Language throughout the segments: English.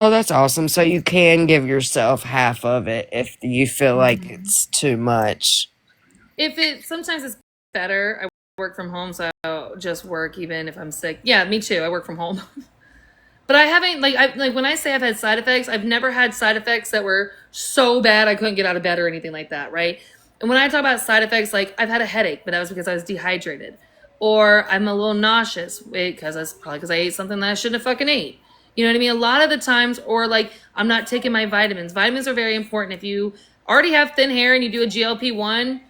Oh, that's awesome. So you can give yourself half of it if you feel like it's too much. If it sometimes it's better. I work from home, so I'll just work even if I'm sick. Yeah, me too. I work from home. But I haven't like when I say I've had side effects, I've never had side effects that were so bad I couldn't get out of bed or anything like that, right? And when I talk about side effects, like I've had a headache, but that was because I was dehydrated, or I'm a little nauseous because that's probably because I ate something that I shouldn't have fucking ate. You know what I mean? A lot of the times, or like I'm not taking my vitamins. Vitamins are very important. If you already have thin hair and you do a GLP-1,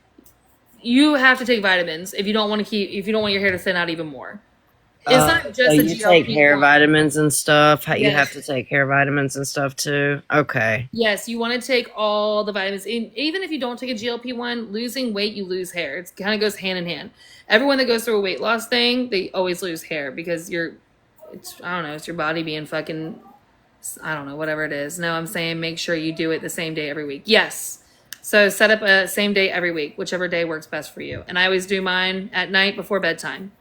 you have to take vitamins if you don't want your hair to thin out even more. It's not So just a you take GLP hair one. vitamins and stuff. How you have Yes. to take hair vitamins and stuff too. Okay. Yes, you want to take all the vitamins. Even if you don't take a GLP-1, losing weight, you lose hair. It kind of goes hand in hand. Everyone that goes through a weight loss thing, they always lose hair because I don't know, it's your body being fucking, I don't know, whatever it is. No, I'm saying make sure you do it the same day every week. Yes. So set up a same day every week, whichever day works best for you. And I always do mine at night before bedtime.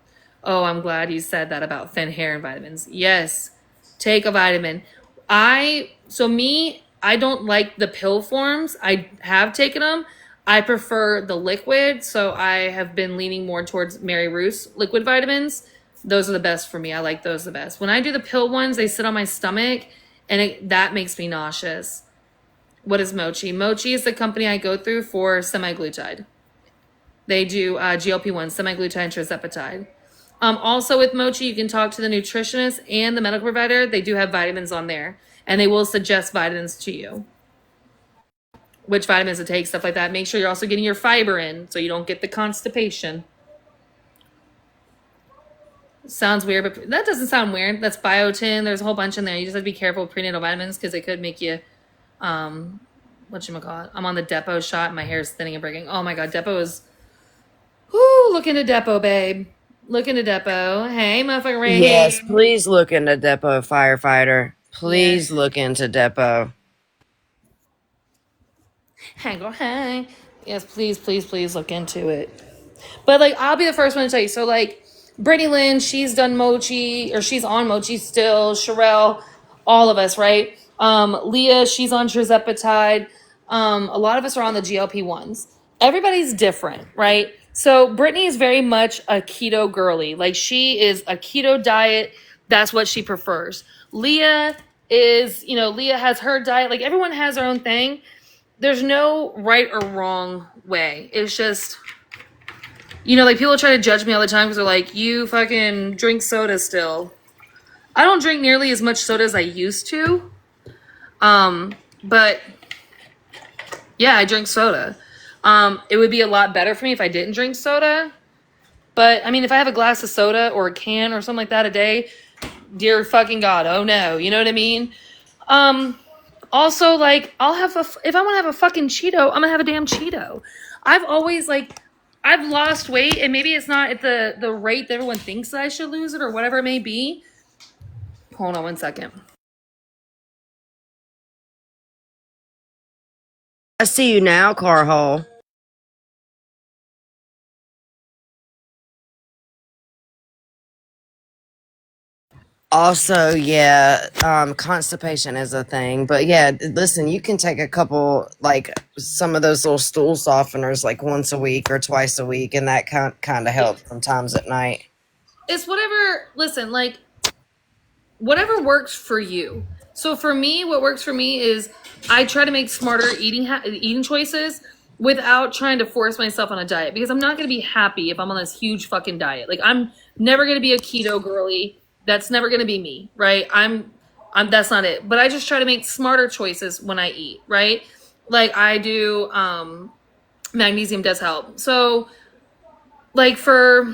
Oh, I'm glad you said that about thin hair and vitamins. Yes, take a vitamin. I don't like the pill forms. I have taken them. I prefer the liquid, so I have been leaning more towards Mary Ruth's liquid vitamins. Those are the best for me. I like those the best. When I do the pill ones, they sit on my stomach, and that makes me nauseous. What is Mochi? Mochi is the company I go through for semaglutide. They do GLP-1, semaglutide, and tirzepatide. Also with Mochi, you can talk to the nutritionist and the medical provider. They do have vitamins on there, and they will suggest vitamins to you, which vitamins to take, stuff like that. Make sure you're also getting your fiber in, so you don't get the constipation. Sounds weird, but that doesn't sound weird. That's biotin. There's a whole bunch in there. You just have to be careful with prenatal vitamins because they could make you, whatchamacallit. I'm on the Depot shot. And my hair is thinning and breaking. Oh my God, Depot is, whoo, look into Depot, babe. Look into Depot. Hey, motherfucker, right Yes, here. please look into Depot firefighter. Please Yes. look into Depot. Hang on, hang. Yes, please, please, please look into it. But like, I'll be the first one to tell you. So like, Brittany Lynn, she's done Mochi, or she's on Mochi still. Sherelle, all of us, right? Leah, she's on Trizepatide. A lot of us are on the GLP-1s. Everybody's different, right? So Brittany is very much a keto girly. Like she is a keto diet. That's what she prefers. Leah Leah has her diet. Like everyone has their own thing. There's no right or wrong way. It's just, like people try to judge me all the time because they're like, you fucking drink soda still. I don't drink nearly as much soda as I used to. But yeah, I drink soda. It would be a lot better for me if I didn't drink soda. But I mean, if I have a glass of soda or a can or something like that a day, dear fucking God, oh no, you know what I mean? Um, Also, like, if I want to have a fucking Cheeto, I'm gonna have a damn Cheeto. I've always I've lost weight, and maybe it's not at the rate that everyone thinks that I should lose it or whatever it may be. Hold on one second. I see you now, Carhole. Also, yeah, constipation is a thing. But yeah, listen, you can take a couple, like some of those little stool softeners, like once a week or twice a week, and that kind of helps sometimes at night. It's whatever. Listen, like whatever works for you. So for me, what works for me is I try to make smarter eating choices without trying to force myself on a diet because I'm not going to be happy if I'm on this huge fucking diet. Like I'm never going to be a keto girly. That's never going to be me, right? I'm that's not it. But I just try to make smarter choices when I eat, right? Like I do magnesium does help. So like for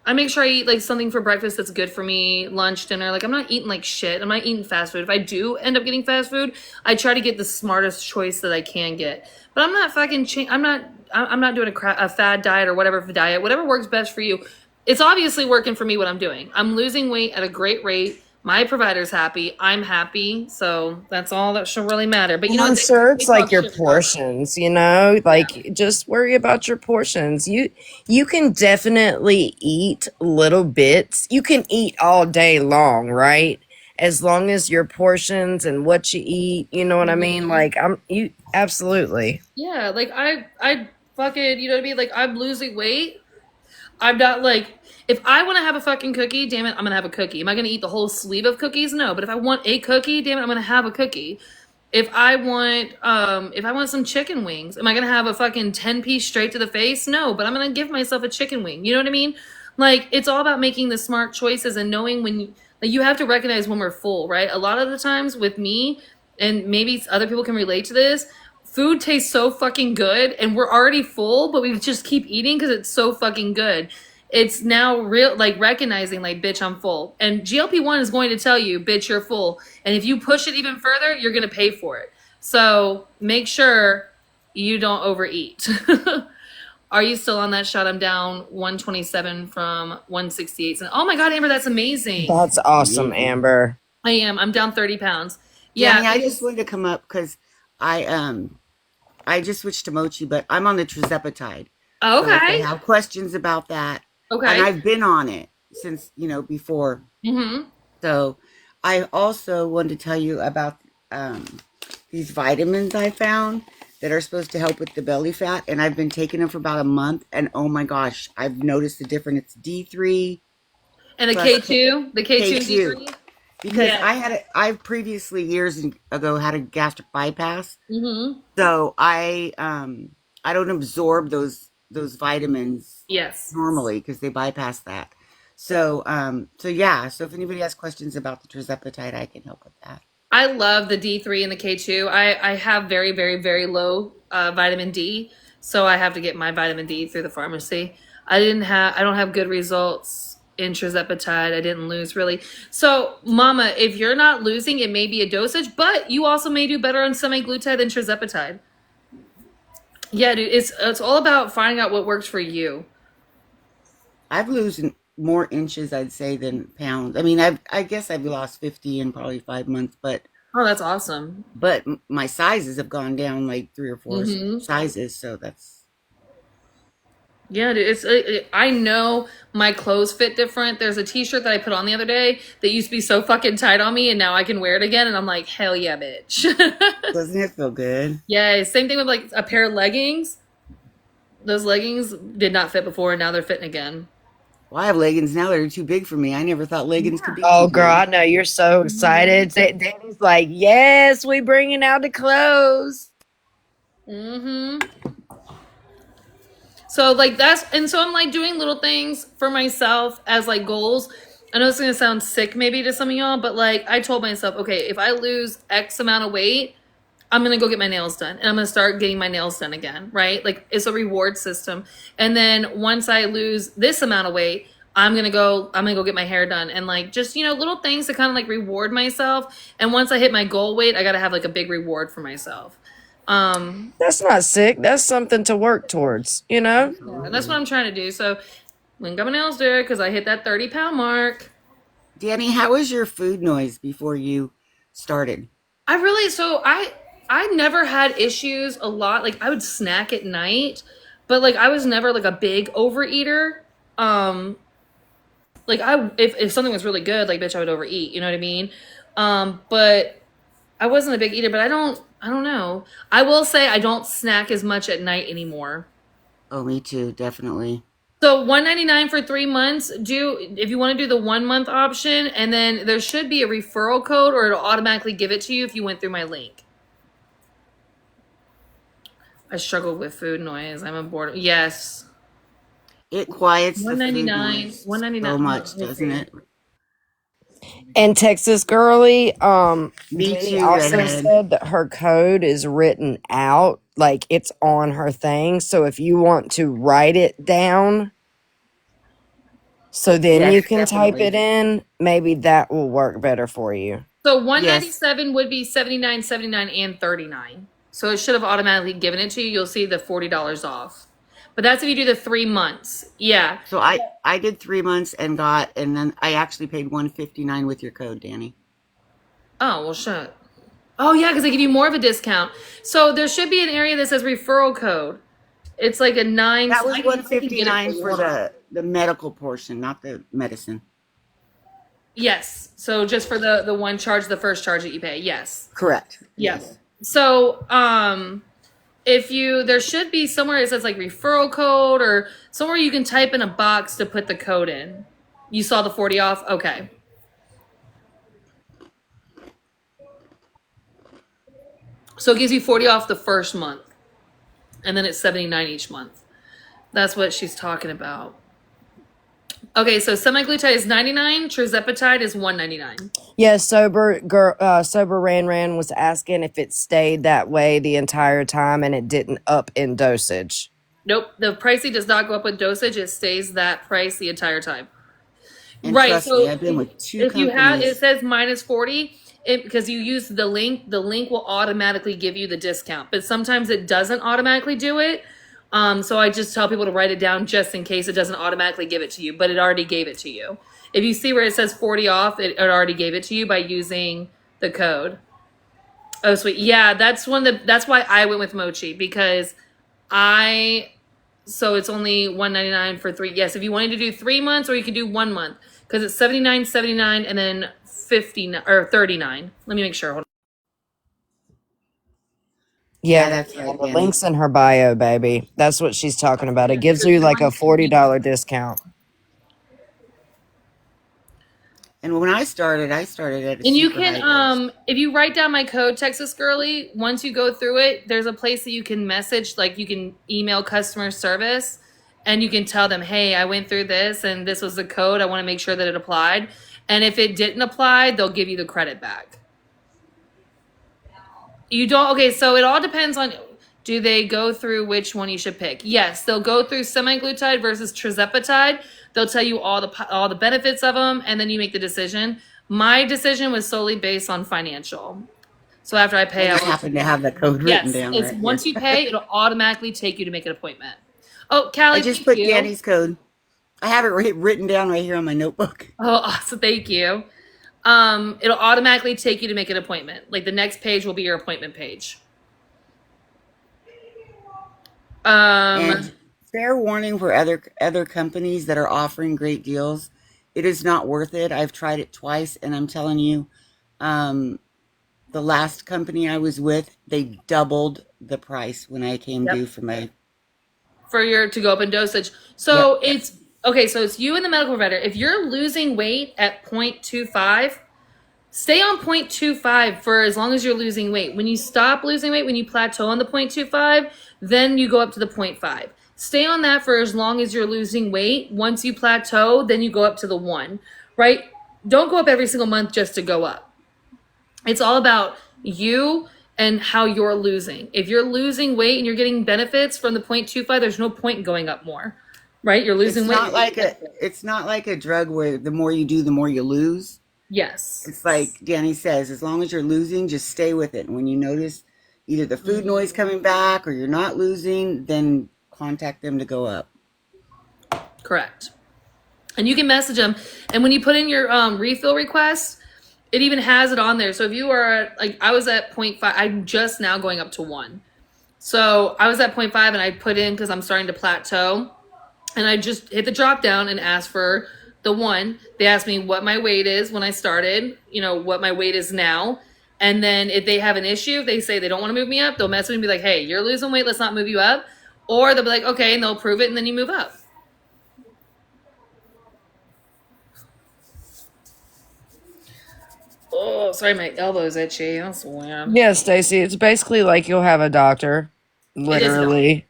I make sure I eat like something for breakfast that's good for me, lunch, dinner. Like I'm not eating like shit. I'm not eating fast food. If I do end up getting fast food, I try to get the smartest choice that I can get. But I'm not fucking. I'm not doing a fad diet or whatever diet. Whatever works best for you. It's obviously working for me. What I'm doing. I'm losing weight at a great rate. My provider's happy. I'm happy. So that's all that should really matter. But you And know I'm what? sure They it's like talk your shit about me. portions, you know, Yeah. like just worry about your portions. You can definitely eat little bits. You can eat all day long, right? as long as your portions and what you eat, you know what I mean? Mhm. Like I'm you absolutely. Yeah, like I fucking, you know what I mean? Like I'm losing weight. I'm not like, if I want to have a fucking cookie, damn it, I'm gonna have a cookie. Am I gonna eat the whole sleeve of cookies? No, but if I want a cookie, damn it, I'm gonna have a cookie. If I want some chicken wings, am I gonna have a fucking 10-piece straight to the face? No, but I'm gonna give myself a chicken wing. You know what I mean? Like it's all about making the smart choices and knowing when you, like, you have to recognize when we're full, right? A lot of the times with me, and maybe other people can relate to this, food tastes so fucking good and we're already full, but we just keep eating because it's so fucking good. It's now real, like recognizing, like, bitch, I'm full. And GLP-1 is going to tell you, bitch, you're full. And if you push it even further, you're going to pay for it. So make sure you don't overeat. Are you still on that shot? I'm down 127 from 168. And oh my God, Amber, that's amazing. That's awesome, Amazing. Amber. I am. I'm down 30 pounds. Yeah. Danny, I just wanted to come up because I just switched to mochi, but I'm on the trizepatide. So if they Okay. have questions about that, and Okay. I've been on it since, before. Mm-hmm. So I also wanted to tell you about um, these vitamins I found that are supposed to help with the belly fat, and I've been taking them for about a month, and oh my gosh, I've noticed the difference. It's D3 And the plus K2, the K2 and K2 D3. because Yes. I previously years ago had a gastric bypass. Mm-hmm. So I don't absorb those vitamins Yes. normally because they bypass that. So yeah, so if anybody has questions about the tirzepatide, I can help with that. I love the D3 and the K2. I have very, very, very low vitamin D, so I have to get my vitamin D through the pharmacy. I don't have good results in tirzepatide. I didn't lose really. So, Mama, if you're not losing, it may be a dosage, but you also may do better on semaglutide than tirzepatide. Yeah, dude, it's all about finding out what works for you. I've losing more inches, I'd say, than pounds. I guess I've lost 50 in probably 5 months, Oh, that's awesome. my sizes have gone down like three or four Mm-hmm. sizes, so that's Yeah, dude, I know my clothes fit different. There's a t-shirt that I put on the other day that used to be so fucking tight on me, and now I can wear it again, and I'm like, hell yeah, bitch. doesn't it feel good? Yeah, same thing with like a pair of leggings. Those leggings did not fit before, and now they're fitting again. Well, I have leggings now that are too big for me. I never thought leggings could be too Oh girl, big. I know you're so excited. Danny's like, yes, we bringing out the clothes. Mm-hmm. So like that's, and so I'm like doing little things for myself as like goals. I know it's gonna sound sick maybe to some of y'all, but like I told myself, okay, if I lose X amount of weight, I'm gonna go get my nails done, and I'm gonna start getting my nails done again, right? Like it's a reward system. And then once I lose this amount of weight, I'm gonna go get my hair done, and like just, little things to kind of like reward myself. And once I hit my goal weight, I gotta have like a big reward for myself. Um, That's not sick. That's something to work towards, you know? yeah, and that's what Absolutely. I'm trying to do. So when got my nails done because I hit that 30-pound mark. Danny, how was your food noise before you started? I really, so I never had issues a lot. Like I would snack at night, but like I was never like a big overeater. Um, like if something was really good, like bitch, I would overeat. You know what I mean? But I wasn't a big eater. But I don't know. I will say I don't snack as much at night anymore. Oh, me too, definitely. So 199 for 3 months. Do if you want to do the 1 month option, and then there should be a referral code, or it'll automatically give it to you if you went through my link. I struggle with food noise. I'm a bored. Yes, It quiets the food 199. noise so 199. much, Let's doesn't see. it? And Texas girly, Me Jenny too, also redhead. said that her code is written out, like it's on her thing. So if you want to write it down, so then Yes, you can type it definitely. in, maybe that will work better for you. So Yes. 197 would be 79, 79, and 39. So it should have automatically given it to you. You'll see the $40 off. But that's if you do the 3 months. Yeah. So I did 3 months and then I actually paid 159 with your code, Danny. Oh well, shut. Oh yeah, because they give you more of a discount. So there should be an area that says referral code. It's like a nine. That was I can get it 159 for for one. the medical portion, not the medicine. Yes. So just for the one charge, the first charge that you pay. Yes. Correct. Yep. Yes. So if you there should be somewhere it says like referral code or somewhere you can type in a box to put the code in. You saw the 40 off? Okay. So it gives you 40 off the first month. And then it's 79 each month. That's what she's talking about. Okay, so semaglutide is 99, tirzepatide is 199. Yeah, sober Ran was asking if it stayed that way the entire time and it didn't up in dosage. Nope, the pricing does not go up with dosage. It stays that price the entire time. And Right. trust So me, I've been with two if you have, it companies. says minus 40 because you use the link. The link will automatically give you the discount, but sometimes it doesn't automatically do it. So I just tell people to write it down just in case it doesn't automatically give it to you, but it already gave it to you. If you see where it says 40 off, it already gave it to you by using the code. Oh, sweet. Yeah, that's why I went with Mochi because I so it's only 199 for 3. Yes, if you wanted to do 3 months or you could do 1 month because it's 79.79 and then 50 or 39. Let me make sure. Hold on. Yeah, Yeah, that's right, the Danny. link's in her bio, baby. That's what she's talking about. It gives you like a $40 discount. And when I started at a And you super can high dose. if you write down my code Texas Girly, once you go through it, there's a place that you can message, like you can email customer service and you can tell them, "Hey, I went through this and this was the code. I want to make sure that it applied." And if it didn't apply, they'll give you the credit back. You don't. Okay, so it all depends on do they go through which one you should pick. Yes, they'll go through semaglutide versus tirzepatide. They'll tell you all the benefits of them, and then you make the decision. My decision was solely based on financial. So after I I pay, just happen to have the code written yes, down it's right here. once you pay, it'll automatically take you to make an appointment. Oh, I Callie, just thank put you. Danny's code. I have it written down right here on my notebook. Oh, awesome, thank you. It'll automatically take you to make an appointment. Like the next page will be your appointment page. And fair warning for other companies that are offering great deals, it is not worth it. I've tried it twice, and I'm telling you, um, the last company I was with, they doubled the price when I came Yep. due for my. For your to go up in dosage. Yep. So it's okay. So it's you and the medical provider. If you're losing weight at 0.25, stay on 0.25 for as long as you're losing weight. When you stop losing weight, when you plateau on the 0.25, then you go up to the 0.5. Stay on that for as long as you're losing weight. Once you plateau, then you go up to the 1, right? Don't go up every single month just to go up. It's all about you and how you're losing. If you're losing weight and you're getting benefits from the 0.25, there's no point in going up more, right? You're It's losing weight. not like a drug where the more you do, the more you lose. Yes. It's like Danny says, as long as you're losing, just stay with it. And when you notice either the food noise coming back or you're not losing, then contact them to go up. Correct. And you can message them. And when you put in your refill request, it even has it on there. So if you are like, I was at 0.5, I'm just now going up to 1. So I was at 0.5 and I put in because I'm starting to plateau. And I just hit the drop down and asked for the 1. They asked me what my weight is when I started, what my weight is now. And then if they have an issue, if they say they don't want to move me up, they'll message me and be like, "Hey, you're losing weight, let's not move you up." Or they'll be like, "Okay," and they'll approve it and then you move up. Oh, sorry, my elbow's itchy. That's weird. Yeah, Stacy, it's basically like you'll have a doctor, It is a doctor. literally.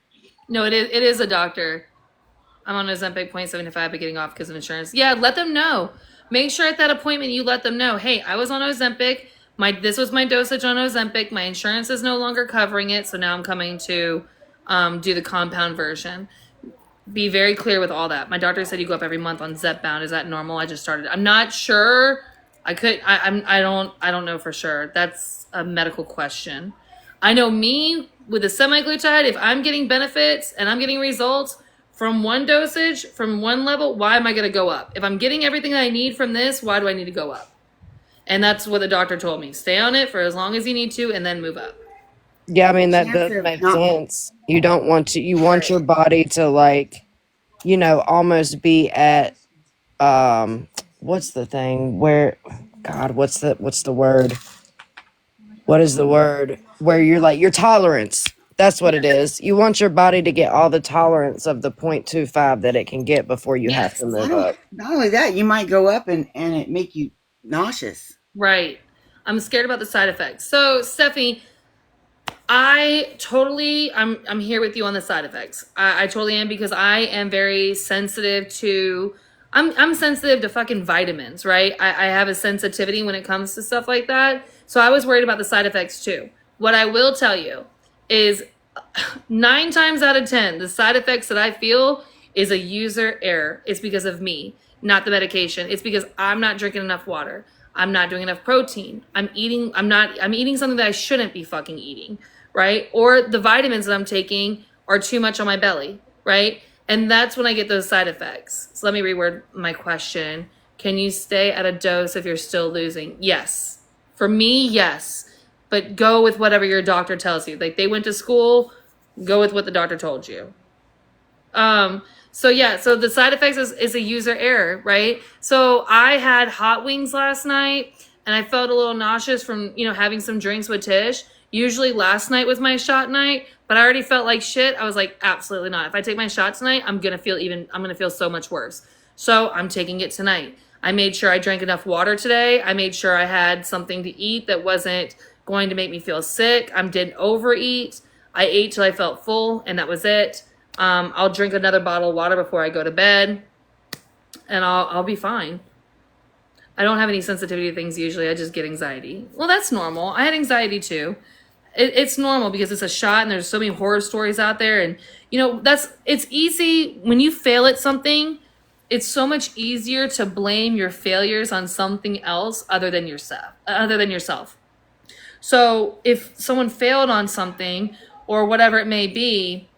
No, it is a doctor. I'm on Ozempic 0.75 but getting off because of insurance. Yeah, let them know. Make sure at that appointment you let them know, "Hey, I was on Ozempic. This was my dosage on Ozempic. My insurance is no longer covering it, so now I'm coming to do the compound version." Be very clear with all that. My doctor said you go up every month on Zepbound. Is that normal? I just started. I'm not sure. I don't know for sure. That's a medical question. I know me with the semaglutide, if I'm getting benefits and I'm getting results from one dosage, from one level, why am I going to go up? If I'm getting everything I need from this, why do I need to go up? And that's what the doctor told me. Stay on it for as long as you need to and then move up. Yeah, I mean, that Chance does of make not sense. You don't want to, you want your right. body to, like, almost be at, what's the thing where, God, what's the word? What is the word where you're like your tolerance? That's what it is. You want your body to get all the tolerance of the 0.25 that it can get before you have Yes. to I move don't. up. Not only that, you might go up and it make you nauseous. Right. I'm scared about the side effects. So, Stephanie, I'm here with you on the side effects. I totally am because I am very sensitive to I'm sensitive to fucking vitamins, right? I have a sensitivity when it comes to stuff like that. So I was worried about the side effects too. What I will tell you is 9 times out of 10, the side effects that I feel is a user error. It's because of me, not the medication. It's because I'm not drinking enough water. I'm not doing enough protein. I'm eating something that I shouldn't be fucking eating, right? Or the vitamins that I'm taking are too much on my belly, right? And that's when I get those side effects. So let me reword my question. Can you stay at a dose if you're still losing? Yes. For me, yes. But go with whatever your doctor tells you. Like they went to school, go with what the doctor told you. So yeah, so the side effects is a user error, right? So I had hot wings last night and I felt a little nauseous from, having some drinks with Tish. Usually last night was my shot night, but I already felt like shit. I was like, absolutely not. If I take my shot tonight, I'm going to feel so much worse. So I'm taking it tonight. I made sure I drank enough water today. I made sure I had something to eat that wasn't going to make me feel sick. I didn't overeat. I ate till I felt full and that was it. I'll drink another bottle of water before I go to bed, and I'll be fine. I don't have any sensitivity to things usually. I just get anxiety. Well, that's normal. I had anxiety too. It's normal because it's a shot, and there's so many horror stories out there, and it's easy when you fail at something. It's so much easier to blame your failures on something else other than yourself. So if someone failed on something or whatever it may be,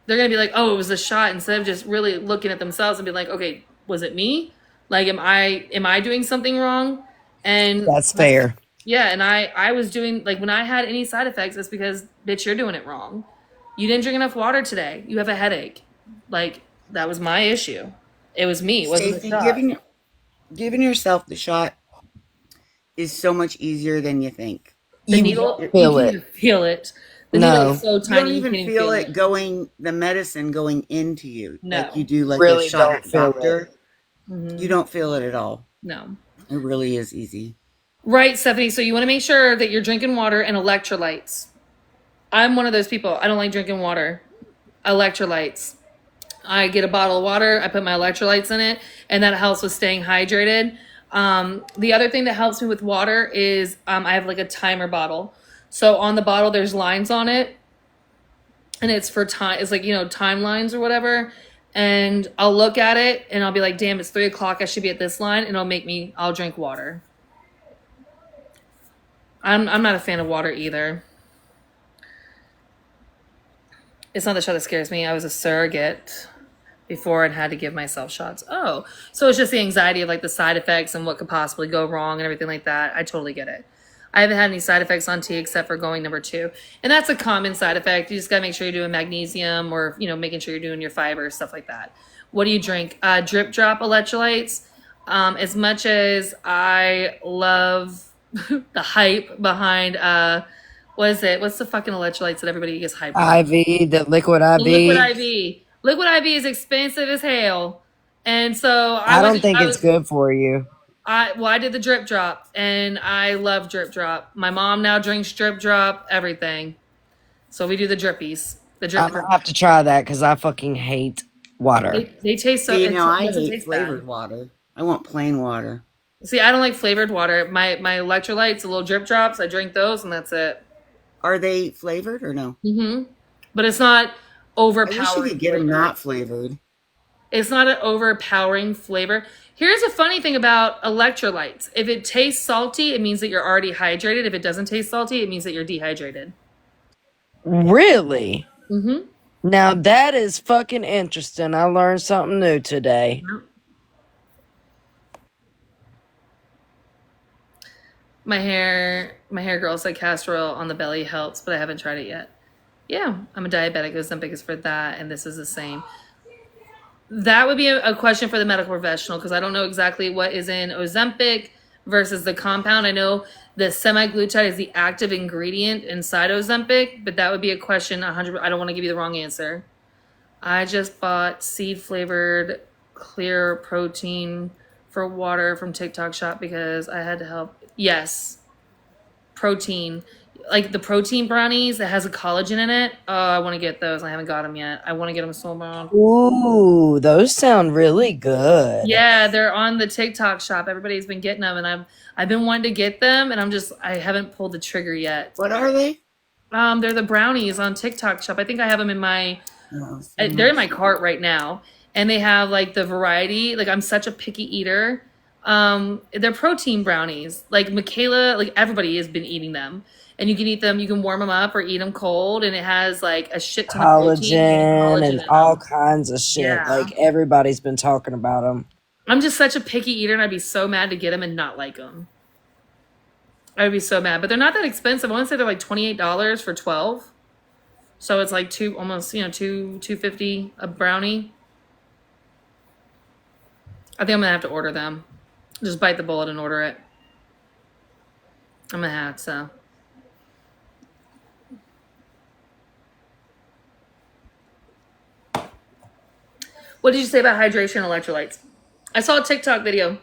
they're gonna be like, oh, it was a shot, instead of just really looking at themselves and be like, okay, was it me? Like, am I doing something wrong? And That's fair. yeah, and I was doing, like, when I had any side effects, it's because, bitch, you're doing it wrong. You didn't drink enough water today. You have a headache. Like, that was my issue. It was me. It wasn't the Stacy, shot. giving yourself the shot is so much easier than you think. The You needle, won't you feel can't it. even feel it. The needle is No, so You don't tiny, you even can't even feel feel it it. going, the medicine going into you like No. you do, like a really shot don't at the feel it. doctor. You don't feel it at all. No. It really is easy. Right, Stephanie. So you want to make sure that you're drinking water and electrolytes. I'm one of those people. I don't like drinking water. Electrolytes. I get a bottle of water, I put my electrolytes in it, and that helps with staying hydrated. The other thing that helps me with water is I have like a timer bottle. So on the bottle, there's lines on it, and it's for time. It's like, timelines or whatever. And I'll look at it and I'll be like, damn, it's 3 o'clock. I should be at this line, and I'll drink water. I'm not a fan of water either. It's not the shot that scares me. I was a surrogate before and had to give myself shots. Oh, so it's just the anxiety of like the side effects and what could possibly go wrong and everything like that. I totally get it. I haven't had any side effects on tea except for going number 2. And that's a common side effect. You just got to make sure you're doing magnesium or, making sure you're doing your fiber, stuff like that. What do you drink? Drip drop electrolytes. As much as I love the hype behind, what is it? What's the fucking electrolytes that everybody gets hyped about? IV, the liquid The liquid IV. IV. Liquid IV is expensive as hell. And so I don't think it's good for you. I did the drip drop and I love drip drop. My mom now drinks drip drop, everything. So we do the drippies. The drip I'm drop. gonna have to try that because I fucking hate water. They taste so See, it I doesn't hate taste flavored bad. water. I want plain water. See, I don't like flavored water. My electrolytes, the little drip drops, I drink those and that's it. Are they flavored or no? But it's not I wish you overpowering could get them flavor. not flavored. It's not an overpowering flavor. Here's a funny thing about electrolytes. If it tastes salty, it means that you're already hydrated. If it doesn't taste salty, it means that you're dehydrated. Really? Now that is fucking interesting. I learned something new today. My hair girl said castor oil on the belly helps, but I haven't tried it yet. Yeah, I'm a diabetic. Ozempic is for that, and this is the same. That would be a question for the medical professional because I don't know exactly what is in Ozempic versus the compound. I know the semaglutide is the active ingredient inside Ozempic, but that would be a question 100. I don't want to give you the wrong answer. I just bought seed flavored clear protein for water from TikTok shop because I had to help. Yes, protein. Like the protein brownies that has a collagen in it. Oh, I want to get those. I haven't got them yet. I want to get them so bad. Ooh, those sound really good. Yeah, they're on the TikTok shop. Everybody's been getting them, and I've been wanting to get them, and I haven't pulled the trigger yet. What are they? They're the brownies on TikTok shop. I think I have them in my. Oh, They're in my cart right now, and they have like the variety. Like I'm such a picky eater. They're protein brownies. Like Michaela, like everybody has been eating them, and you can eat them. You can warm them up or eat them cold, and it has like a shit ton of protein Collagen and and collagen in all them. kinds of shit. Yeah. Like everybody's been talking about them. I'm just such a picky eater, and I'd be so mad to get them and not like them. I would be so mad, but they're not that expensive. I want to say they're like $28 for 12. So it's like two, almost $2.50 a brownie. I think I'm gonna have to order them. Just bite the bullet and order it. I'm gonna have to. What did you say about hydration and electrolytes? I saw a TikTok video,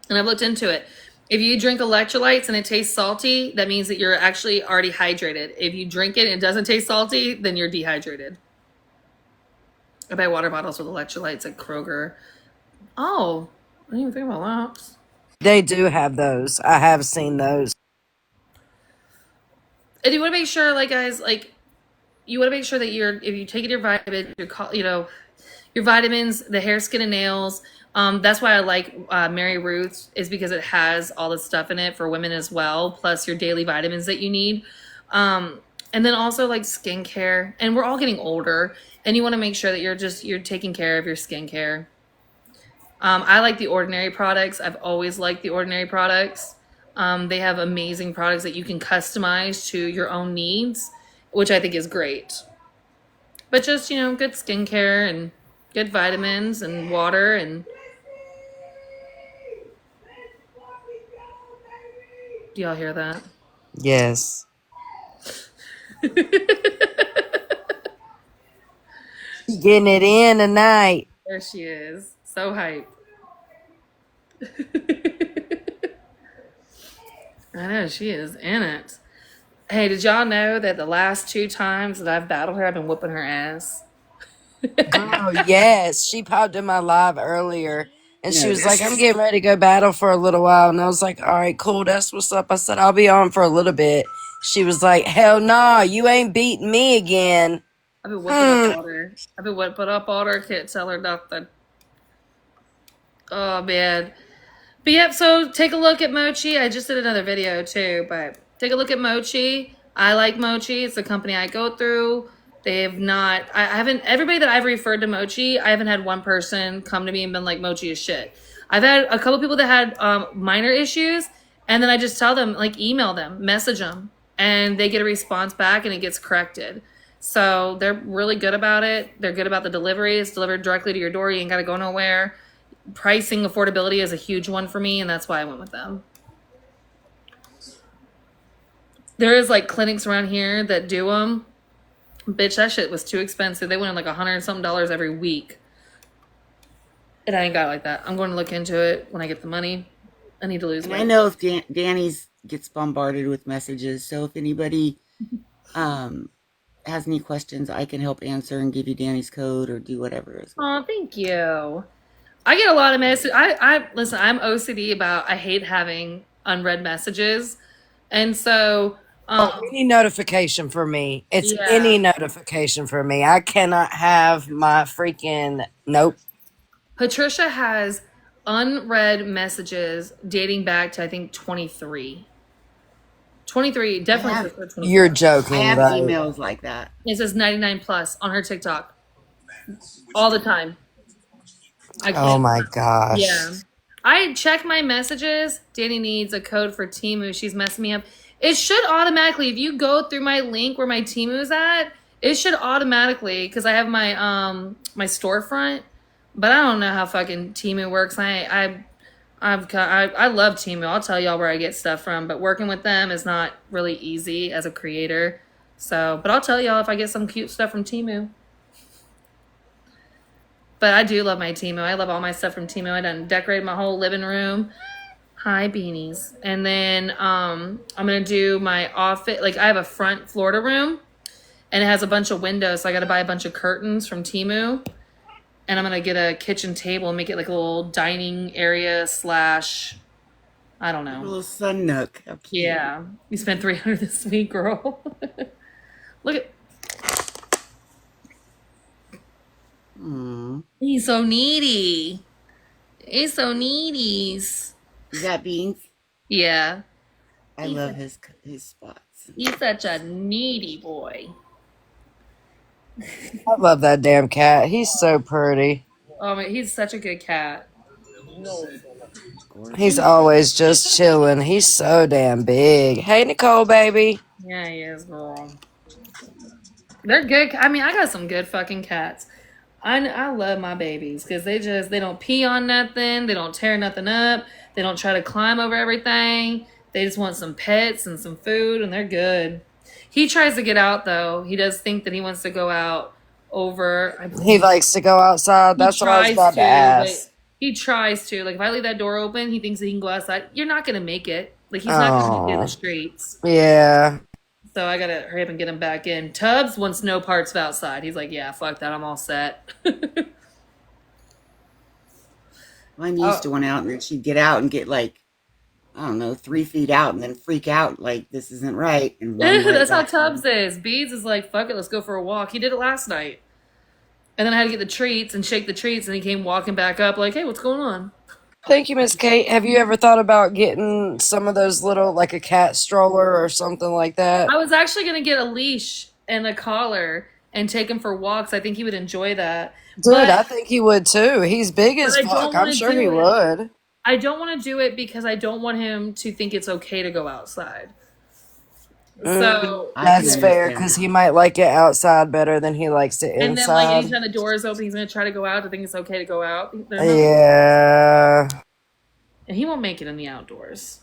and I've looked into it. If you drink electrolytes and it tastes salty, that means that you're actually already hydrated. If you drink it and it doesn't taste salty, then you're dehydrated. I buy water bottles with electrolytes at Kroger. Oh, I didn't even think about that. They do have those. I have seen those. And you want to make sure, like guys, like you want to make sure that if you take your vitamins, your vitamins, the hair, skin, and nails. That's why I like Mary Ruth's is because it has all the stuff in it for women as well, plus your daily vitamins that you need. And then also like skincare. And we're all getting older, and you want to make sure that you're taking care of your skincare. I like the Ordinary products. I've always liked the Ordinary products. They have amazing products that you can customize to your own needs, which I think is great. But just, good skincare and good vitamins and water and. Do y'all hear that? Yes. Getting it in tonight. There she is. So hype. I know, she is in it. Hey, did y'all know that the last 2 times that I've battled her, I've been whooping her ass? Oh, yes. She popped in my live earlier and she No. was like, I'm getting ready to go battle for a little while. And I was like, all right, cool. That's what's up. I said, I'll be on for a little bit. She was like, hell nah, you ain't beating me again. I've been whooping up on her. I've been whooping up on her. Can't tell her nothing. Oh, man. But yep, so take a look at Mochi. I just did another video too, but take a look at Mochi. I like Mochi. It's the company I go through. They have not, I haven't, everybody that I've referred to Mochi, I haven't had one person come to me and been like, Mochi is shit. I've had a couple people that had minor issues, and then I just tell them, like, email them, message them, and they get a response back and it gets corrected. So they're really good about it. They're good about the delivery. It's delivered directly to your door. You ain't got to go nowhere. Pricing, affordability is a huge one for me, and that's why I went with them. There is like clinics around here that do them. Bitch, that shit was too expensive. They went in like $100 and something every week. And I ain't got it like that. I'm going to look into it when I get the money. I need to lose weight. I know if Danny's gets bombarded with messages, so if anybody has any questions, I can help answer and give you Danny's code or do whatever. Oh, thank you. I get a lot of messages. I listen, I'm OCD about, I hate having unread messages. And so, Any notification for me. It's Yeah. any notification for me. I cannot have my freaking nope. Patricia has unread messages dating back to, I think, 23. 23, definitely have- before 24. You're I joking, have right? emails like that. It says 99 plus on her TikTok all the time. I can't. Oh my gosh. Yeah. I check my messages. Danny needs a code for Temu. She's messing me up. It should automatically, if you go through my link where my Temu is at, it should automatically, because I have my my storefront But I don't know how fucking Timu works. I love Timu. I'll tell y'all where I get stuff from, but working with them is not really easy as a creator. So, but I'll tell y'all if I get some cute stuff from Timu. But I do love my Timu. I love all my stuff from Timu. I done decorated my whole living room. Hi, beanies. And then I'm gonna do my office. Like I have a front Florida room, and it has a bunch of windows. So I got to buy a bunch of curtains from Timu, and I'm gonna get a kitchen table and make it like a little dining area slash. I don't Like a know. little sun nook. How cute. Yeah, we spent 300 this week, girl. Look at Aw. he's so needy. He's so needy. You got beans? Yeah, I he's love his spots. he's such a needy boy. I love that damn cat. He's so pretty. Oh my, he's such a good cat. He's Gorgeous. always just chilling. He's so damn big. Hey, Nicole, baby. Yeah, he is, girl. They're good. I mean, I got some good fucking cats. I love my babies because they don't pee on nothing. They don't tear nothing up. They don't try to climb over everything. They just want some pets and some food, and they're good. He tries to get out though. He does think that he wants to go out over. He likes to go outside. He That's what I was tries about to to, but ask. he tries to. Like if I leave that door open, he thinks that he can go outside. You're not gonna make it. Like he's not gonna make it in the Oh, streets. yeah. So I gotta hurry up and get him back in. Tubbs wants no parts of outside. He's like, yeah, fuck that. I'm all set. Mine used Oh, to went out and then she'd get out and get like, I don't know, 3 feet out and then freak out like this isn't right and run right that's how back Tubbs in. is. Beads is like, fuck it, let's go for a walk. He did it last night. And then I had to get the treats and shake the treats, and he came walking back up like, hey, what's going on? Thank you, Miss Kate. Have you ever thought about getting some of those little, like a cat stroller or something like that? I was actually going to get a leash and a collar and take him for walks. I think he would enjoy that. Dude, But I think he would too. He's big but as I fuck. don't I'm want to sure do he it. would. I don't want to do it because I don't want him to think it's okay to go outside. Mm, So, I can that's fair understand because that. he might like it outside better than he likes it and then like inside. anytime the door is open, he's going to try to go out. I think it's okay to go out. They're not, Yeah. and he won't make it in the outdoors.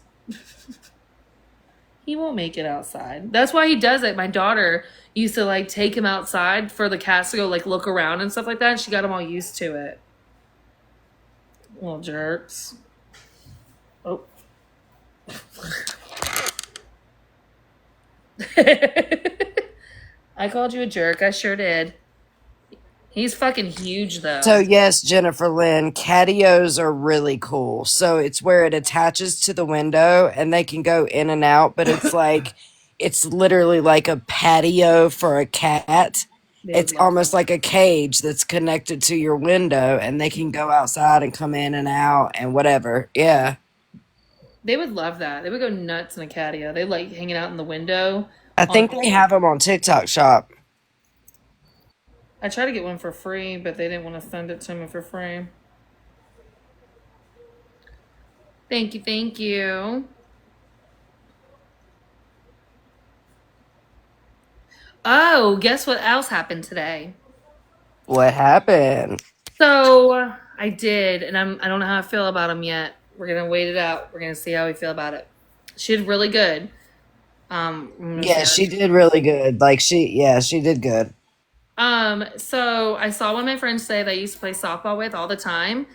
He won't make it outside. That's why he does it. My daughter used to like take him outside for the cats to go like look around and stuff like that. And she got him all used to it. Little jerks. Oh. I called you a jerk. I sure did. He's fucking huge So though. yes, Jennifer Lynn, catios are really cool. So it's where it attaches to the window and they can go in and out, but it's like it's literally like a patio for a cat. They would It's love almost like a cage that's connected to your window and they can go outside and come in and out and whatever. Yeah. they would love that. They would go nuts in a catio. They like hanging out in the window I on think they have them on TikTok shop. I tried to get one for free, but they didn't want to send it to me for free. Thank you, thank you. Oh, guess what else happened today? What happened? So I did, and I don't know how I feel about him yet. We're gonna wait it out. We're gonna see how we feel about it. She did really good. I'm gonna see Yeah, how. she did really good. Like she did good. So I saw one of my friends say that I used to play softball with all the time,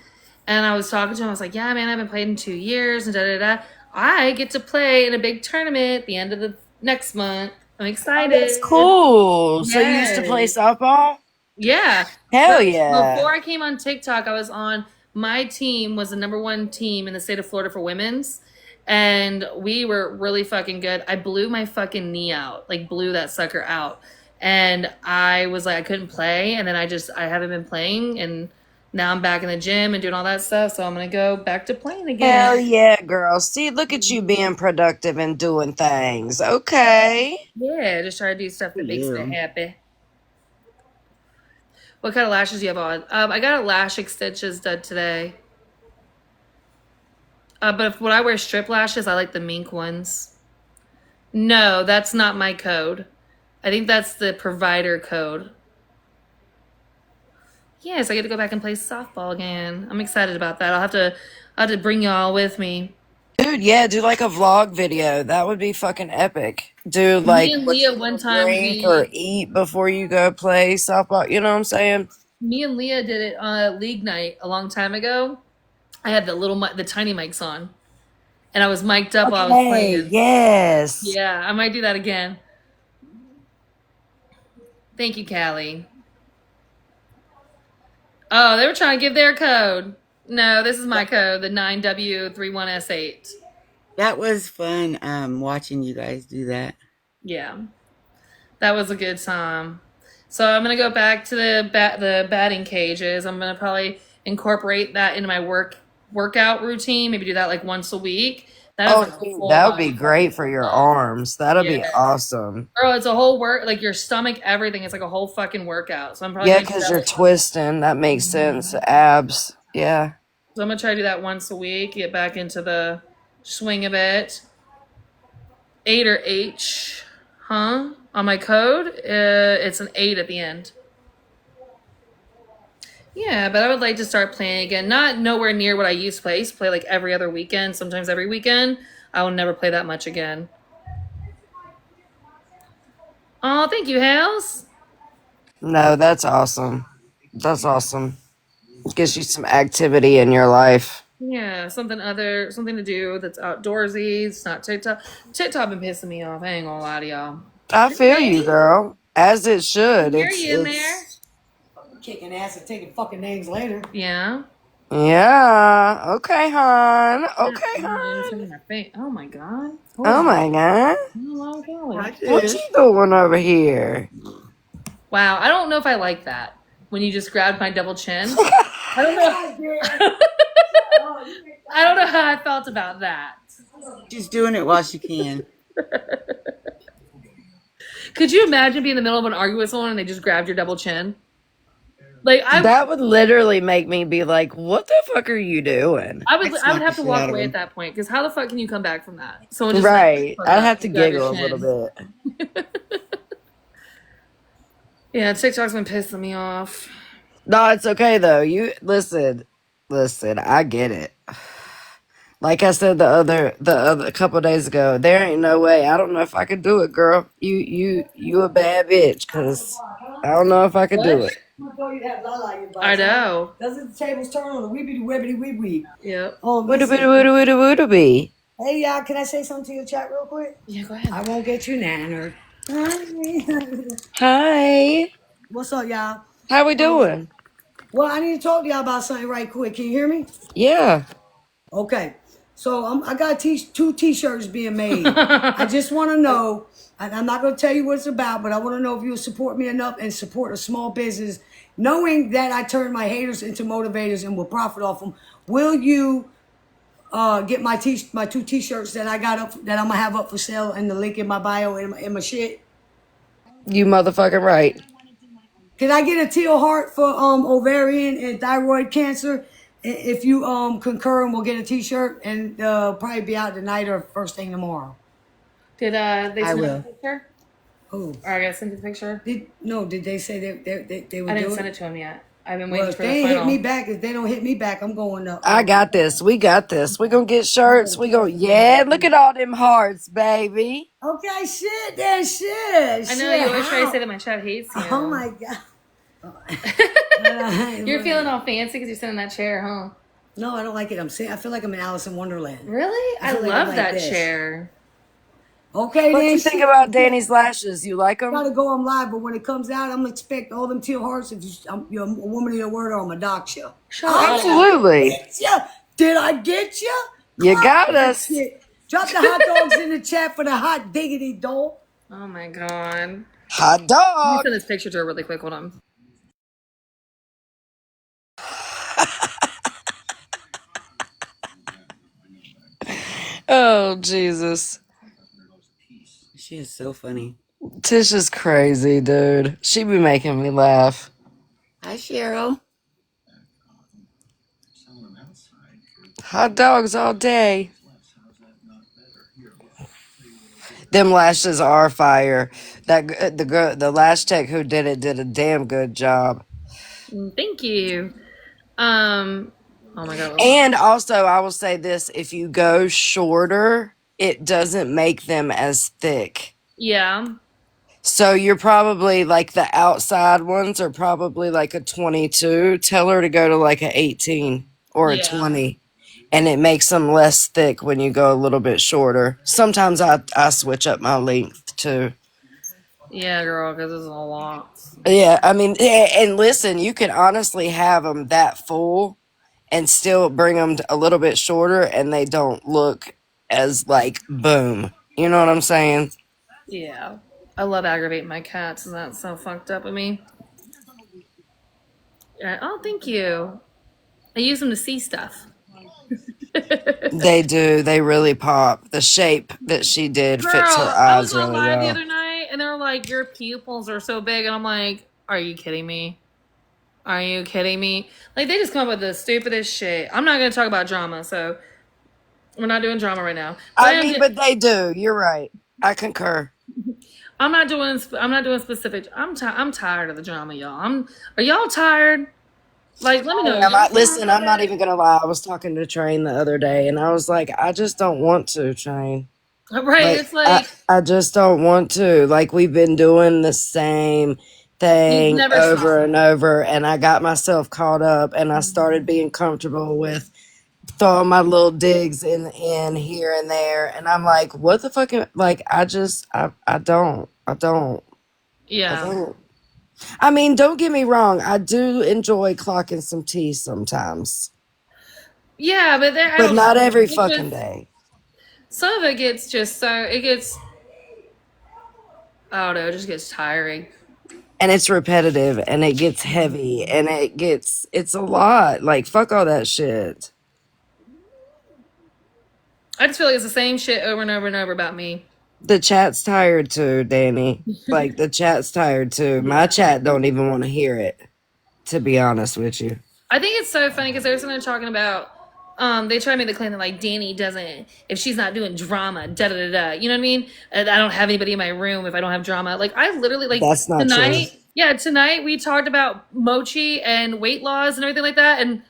and I was talking to him. I was like, "Yeah, man, I've been playing in 2 years, and da da da. I get to play in a big tournament at the end of the next month. I'm Oh, that's excited." cool. So you used to play Yes. softball? Yeah. Hell But yeah. before I came on TikTok, I was on my team was the number one team in the state of Florida for women's. And we were really fucking good. I blew my fucking knee out, like blew that sucker out. And I was like, I couldn't play. And then I haven't been playing. And now I'm back in the gym and doing all that stuff. So I'm going to go back to playing Hell again. yeah, girl. See, look at you being productive and doing things. Okay. Yeah, just try to do stuff For that makes me you. happy. What kind of lashes do you have on? I got a lash extensions done today. But when I wear strip lashes, I like the mink ones. No, that's not my code. I think that's the provider code. Yes, I get to go back and play softball again. I'm excited about that. I'll have to bring y'all with me. Dude, yeah, do like a vlog video. That would be fucking epic. Do Me like and what Leah you're one gonna time drink or we eat before you go play softball. You know what I'm saying? me and Leah did it on a league night a long time ago. I had the tiny mics on, and I was mic'd up while I was Okay, playing. yes. Yeah, I might do that again. Thank you, Callie. Oh, they were trying to give their code. No, this is my code, the 9W31S8. That was fun. Watching you guys do that. Yeah, that was a good time. So I'm gonna go back to the batting cages. I'm gonna probably incorporate that into my workout routine. Maybe do that like once a week. That is Oh, like a dude, full that would body be great fucking for your workout. arms. That'll Yeah, be awesome. girl, it's a whole work like your stomach, everything. It's like a whole fucking workout. So I'm probably Yeah, gonna do because that. you're twisting. That makes sense. Abs. Yeah. So I'm gonna try to do that once a week. Get back into the swing of it. 8 or H, huh? On my code, it's an 8 at the end. Yeah, but I would like to start playing again. Not nowhere near what I used to play. I used to play like every other weekend, sometimes every weekend. I will never play that much again. Oh, thank you, Hales. No, that's awesome. That's awesome. Gives you some activity in your life. Yeah, something to do that's outdoorsy. It's not TikTok. TikTok been pissing me off. I ain't gonna lie to y'all. I feel you, Hey, girl. As it I should. hear It's you in there. it's Kicking ass and taking fucking names later. Yeah. yeah. Okay, hon. Yeah, Okay, I'm not hon. in my face. Oh my god. Who Oh is that? my god. Oh, Kelly. I What did. you doing over here? Wow, I don't know if I like that when you just grabbed my double chin. I don't know. I don't know how I felt about that. She's doing it while she can. Could you imagine being in the middle of an argument with someone and they just grabbed your double chin? Like That would literally make me be like, what the fuck are you doing? I would Smack the have to shit walk out of away at him. that point because how the fuck can you come back from that? Someone just like Right. fuck I'd up have to and grab your giggle a little chin. bit. Yeah, TikTok's been pissing me off. No, it's okay though. You listen, I get it. Like I said the other couple days ago, there ain't no way. I don't know if I could do it, girl. You a bad bitch, cause I don't know if I could do What? it. I'm gonna throw you that la you I bust. know. Doesn't the tables turn on the weebity wibbity wee wee? Yep. Would it Listen. would it be? Hey y'all, can I say something to your chat real quick? Yeah, go ahead. I won't get you nannered. Hi. What's up, y'all? How we doing? Well, I need to talk to y'all about something right quick. Can you hear me? Yeah. Okay. So I got two t-shirts being made. I just want to know, and I'm not going to tell you what it's about, but I want to know if you'll support me enough and support a small business, knowing that I turn my haters into motivators and will profit off them. Will you get my two t-shirts that I got up that I'm gonna have up for sale and the link in my bio and my shit? You motherfucking right. Can I get a teal heart for ovarian and thyroid cancer? If you concur, and we'll get a t-shirt and probably be out tonight or first thing tomorrow. Did they I send you the will. picture? Who Or I gotta send you the picture? did they say they would I didn't do send it? it to him yet. I've been Well, waiting if for the they ain't hit me final. back, if they don't hit me back, I'm going up. I got this. We got this. We gonna get shirts. We gonna yeah. Look at all them hearts, baby. Okay, shit, then shit. I know you Shit, always try to how? say that my chat hates you. Oh my god. You're feeling all fancy because you're sitting in that chair, huh? No, I don't like it. I feel like I'm in Alice in Wonderland. Really? I feel like love I'm like that this. chair. Okay, What then you think shit. about Danny's lashes? You like them? Gotta go on live, but when it comes out, I'm gonna expect all them teal hearts. If you're a woman of your word, or I'm a dox you. Shut up. Absolutely. Get ya? Did I get ya? You Clap got that us. shit. Drop the hot dogs in the chat for the hot diggity dog. Oh my god. Hot Let me dog. send this picture to her really quick. Hold on. Oh Jesus. She is so funny. Tisha's crazy, dude. She be making me laugh. Hi, Cheryl. Hot dogs all day. Them lashes are fire. The lash tech who did it did a damn good job. Thank you. Oh my god. And also, I will say this: if you go shorter, it doesn't make them as thick. Yeah. So you're probably like the outside ones are probably like a 22. Tell her to go to like a 18 or a Yeah. 20. And it makes them less thick when you go a little bit shorter. Sometimes I switch up my length too. Yeah, girl, because it's a lot. Yeah, I mean, and listen, you can honestly have them that full and still bring them a little bit shorter, and they don't look as like boom. You know what I'm saying? Yeah. I love aggravating my cats, and that's so fucked up with me. Oh, thank you. I use them to see stuff. They do. They really pop. The shape that she did fits her Girl, I was eyes on really live the well. other night, and they were like, "Your pupils are so big," and I'm like, "Are you kidding me? Are you kidding me?" Like they just come up with the stupidest shit. I'm not gonna talk about drama, so we're not doing drama right now. But I mean, but they do. You're right. I concur. I'm not doing. I'm not doing specific. I'm tired of the drama, y'all. Are y'all tired? Like, let me know. Am Y'all I, tired listen, of I'm not it? even gonna lie. I was talking to Train the other day, and I was like, I just don't want to, Train. Right? Like, It's like I just don't want to. Like, we've been doing the same you've thing never over stopped. and over, and I got myself caught up, and I started being comfortable with throwing my little digs in here and there, and I'm like, what the fuck? Like, I Yeah, don't. I mean, don't get me wrong. I do enjoy clocking some tea sometimes, yeah, but I but don't not know. every It fucking just day. some of it gets just so it gets. I don't know. It just gets tiring. And it's repetitive and it gets heavy and it's a lot. Like, fuck all that shit. I just feel like it's the same shit over and over and over about me. The chat's tired too, Danny. Like, the chat's tired too. My chat don't even want to hear it, to be honest with you. I think it's so funny because they were something talking about. They try to make the claim that like Danny doesn't if she's not doing drama, da da da da. You know what I mean? And I don't have anybody in my room if I don't have drama. Like I literally like That's not true. tonight. Yeah, tonight we talked about mochi and weight loss and everything like that, and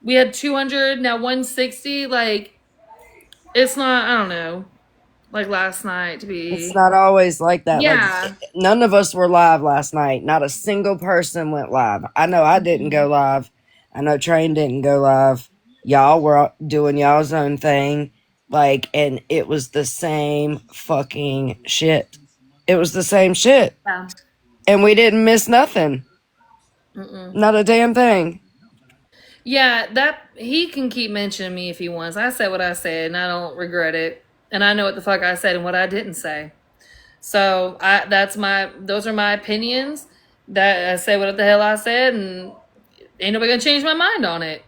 we had 200 now 160. Like it's not. I don't know. Like last night to It's be. not always like that. Like, Yeah. none of us were live last night. Not a single person went live. I know I didn't go live. I know Train didn't go live. Y'all were doing y'all's own thing. Like, and it was the same fucking shit. It was the same shit. Yeah. And we didn't miss nothing. Mm-mm. Not a damn thing. Yeah, that he can keep mentioning me if he wants. I said what I said, and I don't regret it. And I know what the fuck I said and what I didn't say. So those are my opinions. That I said what the hell I said, and ain't nobody gonna change my mind on it.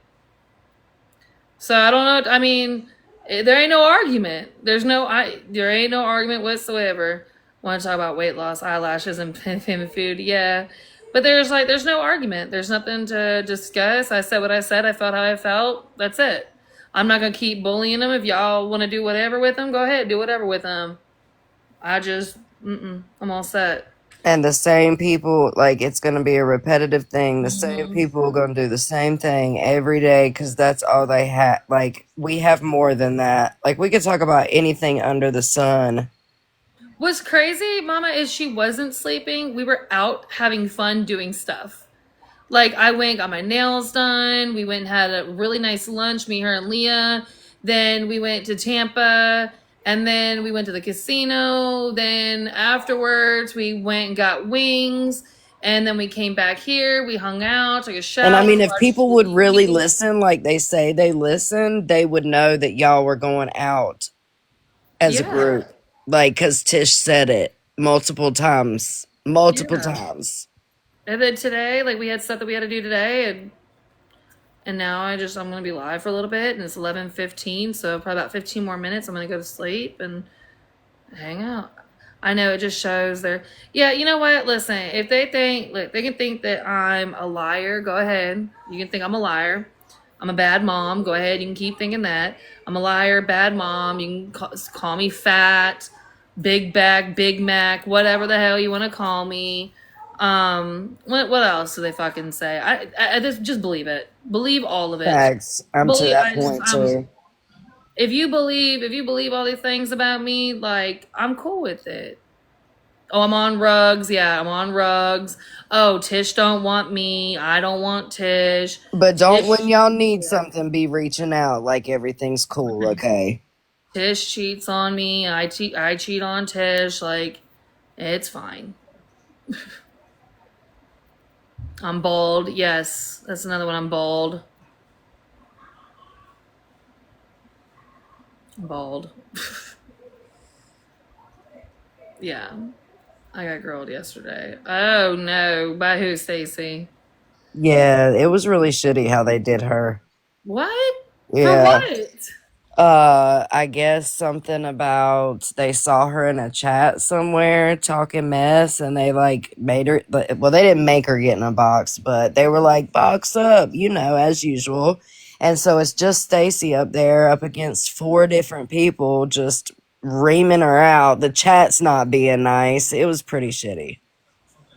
So I don't know. I mean, there ain't no argument. There ain't no argument whatsoever. Want to talk about weight loss, eyelashes, and family food? Yeah, but there's no argument. There's nothing to discuss. I said what I said. I felt how I felt. That's it. I'm not gonna keep bullying them. If y'all want to do whatever with them, go ahead, do whatever with them. I just, I'm all set. And the same people, like, it's going to be a repetitive thing. The same Hmm. people are going to do the same thing every day because that's all they have. Like, we have more than that. Like, we could talk about anything under the sun. What's crazy, Mama, is she wasn't sleeping. We were out having fun doing stuff. Like I went, got my nails done. We went and had a really nice lunch, me, her, and Leah. Then we went to Tampa, and then we went to the casino. Then afterwards, we went and got wings, and then we came back here. We hung out, took a And I shower, mean, if watched people would really TV. listen, like they say they listen, they would know that y'all were going out as a Yeah, group. Like, because Tish said it multiple times. Multiple yeah. times. And then today, like we had stuff that we had to do today, and now I'm gonna be live for a little bit, and it's 11:15, so probably about 15 more minutes. I'm gonna go to sleep and hang out. I know it just shows their. Yeah, you know what? Listen, if they think, look, they can think that I'm a liar. Go ahead. You can think I'm a liar. I'm a bad mom. Go ahead. You can keep thinking that I'm a liar, bad mom. You can call me fat, big bag, Big Mac, whatever the hell you want to call me. What else do they fucking say? I just believe it. Believe all of it. Facts. I'm to Believe. that point too. If you believe all these things about me, like I'm cool with it. Oh, I'm on rugs. Yeah, I'm on rugs. Oh, Tish don't want me. I don't want Tish. But don't, when Tish y'all need something, be reaching out like everything's cool, okay? Tish cheats on me. I cheat on Tish. Like it's fine. I'm bald. Yes, that's another one. I'm bald. Bald. Yeah. I got grilled yesterday. Oh no. By who, Stacy? Yeah, it was really shitty how they did her. What? For Yeah. what? I guess something about they saw her in a chat somewhere talking mess and they like made her, well, they didn't make her get in a box, but they were like, box up, as usual. And so it's just Stacy up there up against four different people just reaming her out. The chat's not being nice. It was pretty shitty.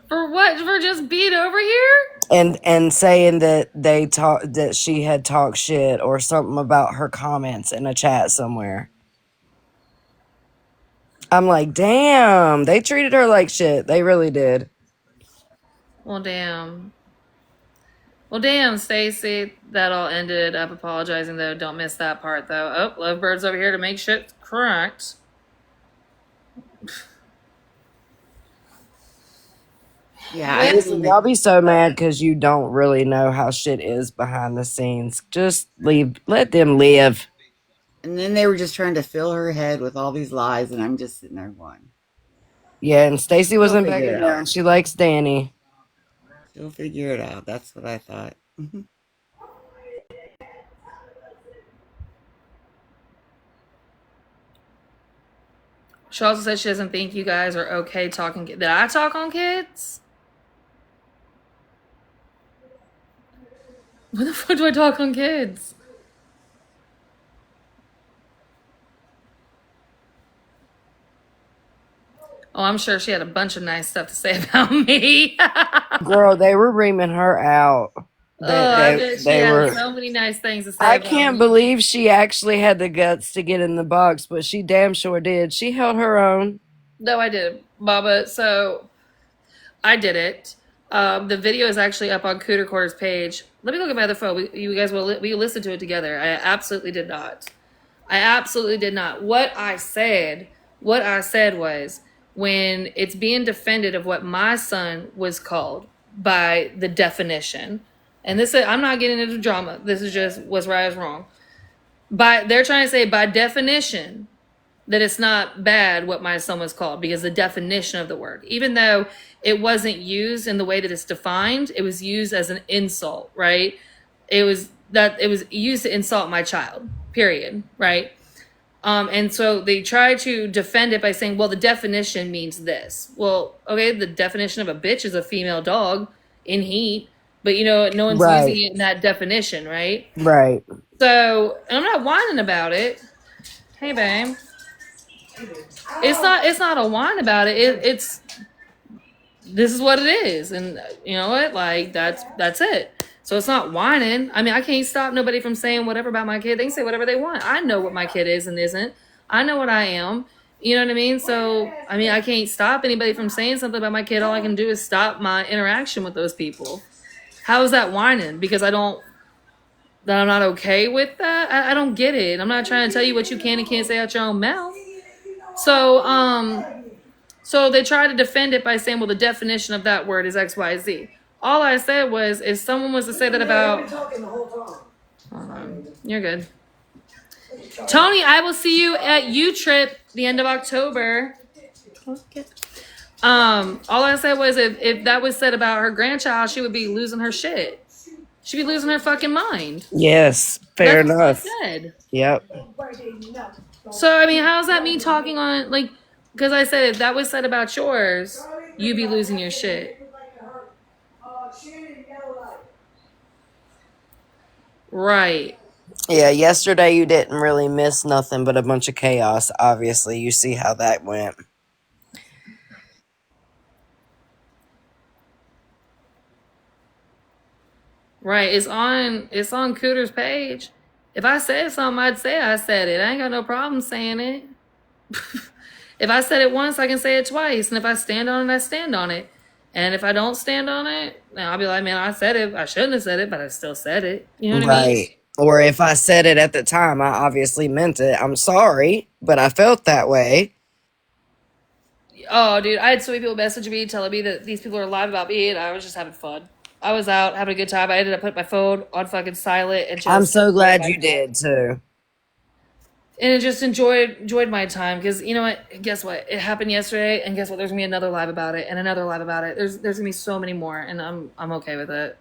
For what? For just being over here? And saying that that she had talked shit or something about her comments in a chat somewhere. I'm like, damn, they treated her like shit. They really did. Well, damn. Well, damn, Stacy. That all ended up apologizing, though. Don't miss that part, though. Oh, Lovebird's over here to make shit correct. Yeah, Listen, y'all be so mad because you don't really know how shit is behind the scenes. Just let them live. and then they were just trying to fill her head with all these lies, and I'm just sitting there going, Yeah, and Stacy she'll wasn't figure backing it out. down. She likes Danny. She'll figure it out. That's what I thought. She also said she doesn't think you guys are okay talking. Did I talk on kids? When the fuck do I talk on kids? Oh, I'm sure she had a bunch of nice stuff to say about me. Girl, they were reaming her out. Oh, I bet she They had were. so many nice things to say I about can't me. believe she actually had the guts to get in the box, but she damn sure did. She held her own. No, I did, Baba. So I did it. The video is actually up on Cooter Quarter's page. Let me look at my other phone. You guys we listen to it together. I absolutely did not. I absolutely did not. What I said was when it's being defended of what my son was called by the definition, and this is, I'm not getting into drama. This is just what's right is wrong. They're trying to say by definition that it's not bad what my son was called because the definition of the word, even though it wasn't used in the way that it's defined, it was used as an insult, right? It was used to insult my child, period, right? And so they try to defend it by saying, well, the definition means this. Well, okay, the definition of a bitch is a female dog in heat, but no one's Right. using it in that definition, right? Right. So I'm not whining about it. Hey, babe. It's not a whine about it. It's this is what it is, and you know what? Like that's it. So it's not whining. I mean, I can't stop nobody from saying whatever about my kid. They can say whatever they want. I know what my kid is and isn't. I know what I am. You know what I mean? So I mean, I can't stop anybody from saying something about my kid. All I can do is stop my interaction with those people. How is that whining? Because I'm not okay with that. I don't get it. I'm not trying to tell you what you can and can't say out your own mouth. So they try to defend it by saying, well, the definition of that word is X, Y, Z. All I said was, if someone was to say that about, you're good. Tony, I will see you at U Trip the end of October. All I said was, if that was said about her grandchild, she would be losing her shit. She'd be losing her fucking mind. Yes, fair That's enough. what I said. Yep. So I mean, how's that me talking on like? Because I said if that was said about yours, you'd be losing your shit. Right. Yeah, yesterday you didn't really miss nothing but a bunch of chaos. Obviously, you see how that went. Right. It's on Cooter's page. If I said something, I'd say I said it. I ain't got no problem saying it. If I said it once, I can say it twice. And if I stand on it, I stand on it. And if I don't stand on it, then I'll be like, man, I said it. I shouldn't have said it, but I still said it. You know what I mean? Right. Or if I said it at the time, I obviously meant it. I'm sorry, but I felt that way. Oh, dude, I had so many people message me telling me that these people are live about me, and I was just having fun. I was out having a good time. I ended up putting my phone on fucking silent and I'm just so glad you did too. just enjoyed my time because you know what? Guess what? It happened yesterday, and guess what? There's gonna be another live about it and another live about it. There's gonna be so many more, and I'm okay with it.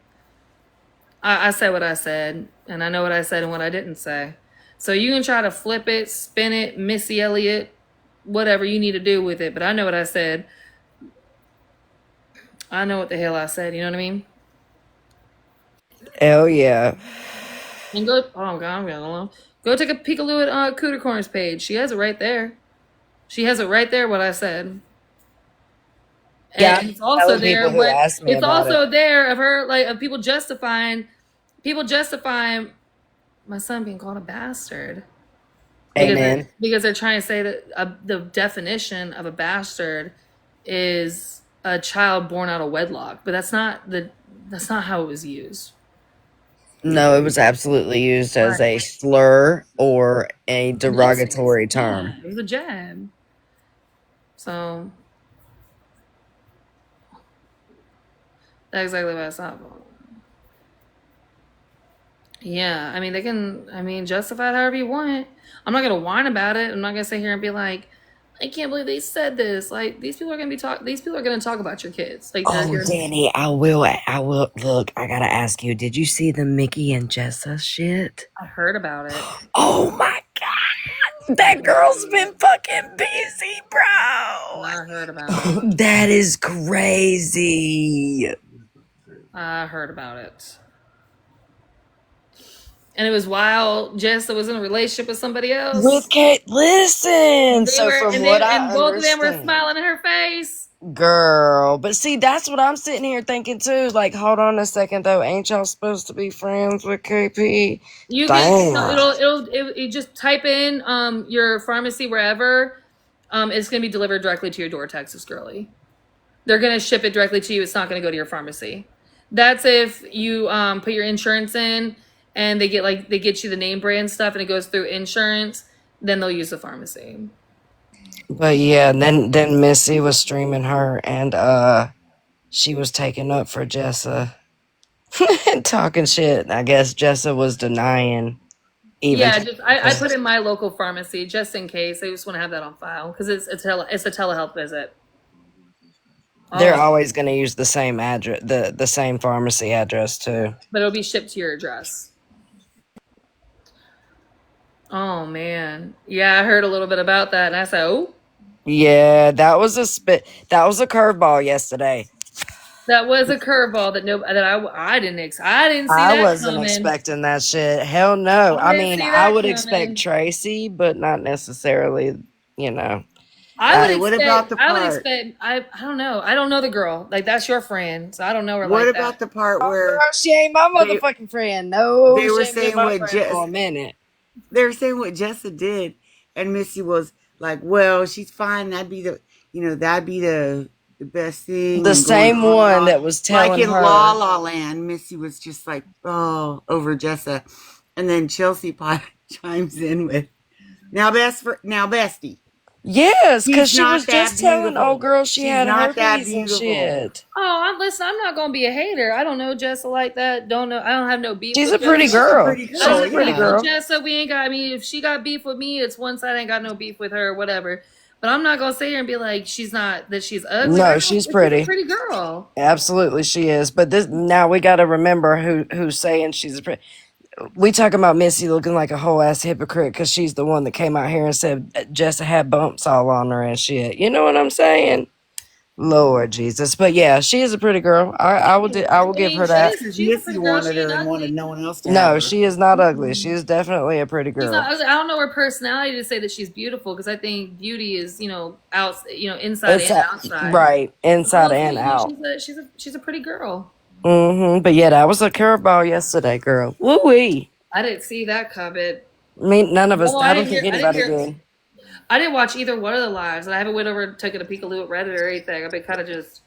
I said what I said, and I know what I said and what I didn't say. So you can try to flip it, spin it, Missy Elliott, whatever you need to do with it. But I know what I said. I know what the hell I said. You know what I mean? Hell yeah. And go. Oh god, I'm getting alone. Go take a peekaloo at Cooter Corner's page. She has it right there. She has it right there. What I said. Yeah, And I'm it's also telling people there who what ask me it's about it. also there of her like of people justifying my son being called a bastard Amen. because they're trying to say that the definition of a bastard is a child born out of wedlock, but that's not how it was used. No, it was absolutely used as a slur or a derogatory term. It was a jab. So that's exactly what I thought. Yeah, I mean they can. I mean justify it however you want. I'm not gonna whine about it. I'm not gonna sit here and be like, I can't believe they said this. Like these people are gonna be talk. These people are gonna talk about your kids. Like Oh, Danny, I will. Look, I gotta ask you, did you see the Mickey and Jessa shit? I heard about it. Oh my god. That girl's been fucking busy, bro. I heard about it. That is crazy. I heard about it. And it was while Jessa was in a relationship with somebody else. With Kate, listen. So from what I and both of them were understand, smiling in her face. girl. But see, that's what I'm sitting here thinking too. Like, hold on a second though. Ain't y'all supposed to be friends with KP? You Damn. you just type in your pharmacy wherever. It's gonna be delivered directly to your door, Texas Girly. They're gonna ship it directly to you. It's not gonna go to your pharmacy. That's if you put your insurance in and they get you the name brand stuff and it goes through insurance. Then they'll use the pharmacy. But yeah, then Missy was streaming her, and she was taking up for Jessa and talking shit. I guess Jessa was denying even. Yeah, I put in my local pharmacy just in case. I just want to have that on file because it's a telehealth visit. They're always going to use the same address, the same pharmacy address too. But it'll be shipped to your address. Oh man, yeah, I heard a little bit about that, and I said, "Oh, yeah, that was a curveball yesterday. that was a curveball I didn't see. I wasn't coming. expecting that shit. Hell no. I mean, I would coming. expect Tracy, but not necessarily. You know. I what about the part? I would expect. I don't know. I don't know the girl. Like that's your friend, so I don't know her. What like about that. the part where Girl, she ain't my motherfucking friend. No, they were she ain't been saying my what friend for a minute. they were saying what Jessa did, and Missy was like, "Well, she's fine. That'd be the best thing." The and same going one that was telling like in her. La La Land, Missy was just like, "Oh," over Jessa, and then Chelsea chimes in with, "Now, bestie." Yes, because She's she not was that just telling beautiful. old girl she She's had not that herpes and beautiful. shit. Oh, listen. I'm not gonna be a hater. I don't know Jessa like that. Don't know. I don't have no beef. She's a with pretty Jessa. girl. She's She's a pretty girl. Jessa, we ain't got. I mean, if she got beef with me, it's one side. I ain't got no beef with her, whatever. But I'm not gonna sit here and be like she's not that she's ugly. No, she's pretty. She's a pretty girl. Absolutely, she is. But this now we got to remember who's saying she's a pretty. We talking about Missy looking like a whole ass hypocrite because she's the one that came out here and said Jessa had bumps all on her and shit. You know what I'm saying? Lord Jesus, but yeah, she is a pretty girl. I will give her that. She's a pretty girl. Wanted She her ain't and wanted ugly. no one else to have No, her. she is not ugly. She is definitely a pretty She's girl. not ugly. I don't know her personality to say that she's beautiful because I think beauty is inside and outside. Right, inside and out. She's a pretty girl. But yeah, that was a curveball yesterday, girl. Woo wee. I didn't see that comment. I mean, none of us. No, I I don't didn't think hear. I didn't anybody hear. did. I didn't watch either one of the lives, and I haven't went over and taken a peek-a-loo at Reddit or anything. I've been kind of just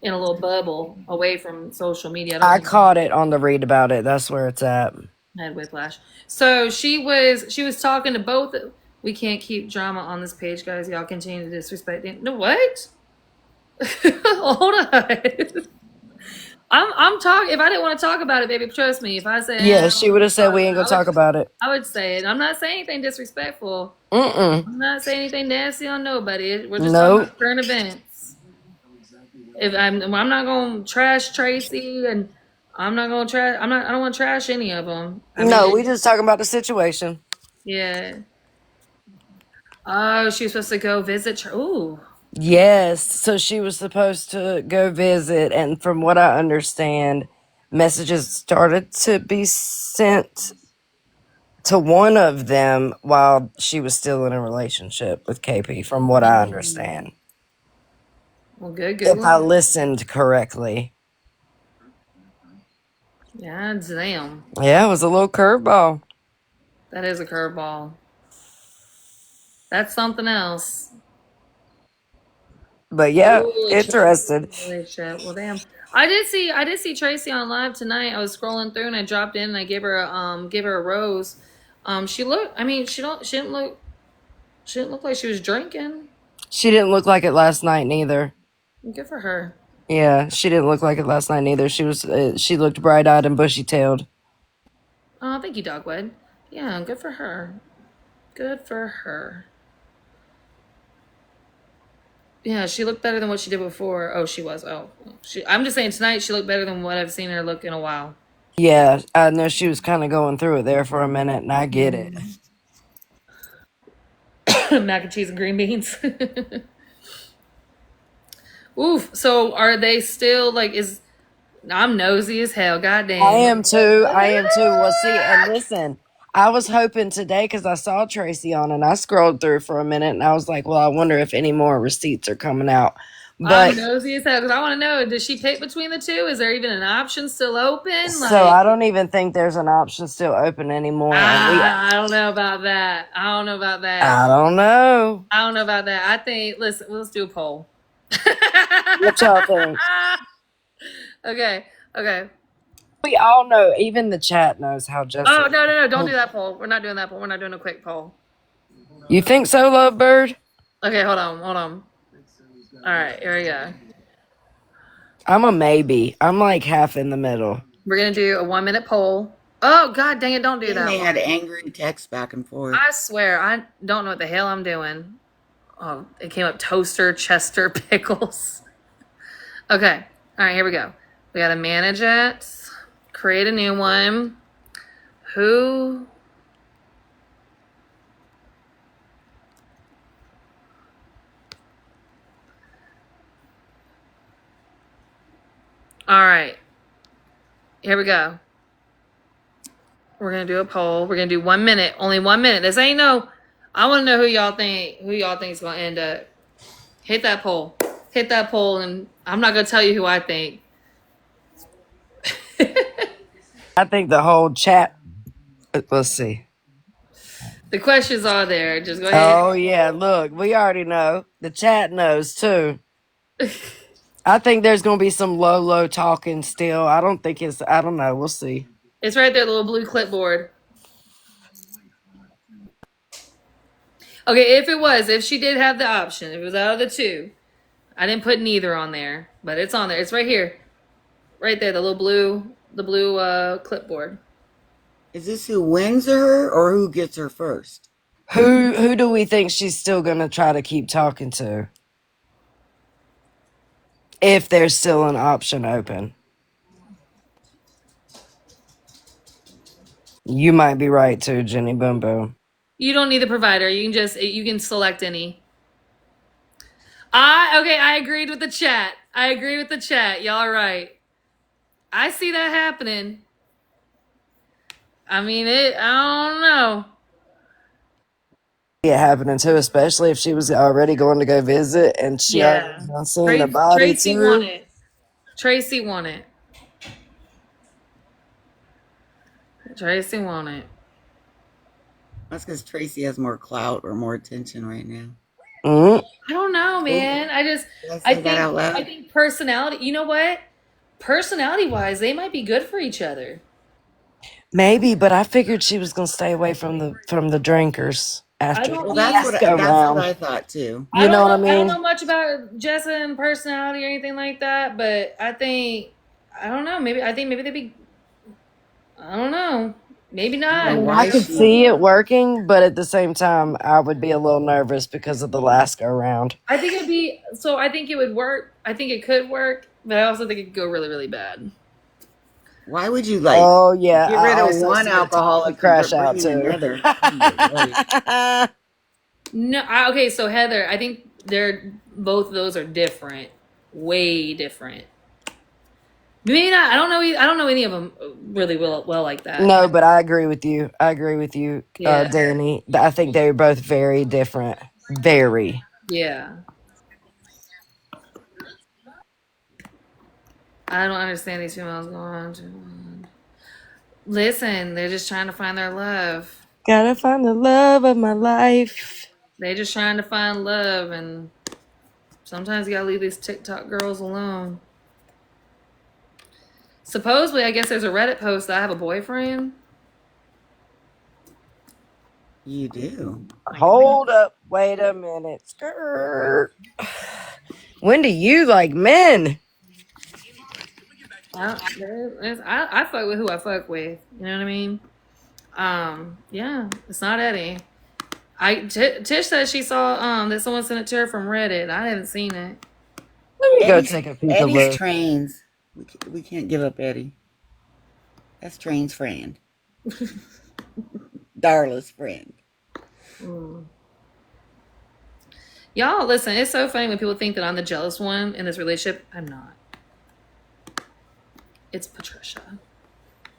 in a little bubble away from social media. I don't I even caught it on the read about it. That's where it's at. I had whiplash. So she was talking to both. We can't keep drama on this page, guys. Y'all continue to disrespect. No, what? Hold on. I'm talking. If I didn't want to talk about it, baby, trust me. If I said Yeah, I she don't would want have to said talk we ain't about gonna it, talk about it. I would say it. I'm not saying anything disrespectful. Mm-mm. I'm not saying anything nasty on nobody. We're just talking Nope. about current events. If I'm not gonna trash Tracy, and I'm not gonna trash. I don't want to trash any of them. I No, we mean, just talking about the situation. yeah. Oh, she was supposed to go visit. Ooh. Yes. So she was supposed to go visit, and from what I understand, messages started to be sent to one of them while she was still in a relationship with KP, from what I understand. Well, good If I Googling. listened correctly. Yeah, damn. Yeah, it was a little curveball. That is a curveball. That's something else. But yeah, Ooh, a interested. relationship. Well, damn. I did see Tracy on live tonight. I was scrolling through and I dropped in and I gave her a rose. She looked. I mean, she didn't look like she was drinking. She didn't look like it last night neither. Good for her. Yeah, she didn't look like it last night neither. She looked bright-eyed and bushy-tailed. Oh, thank you, Dogwood. Yeah, good for her. Good for her. Yeah, she looked better than what she did before. Oh, she was. Oh, I'm just saying tonight she looked better than what I've seen her look in a while. Yeah, I know she was kind of going through it there for a minute, and I get it. Mac and cheese and green beans. Oof. So are they still like? I'm nosy as hell. Goddamn. I am too. I am too. Well, see, and listen, I was hoping today because I saw Tracy on, and I scrolled through for a minute, and I was like, well, I wonder if any more receipts are coming out. I'm But nosy as hell because I want to know: does she pick between the two? Is there even an option still open? so Like, I don't even think there's an option still open anymore. And I don't know about that. I don't know about that. I don't know. I don't know about that. I think. Listen, let's do a poll. What y'all think? Okay. Okay. We all know, even the chat knows how Oh Justin. no! Don't do that poll. We're not doing that poll. We're not doing a quick poll. You think so, Lovebird? Okay, hold on. All right, here we go. I'm a maybe. I'm like half in the middle. We're gonna do a 1 minute poll. Oh god dang it! Don't do Then that they one. had angry texts back and forth. I swear, I don't know what the hell I'm doing. Oh, it came up toaster, Chester, pickles. Okay, all right, here we go. We gotta manage it, create a new one. Who? All right, here we go. We're gonna do a poll. We're gonna do 1 minute, only 1 minute. This ain't no. I want to know who y'all think is gonna end up. Hit that poll. Hit that poll, and I'm not gonna tell you who I think. I think the whole chat. Let's see. The questions are there. Just go ahead. Oh yeah, look, we already know. The chat knows too. I think there's gonna be some low talking still. I don't think it's. I don't know. We'll see. It's right there, the little blue clipboard. Okay, if she did have the option, if it was out of the two, I didn't put neither on there, but it's on there. It's right here, right there, the blue clipboard. Is this who wins her or who gets her first? Who do we think she's still gonna try to keep talking to? If there's still an option open. You might be right too, Jenny Boom Boom. You don't need the provider. You can select any. I agreed with the chat. I agree with the chat. Y'all are right. I see that happening. I mean it. I don't know. It happening too, especially if she was already going to go visit and she already seen the body Tracy won too. it. Tracy won it. Tracy want it. That's because Tracy has more clout or more attention right now. Mm, I don't know, man. Did I I say that out think, I loud? think personality. You know what? Personality wise, they might be good for each other. maybe, but I figured she was gonna stay away from the drinkers I after the don't Well, mean. last go that's what round. I thought too. You know what I I don't mean? know much about Jessa and personality or anything like that, but I don't know. Maybe they'd be. I don't know. Maybe I don't I know not. mean, I why could she. see it working, but at the same time, I would be a little nervous because of the last go round. I think it'd be so. I think it would work. I think it could work, but I also think it could go really, really bad. Why would you like Oh yeah, get I rid of also one see a toxic alcoholic to crash out bring in too. another? Ay, ay, ay. No, okay. So Heather, I think they're both of those are different, way different. Maybe not. I don't know. I don't know any of them really well like that. No, but I agree with you. I agree with you, Yeah, Danny. I think they're both very different. Very. yeah. I don't understand these females going on. Listen, they're just trying to find their love. Gotta find the love of my life. They're just trying to find love, and sometimes you gotta leave these TikTok girls alone. Supposedly, I guess there's a Reddit post that I have a boyfriend. You do. Hold up. Wait a minute. Skirt. When do you like men? I fuck with who I fuck with. You know what I mean? Yeah, it's not Eddie. Tish said she saw that someone sent it to her from Reddit. I haven't seen it. Let me go Eddie's take a peek of Eddie's look. trains. We can't give up Eddie. That's Train's friend. Darla's friend. Mm. Y'all, listen, it's so funny when people think that I'm the jealous one in this relationship. I'm not. It's Patricia.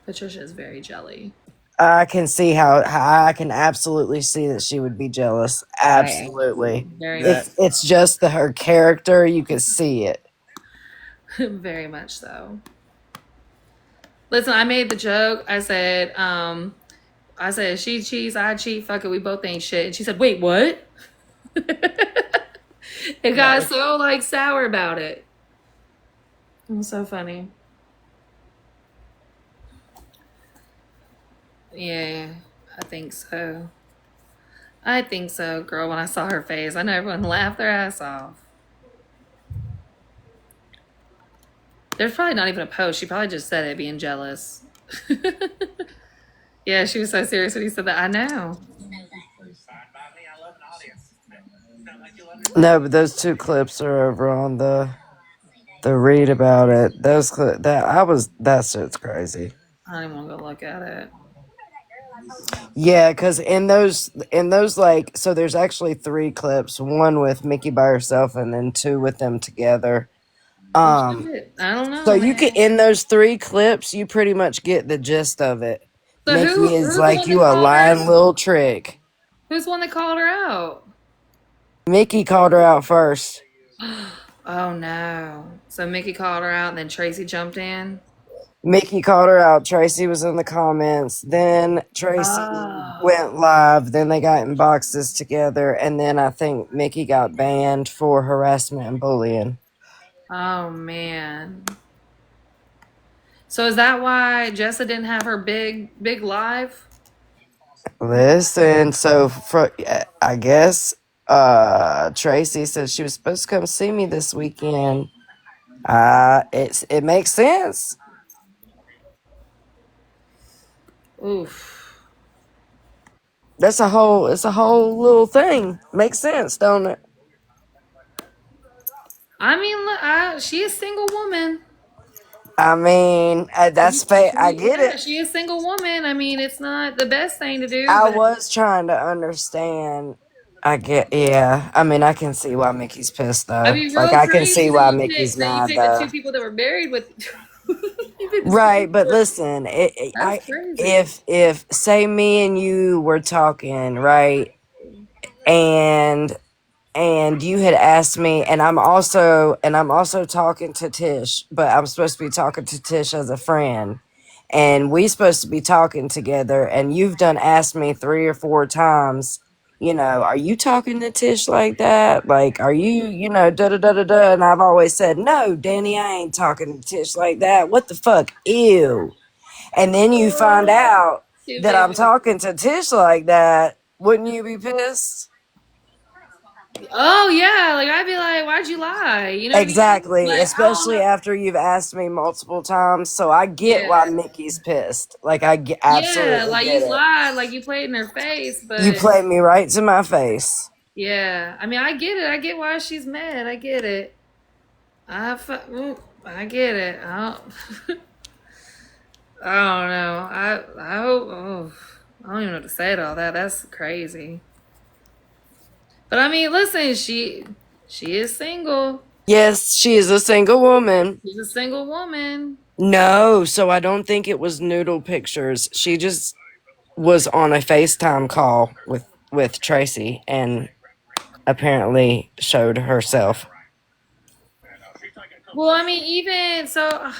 Patricia is very jelly. I can see how I can absolutely see that she would be jealous. I Absolutely. Very much. But It's just her character. You can see it. Very much so. Listen, I made the joke. I said, she cheats, I cheat, fuck it, we both ain't shit. And she said, wait, what? It got yeah, so like sour about it. It was so funny. Yeah, I think so. I think so, girl. When I saw her face, I know everyone laughed their ass off. There's probably not even a post. She probably just said it being jealous. Yeah, she was so serious when he said that. I know. No, but those two clips are over on the read about it. Those that shit's crazy. I don't even want to go look at it. Yeah, because in those like so there's actually three clips. One with Mickey by herself, and then two with them together. Well, Um, shit. I don't so know, you can man. in those three clips, you pretty much get the gist of it. So Mickey is who's the like one that you a called her lying out? little trick. Who's the one that called her out? Mickey called her out first. Oh no. So Mickey called her out and then Tracy jumped in. Mickey called her out. Tracy was in the comments. Then Tracy Oh. went live. Then they got in boxes together. And then I think Mickey got banned for harassment and bullying. Oh man. So is that why Jessa didn't have her big live? Listen, so I guess Tracy said she was supposed to come see me this weekend. It makes sense. Oof. It's a whole little thing. Makes sense, don't it? I mean, she is a single woman. I mean, that's I get Yeah, it. she is a single woman. I mean, it's not the best thing to do, I but was trying to understand. Yeah. I mean, I can see why Mickey's pissed I'd though. be Like, real I can crazy see that why you Mickey's picked mad the two though. people that were married with. You picked the two Right, but people that- listen, That's crazy. if say me and you were talking, right, and you had asked me, and I'm also talking to Tish, but I'm supposed to be talking to Tish as a friend, and we supposed to be talking together, and you've done asked me 3 or 4 times, are you talking to Tish like that? Like, are you, da da da da da? And I've always said, no, Danny, I ain't talking to Tish like that. What the fuck? Ew. And then you find out that I'm Stupid. talking to Tish like that. Wouldn't you be pissed? Oh yeah, like I'd be like, why'd you lie? You know what I mean? Exactly, Like I don't especially know. after you've asked me multiple times. So I get why Yeah, Mickey's pissed. Like, yeah, absolutely like get you it. lied, like you played in her face, You but played me right to my face. yeah, I mean, I get it. I get why she's mad. I get it. I get it. I don't know. I hope. Oh, I don't even know what to say to all that. That's crazy. But I mean, listen, she is single. Yes, she is a single woman. She's a single woman. No, so I don't think it was noodle pictures. She just was on a FaceTime call with Tracy and apparently showed herself. Well, I mean, even so,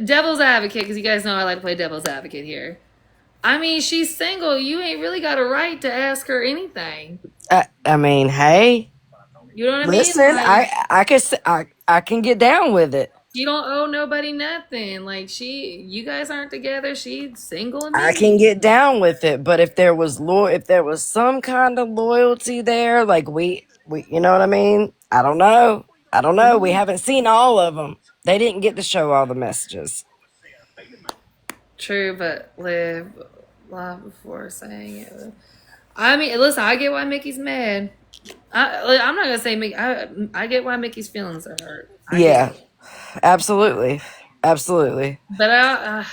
devil's advocate, because you guys know I like to play devil's advocate here. I mean, she's single. You ain't really got a right to ask her anything. I mean, hey, You know what I mean? listen, Like, I can get down with it. she don't owe nobody nothing. Like, you guys aren't together. She's single I can immediately. get down with it, but if there was some kind of loyalty there, like we you know what I mean? I don't know. I don't know. We haven't seen all of them. They didn't get to show all the messages. True, but live live before saying it. I mean, listen, I get why Mickey's mad. I'm not gonna say Mickey. I get why Mickey's feelings are hurt. I get Yeah, it. absolutely, absolutely. But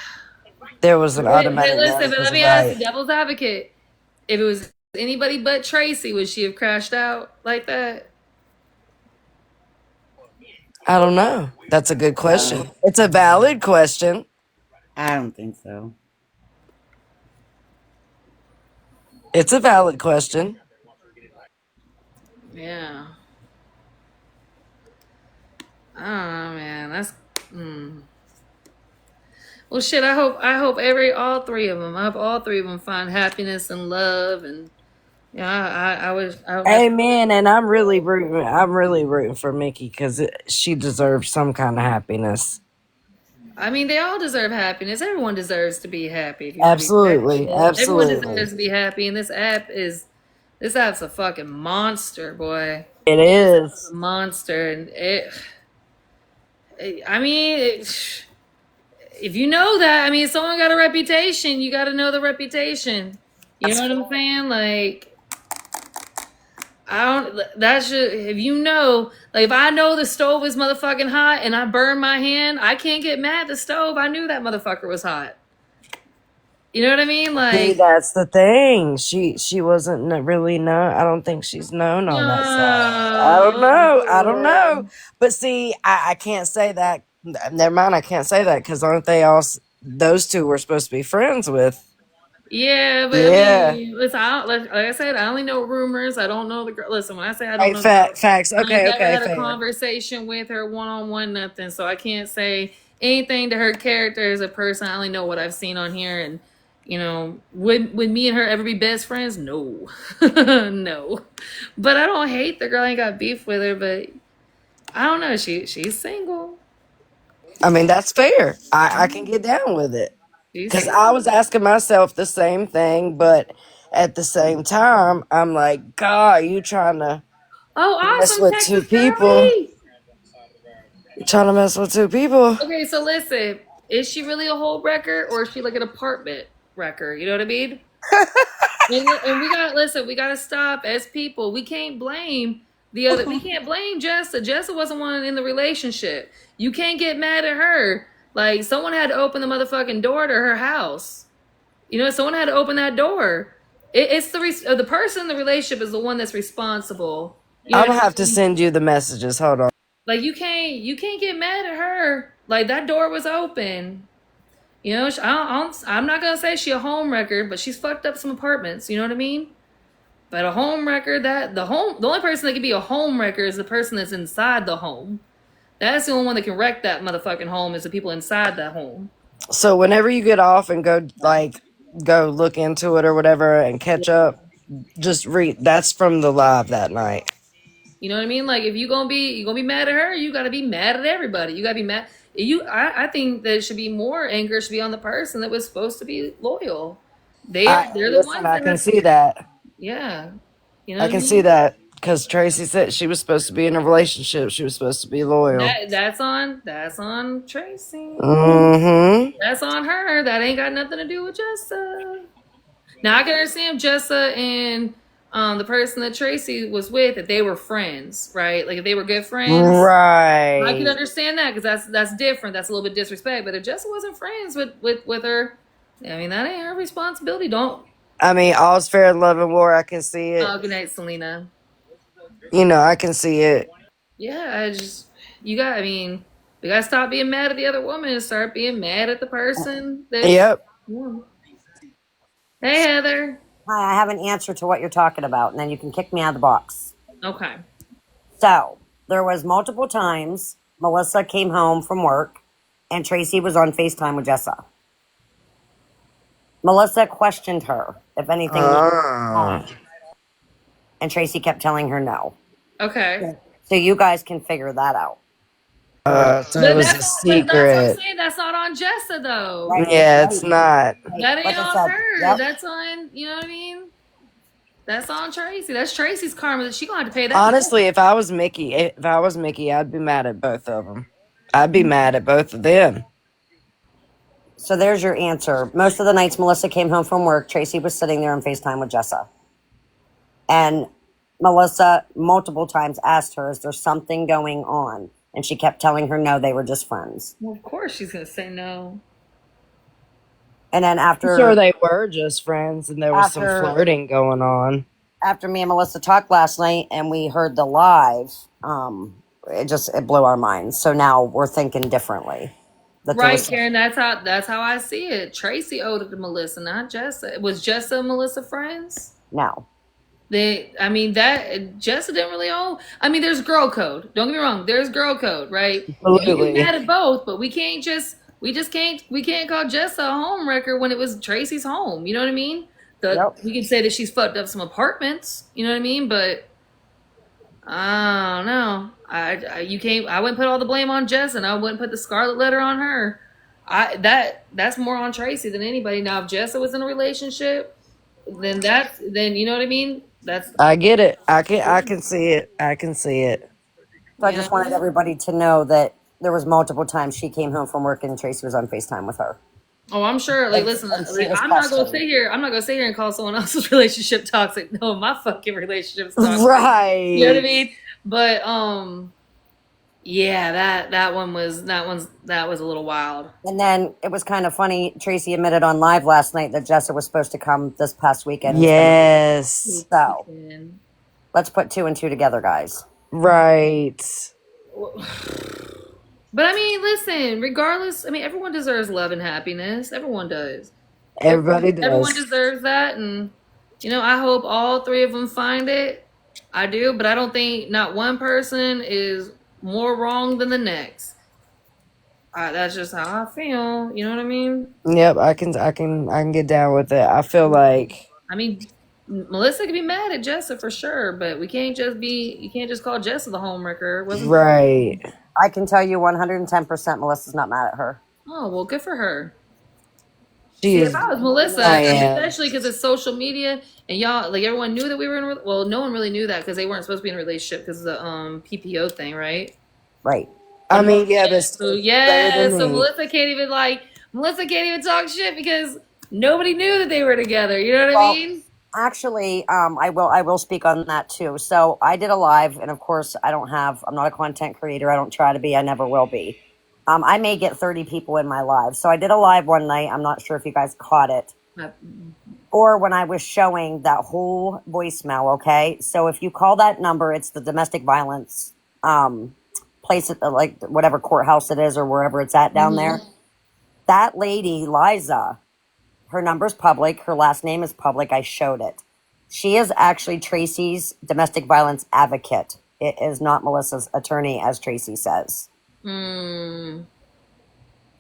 There was an hey, automatic no. listen. It But let was me ask right. you, devil's advocate. If it was anybody but Tracy, would she have crashed out like that? I don't know. That's a good No, question. It's a valid question. I don't think so. It's a valid question. Yeah. I don't know, man. That's. Mm. Well, shit. I hope all three of them. I hope all three of them find happiness and love, and yeah. I wish. I hope that's. Amen. And I'm really rooting. I'm really rooting for Mickey because she deserves some kind of happiness. I mean, they all deserve happiness. Everyone deserves to be happy. If you want to be Absolutely, factual, everyone absolutely. deserves to be happy. And this app's a fucking monster, boy. It This app's is. a monster, and I mean, if you know that, I mean, if someone got a reputation, you got to know the reputation. You know what I'm saying? Like, I don't. That should. If you know, like, if I know the stove is motherfucking hot and I burn my hand, I can't get mad at the stove. I knew that motherfucker was hot. You know what I mean? See, Like, that's the thing. She wasn't really known. I don't think she's known on that side. I don't know. I don't know. no. But see, I can't say that. Never mind. I can't say that because aren't they all? Those two were supposed to be friends with. Yeah, but I Yeah. mean, listen, like I said, I only know rumors. I don't know the girl. Listen, when I say I don't Hey, know the girl, facts. I ain't Okay. never Okay. had a Fair. conversation with her one on one, nothing. So I can't say anything to her character as a person. I only know what I've seen on here, and would me and her ever be best friends? No, no. But I don't hate the girl. I ain't got beef with her, but I don't know. She's single. I mean, that's fair. I can get down with it. She's Because I single. was asking myself the same thing, but at the same time, I'm like, God, you trying to Oh, mess awesome, with two Texas people? girly. You trying to mess with two people? Okay, so listen, is she really a whole wrecker or is she like an apartment wrecker? You know what I mean? And we got listen, we gotta stop as people. We can't blame the other. We can't blame Jessa. Jessa wasn't one in the relationship. You can't get mad at her. Like someone had to open the motherfucking door to her house. Someone had to open that door. It's the person in the relationship is the one that's responsible. You know I'm what gonna I have to mean? send you the messages. Hold on. Like you can't get mad at her. Like that door was open. I'm not gonna say she a home wrecker, but she's fucked up some apartments. You know what I mean? But a home wrecker, the only person that can be a home wrecker is the person that's inside the home. That's the only one that can wreck that motherfucking home is the people inside that home. So whenever you get off and go look into it or whatever and catch up, just read. That's from the live that night. You know what I mean? Like if you gonna be mad at her, you gotta be mad at everybody. You gotta be mad. I think that it should be more anger should be on the person that was supposed to be loyal. They're the Listen. ones I that can have see that. yeah. You know I what I can see mean? that because Tracy said she was supposed to be in a relationship. She was supposed to be loyal. That's on Tracy. Mm-hmm. That's on her. That ain't got nothing to do with Jessa. Now I can understand Jessa and the person that Tracy was with if they were friends, right? Like if they were good friends, I can Right. understand that because that's different. That's a little bit disrespect. But if Jessa wasn't friends with her, I mean that ain't her responsibility. Don't. I mean, all's fair in love and war. I can see it. Good night, Selena. I can see it. Yeah, I mean, we gotta stop being mad at the other woman and start being mad at the person that. Yep. Yeah. Hey, Heather. Hi, I have an answer to what you're talking about, and then you can kick me out of the box. Okay. So, there was multiple times Melissa came home from work and Tracy was on FaceTime with Jessa. Melissa questioned her if anything was wrong, and Tracy kept telling her no. Okay. So you guys can figure that out. So it was a But that's what I'm secret. saying. That's not on Jessa though. Right? Yeah, it's not. That ain't Like I on said, her. yep. That's on. You know what I mean? That's on Tracy. That's Tracy's karma. That she gonna have to pay that. Honestly, if I was Mickey, I'd be mad at both of them. I'd be mad at both of them. So there's your answer. Most of the nights Melissa came home from work, Tracy was sitting there on FaceTime with Jessa. And Melissa multiple times asked her, is there something going on? And she kept telling her no, they were just friends. Well, of course she's gonna say no. And then I'm sure they were just friends and there was some flirting going on. After me and Melissa talked last night and we heard the live, it blew our minds. So now we're thinking differently. Right, Karen. That's how I see it. Tracy owed it to Melissa, not Jessa. Was Jessa and Melissa friends? No. I mean, that Jessa didn't really owe. I mean, there's girl code. Don't get me wrong. There's girl code, right? Absolutely. You can mad at both, but we can't call Jessa a home wrecker when it was Tracy's home. You know what I mean? We can say that she's fucked up some apartments. You know what I mean? But I don't know. I wouldn't put all the blame on Jess, and I wouldn't put the scarlet letter on her. That's more on Tracy than anybody. Now, if Jessa was in a relationship, then you know what I mean. I get it. I can see it. I can see it. So I just wanted everybody to know that there was multiple times she came home from work and Tracy was on FaceTime with her. Oh, I'm sure. Like, listen, I'm not gonna sit here and call someone else's relationship toxic. No, my fucking relationship's toxic. Right. You know what I mean? But yeah, that was a little wild. And then it was kind of funny. Tracy admitted on live last night that Jessa was supposed to come this past weekend. Yes. So let's put 2 and 2 together, guys. Right. But I mean, listen, regardless, I mean, everyone deserves love and happiness. Everyone does. Everybody does. Everyone deserves that. And, I hope all 3 of them find it. I do, but I don't think not one person is more wrong than the next. That's just how I feel. You know what I mean? Yep, I can get down with it. I feel like, I mean, Melissa could be mad at Jessa for sure, but you can't just call Jessa the homewrecker. Right. I can tell you 110% Melissa's not mad at her. Oh, well, good for her. She is. If I was Melissa, especially because it's social media and y'all, like everyone knew that we were in. Well, no one really knew that because they weren't supposed to be in a relationship because of the PPO thing, right? Right. I mean, yeah, but So Melissa can't even talk shit because nobody knew that they were together. You know what I mean? Actually, I will speak on that too. So I did a live, and of course, I'm not a content creator. I don't try to be. I never will be. I may get 30 people in my live. So I did a live one night. I'm not sure if you guys caught it. Or when I was showing that whole voicemail, okay? So if you call that number, it's the domestic violence place at like whatever courthouse it is or wherever it's at down there. That lady, Liza, her number's public. Her last name is public. I showed it. She is actually Tracy's domestic violence advocate. It is not Melissa's attorney, as Tracy says.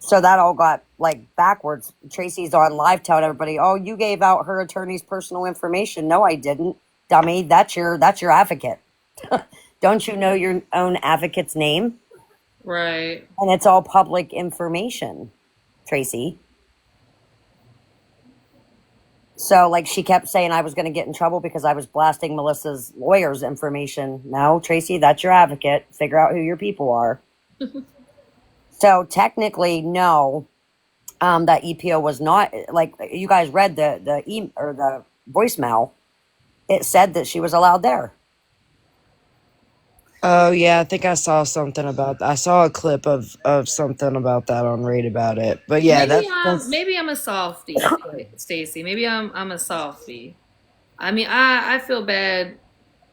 So that all got like backwards. Tracy's on live telling everybody, "Oh, you gave out her attorney's personal information." No, I didn't, dummy. That's your advocate. Don't you know your own advocate's name? Right. And it's all public information, Tracy. So, like, she kept saying I was going to get in trouble because I was blasting Melissa's lawyer's information. No, Tracy, that's your advocate. Figure out who your people are. So, technically, no, that EPO was not like you guys read the voicemail. It said that she was allowed there. Oh yeah, I think I saw something about that. I saw a clip of something about that on Read About It. But yeah, that's Maybe I'm a softie, Stacy. Maybe I'm a softie. I mean, I feel bad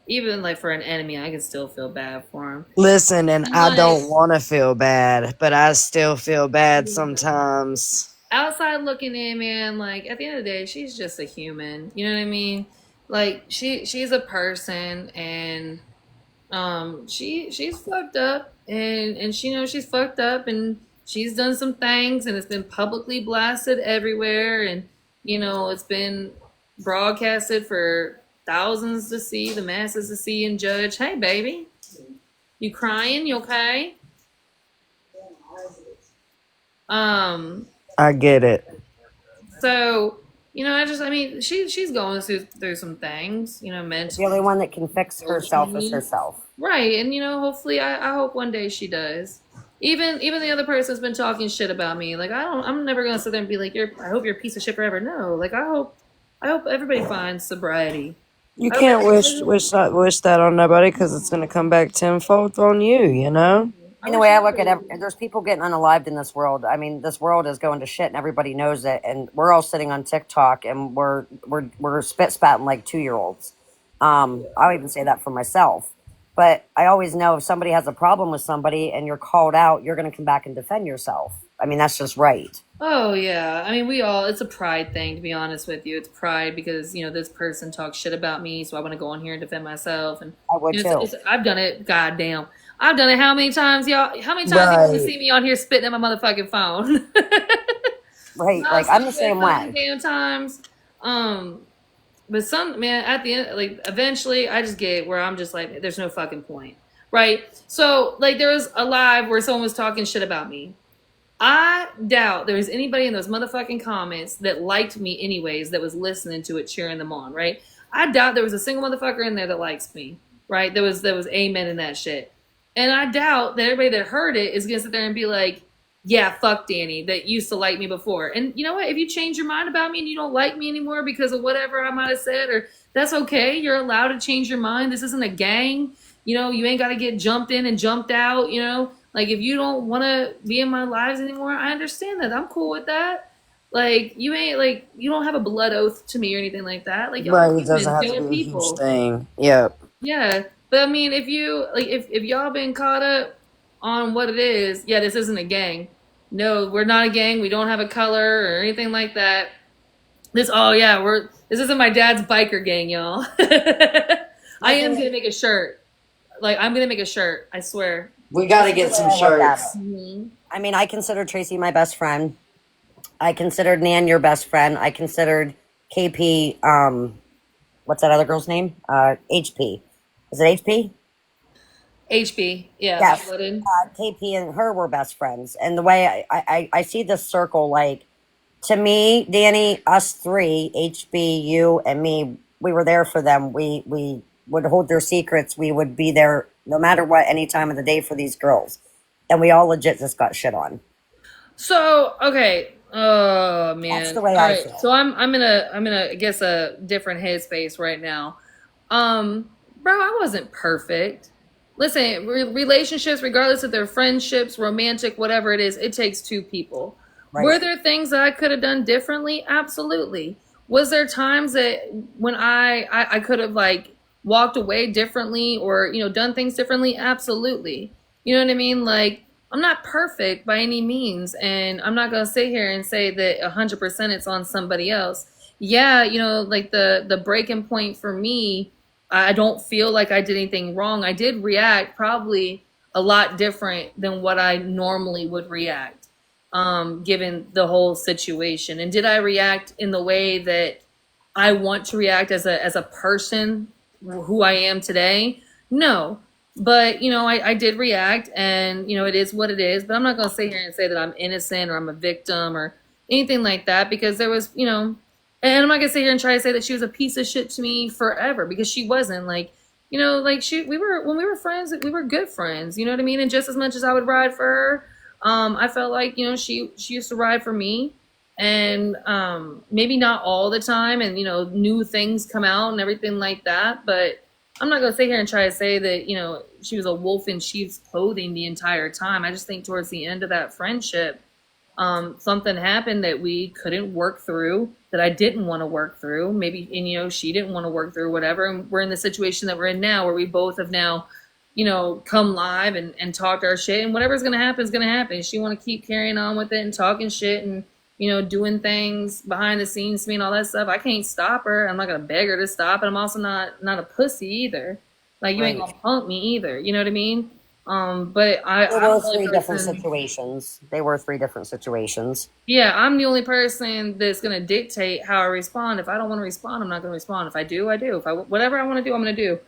even like for an enemy. I can still feel bad for him. listen, and And I like don't want to feel bad, but I still feel bad sometimes. outside looking in, man, like at the end of the day, she's just a human. You know what I mean? Like she's a person, and she's fucked up, and she knows she's fucked up, and she's done some things, and it's been publicly blasted everywhere, and it's been broadcasted for thousands to see, the masses to see and judge. Hey baby, you crying? You okay? um I get it. so I mean, she's going through some things, The only mentally, one that can fix herself is emotionally. herself. Right, and hopefully, I hope one day she does. Even the other person's been talking shit about me. Like I'm never gonna sit there and be like, I hope you're a piece of shit forever. No, like I hope everybody finds sobriety. You I hope can't everybody, wish that on nobody because it's gonna come back tenfold on you. You know. I And the wish way I look at it, everybody. there's people getting unalived in this world. I mean, this world is going to shit, and everybody knows it. And we're all sitting on TikTok, and we're spit spatting like 2-year-olds. I'll even say that for myself. But I always know if somebody has a problem with somebody and you're called out, you're going to come back and defend yourself. I mean, that's just right. Oh yeah, I mean, it's a pride thing, to be honest with you. It's pride because this person talks shit about me, so I want to go on here and defend myself. And I would too. I've done it. Goddamn, I've done it. How many times, y'all? How many times you want to Right. see me on here spitting at my motherfucking phone? Right. Not Like, I'm the so same many way. damn times. But some man at the end, like eventually, I just get where I'm just like, there's no fucking point, right? So like, there was a live where someone was talking shit about me. I doubt there was anybody in those motherfucking comments that liked me anyways that was listening to it, cheering them on, right? I doubt there was a single motherfucker in there that likes me, right? There was amen in that shit. And I doubt that everybody that heard it is gonna sit there and be like, yeah, fuck Dani that used to like me before. And you know what? If you change your mind about me and you don't like me anymore because of whatever I might have said, or that's okay. You're allowed to change your mind. This isn't a gang. You ain't got to get jumped in and jumped out. Like if you don't want to be in my lives anymore, I understand that. I'm cool with that. Like you don't have a blood oath to me or anything like that. Like y'all are Right. It doesn't humans, have to y'all be are a huge people. thing. Yep. Yeah, but I mean, if you like, if y'all been caught up on what it is, yeah, this isn't a gang. No, we're not a gang. We don't have a color or anything like that. Oh yeah, this isn't my dad's biker gang, y'all. I Here's am the, gonna make a shirt. Like I'm gonna make a shirt. I swear. We got this to is the get way some I look at it. shirts. Hmm. I mean, I consider Tracy my best friend. I considered Nan your best friend. I considered KP, what's that other girl's name? HP. Is it HP? HB, yeah, hot Yes. blooded. KP and her were best friends. And the way I see this circle, like, to me, Dani, us three, HB, you, and me, we were there for them. We would hold their secrets. We would be there no matter what, any time of the day for these girls. And we all legit just got shit on. So okay. Oh That's the man. way All I right. feel. So I'm in a I guess a different headspace right now. Um, bro, I wasn't perfect. Listen, relationships, regardless if they're friendships, romantic, whatever it is, it takes two people. Right. Were there things that I could have done differently? Absolutely. Was there times that when I could have like walked away differently or done things differently? Absolutely. You know what I mean? Like I'm not perfect by any means, and I'm not gonna sit here and say that 100% it's on somebody else. Yeah, like the breaking point for me, I don't feel like I did anything wrong. I did react probably a lot different than what I normally would react. given the whole situation. And did I react in the way that I want to react as a person who I am today? No. But, I did react, and, it is what it is. But I'm not going to sit here and say that I'm innocent or I'm a victim or anything like that, because there was, and I'm not going to sit here and try to say that she was a piece of shit to me forever, because she wasn't. Like, when we were friends, we were good friends, you know what I mean? And just as much as I would ride for her, I felt like, she used to ride for me, and maybe not all the time, and new things come out and everything like that. But I'm not gonna sit here and try to say that she was a wolf in sheep's clothing the entire time. I just think towards the end of that friendship, something happened that we couldn't work through, that I didn't want to work through. Maybe, and she didn't want to work through, whatever. And we're in the situation that we're in now, where we both have now come live and talk our shit, and whatever's gonna happen is gonna happen. She want to keep carrying on with it and talking shit and doing things behind the scenes to me and all that stuff. I can't stop her. I'm not gonna beg her to stop, and I'm also not a pussy either. Like, you ain't gonna punk me either. You know what I mean? But There were three different situations. They were three different situations. Yeah, I'm the only person that's gonna dictate how I respond. If I don't want to respond, I'm not gonna respond. If I do, I do. If whatever I want to do, I'm gonna do.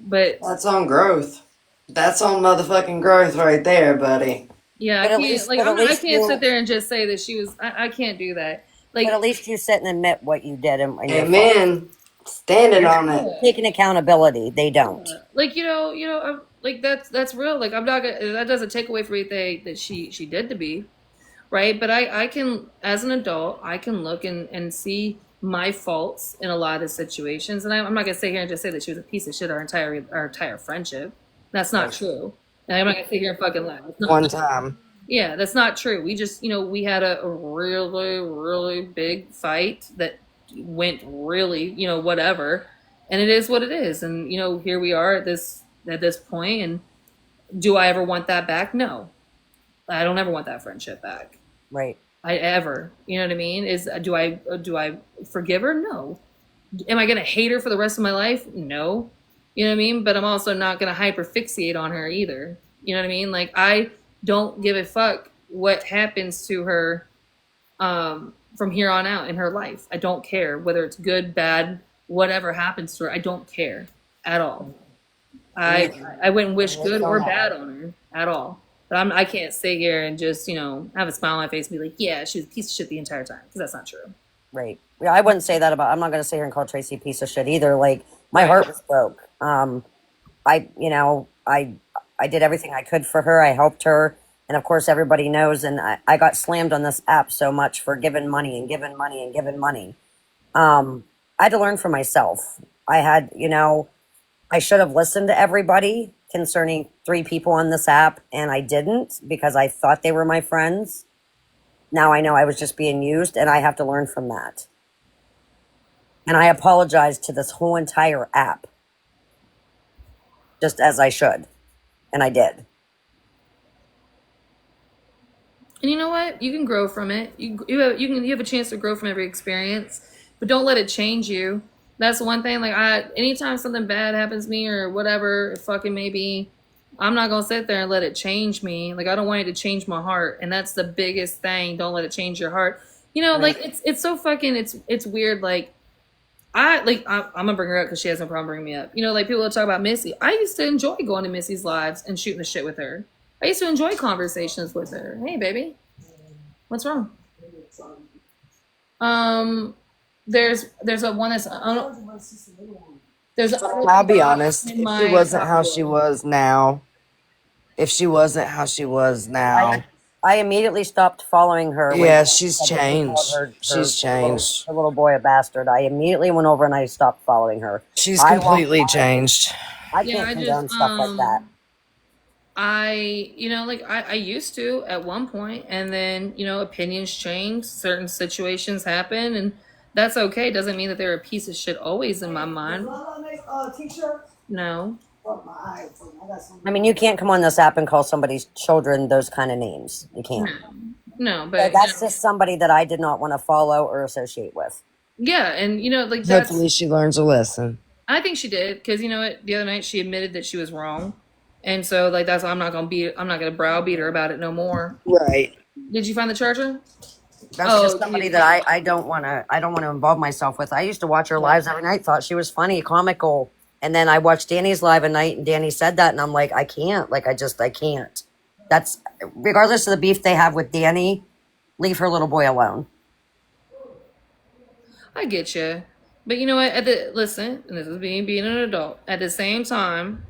But That's on growth. That's on motherfucking growth right there, buddy. yeah, I can't sit there and just say that she was. I can't do that. Like, but at least you sit and admit what you did. And amen. Standing on it. Taking accountability. They don't. Like, like that's real. Like, I'm not gonna. That doesn't take away from anything that she did to me, right? But I can, as an adult, I can look and see my faults in a lot of situations, and I'm not gonna sit here and just say that she was a piece of shit our entire friendship. That's not true. And I'm not gonna sit here and fucking lie. One time. Yeah, that's not true. We just, we had a really, really big fight that went really, whatever, and it is what it is. And here we are at this point. And do I ever want that back? No, I don't ever want that friendship back. Right. You know what I mean? Do I forgive her? No. Am I gonna hate her for the rest of my life? No. You know what I mean? But I'm also not gonna hyperfixate on her either. You know what I mean? Like, I don't give a fuck what happens to her from here on out in her life. I don't care whether it's good, bad, whatever happens to her. I don't care at all. I wouldn't wish good or bad on her at all. But I can't sit here and just, have a smile on my face and be like, yeah, she was a piece of shit the entire time, because that's not true. Right. Yeah, I wouldn't say that about. I'm not going to sit here and call Tracy a piece of shit either. Like, my heart was broke. I did everything I could for her. I helped her. And of course, everybody knows. And I got slammed on this app so much for giving money and giving money and giving money. I had to learn for myself. I had, I should have listened to everybody concerning 3 people on this app, and I didn't, because I thought they were my friends. Now I know I was just being used, and I have to learn from that. And I apologize to this whole entire app, just as I should. And I did. And you know what? You can grow from it. You have a chance to grow from every experience, but don't let it change you. That's one thing. Like, anytime something bad happens to me or whatever it fucking may be, I'm not gonna sit there and let it change me. Like, I don't want it to change my heart, and that's the biggest thing. Don't let it change your heart. Right. Like, it's so fucking it's weird. Like, I'm gonna bring her up because she has no problem bringing me up. Like, people that talk about Missy. I used to enjoy going to Missy's lives and shooting the shit with her. I used to enjoy conversations with her. Hey, baby, what's wrong? There's a one that's I'll be honest. If she wasn't how she was now, I immediately stopped following her. Yeah, she's changed. She's changed. Her little boy a bastard. I immediately went over and I stopped following her. She's completely changed. I can't condone stuff like that. I used to at one point, and then, opinions change, certain situations happen, and that's okay. Doesn't mean that they're a piece of shit always in my mind. No. I mean, you can't come on this app and call somebody's children those kind of names. You can't. No, but that's just somebody that I did not want to follow or associate with. Yeah, and hopefully she learns a lesson. I think she did, because the other night she admitted that she was wrong, and so that's why I'm not gonna browbeat her about it no more. Right. Did you find the charger? That's Oh, just somebody that I don't want to involve myself with. I used to watch her lives every night, thought she was funny, comical. And then I watched Danny's live at night and Danny said that and I'm like, I can't. Like I can't. That's regardless of the beef they have with Danny, leave her little boy alone. I get you, but you know what? Listen, and this is being an adult. At the same time,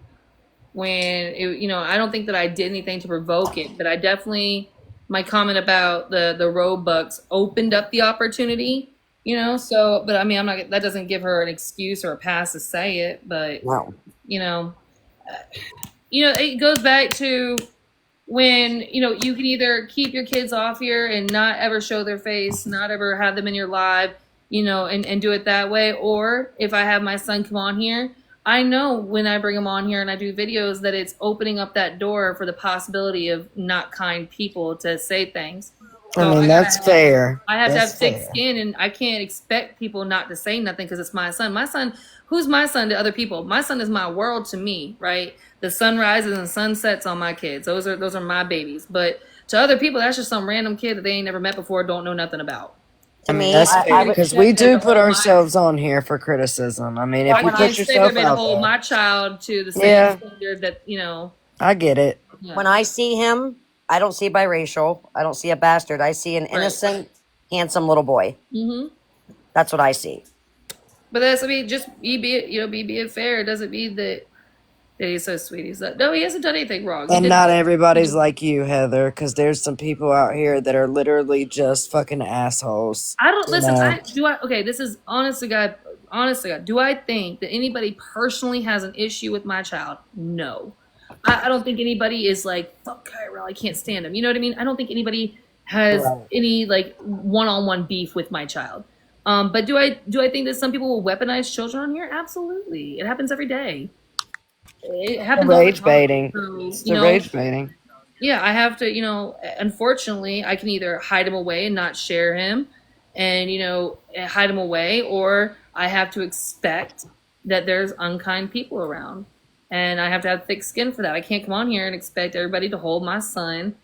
when I don't think that I did anything to provoke it, but I definitely my comment about the Robux opened up the opportunity. So but I mean I'm not that doesn't give her an excuse or a pass to say it, but No. you know, it goes back to when you can either keep your kids off here and not ever show their face, not ever have them in your live, and do it that way, or if I have my son come on here, I know when I bring him on here and I do videos that it's opening up that door for the possibility of not kind people to say things. I mean, that's fair. I have to have That's thick fair. skin, and I can't expect people not to say nothing because it's my son. My son, who's my son to other people? My son is my world to me, right? The sun rises and sun sets on my kids. Those are my babies. But to other people, that's just some random kid that they ain't never met before, don't know nothing about. To I mean, me, that's I fair would because we do put ourselves on here for criticism. I mean, if Why you can't I put expect yourself everybody to out hold there, my child to the same Yeah. standard that I get it. Yeah. when I see him, I don't see biracial. I don't see a bastard. I see an innocent, handsome little boy. Mm-hmm. That's what I see. But that's just be it fair. It doesn't mean that he's so sweet. He's like, no, he hasn't done anything wrong. And not everybody's like you, Heather, because there's some people out here that are literally just fucking assholes. I don't you listen. know? Okay, this is honest to God. Honest to God, do I think that anybody personally has an issue with my child? No, I don't think anybody is like fuck Kyrell. I can't stand him. You know what I mean? I don't think anybody has Right. any like one-on-one beef with my child. But do I think that some people will weaponize children on here? Absolutely, it happens every day. It The happens all the rage time. baiting. So, It's the rage baiting. yeah, I have to, unfortunately, I can either hide him away and not share him and, hide him away, or I have to expect that there's unkind people around. And I have to have thick skin for that. I can't come on here and expect everybody to hold my son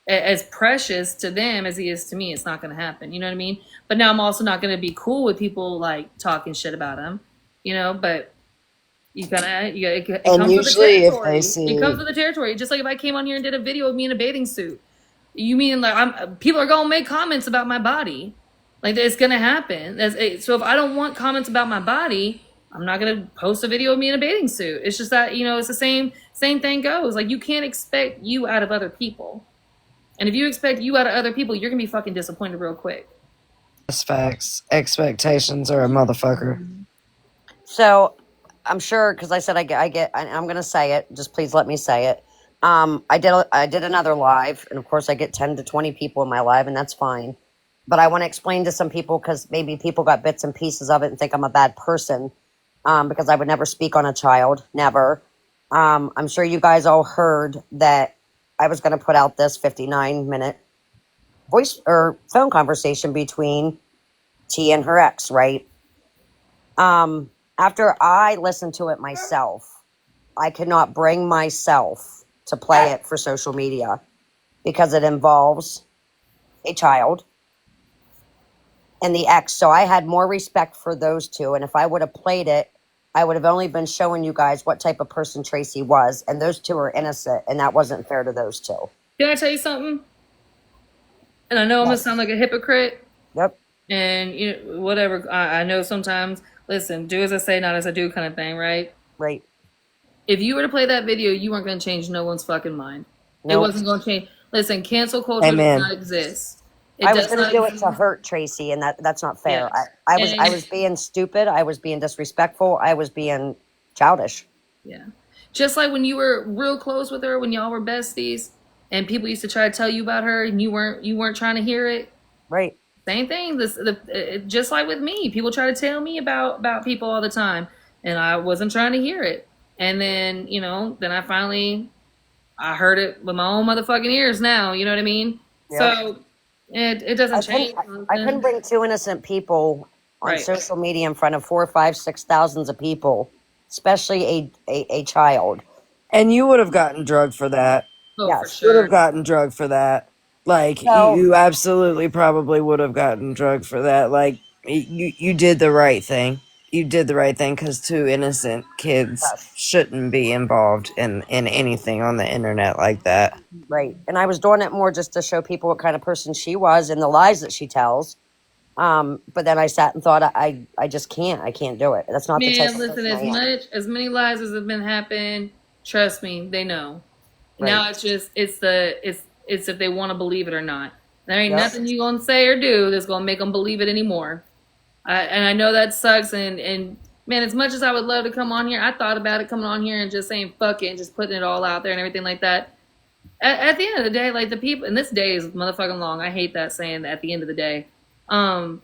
as precious to them as he is to me. It's not going to happen. You know what I mean? But now I'm also not going to be cool with people like talking shit about him, but it And comes with the usually if territory. they see- It comes with the territory. Just like if I came on here and did a video of me in a bathing suit, you mean like people are gonna make comments about my body, like it's gonna happen. So if I don't want comments about my body, I'm not gonna post a video of me in a bathing suit. It's just that it's the same thing goes. Like you can't expect you out of other people, and if you expect you out of other people, you're gonna be fucking disappointed real quick. That's facts. Expectations are a motherfucker. So I'm sure because I said I'm going to say it. Just please let me say it. I did another live, and of course I get 10 to 20 people in my live, and that's fine. But I want to explain to some people because maybe people got bits and pieces of it and think I'm a bad person because I would never speak on a child, never. I'm sure you guys all heard that I was going to put out this 59-minute voice or phone conversation between T and her ex, right? After I listened to it myself, I could not bring myself to play it for social media because it involves a child and the ex. So I had more respect for those two. And if I would have played it, I would have only been showing you guys what type of person Tracy was. And those two are innocent. And that wasn't fair to those two. Can I tell you something? And I know I'm gonna sound like a hypocrite. Yep. And whatever. I know sometimes. Listen, do as I say, not as I do, kind of thing, right? Right. If you were to play that video, you weren't going to change no one's fucking mind. It Nope. wasn't going to change. Listen, cancel culture Amen. does not exist. It I was does going to not do it exist. to hurt Tracy, and that's not fair. Yes. I was being stupid. I was being disrespectful. I was being childish. Yeah. Just like when you were real close with her, when y'all were besties, and people used to try to tell you about her, and you weren't trying to hear it. Right. Same thing. Just like with me, people try to tell me about people all the time, and I wasn't trying to hear it. And then then I heard it with my own motherfucking ears. Now you know what I mean. Yep. So it doesn't change. I couldn't bring two innocent people on Right. social media in front of 4, 5, 6,000 of people, especially a child. And you would have gotten drugged for that. Oh, Yes. for You would sure. have gotten drugged for that. Like So you absolutely probably would have gotten drugged for that. Like you did the right thing. You did the right thing because two innocent kids yes, shouldn't be involved in anything on the internet like that. right. And I was doing it more just to show people what kind of person she was and the lies that she tells. But then I sat and thought, I just can't. I can't do it. That's not the type Man, of listen, person I am. as many lies as have been happening, trust me, they know. Right. Now it's if they want to believe it or not. There ain't Yep. nothing you gonna say or do that's gonna make them believe it anymore. And I know that sucks. And man, as much as I would love to come on here, I thought about it coming on here and just saying fuck it and just putting it all out there and everything like that. At the end of the day, like the people, and this day is motherfucking long. I hate that saying that at the end of the day. Um,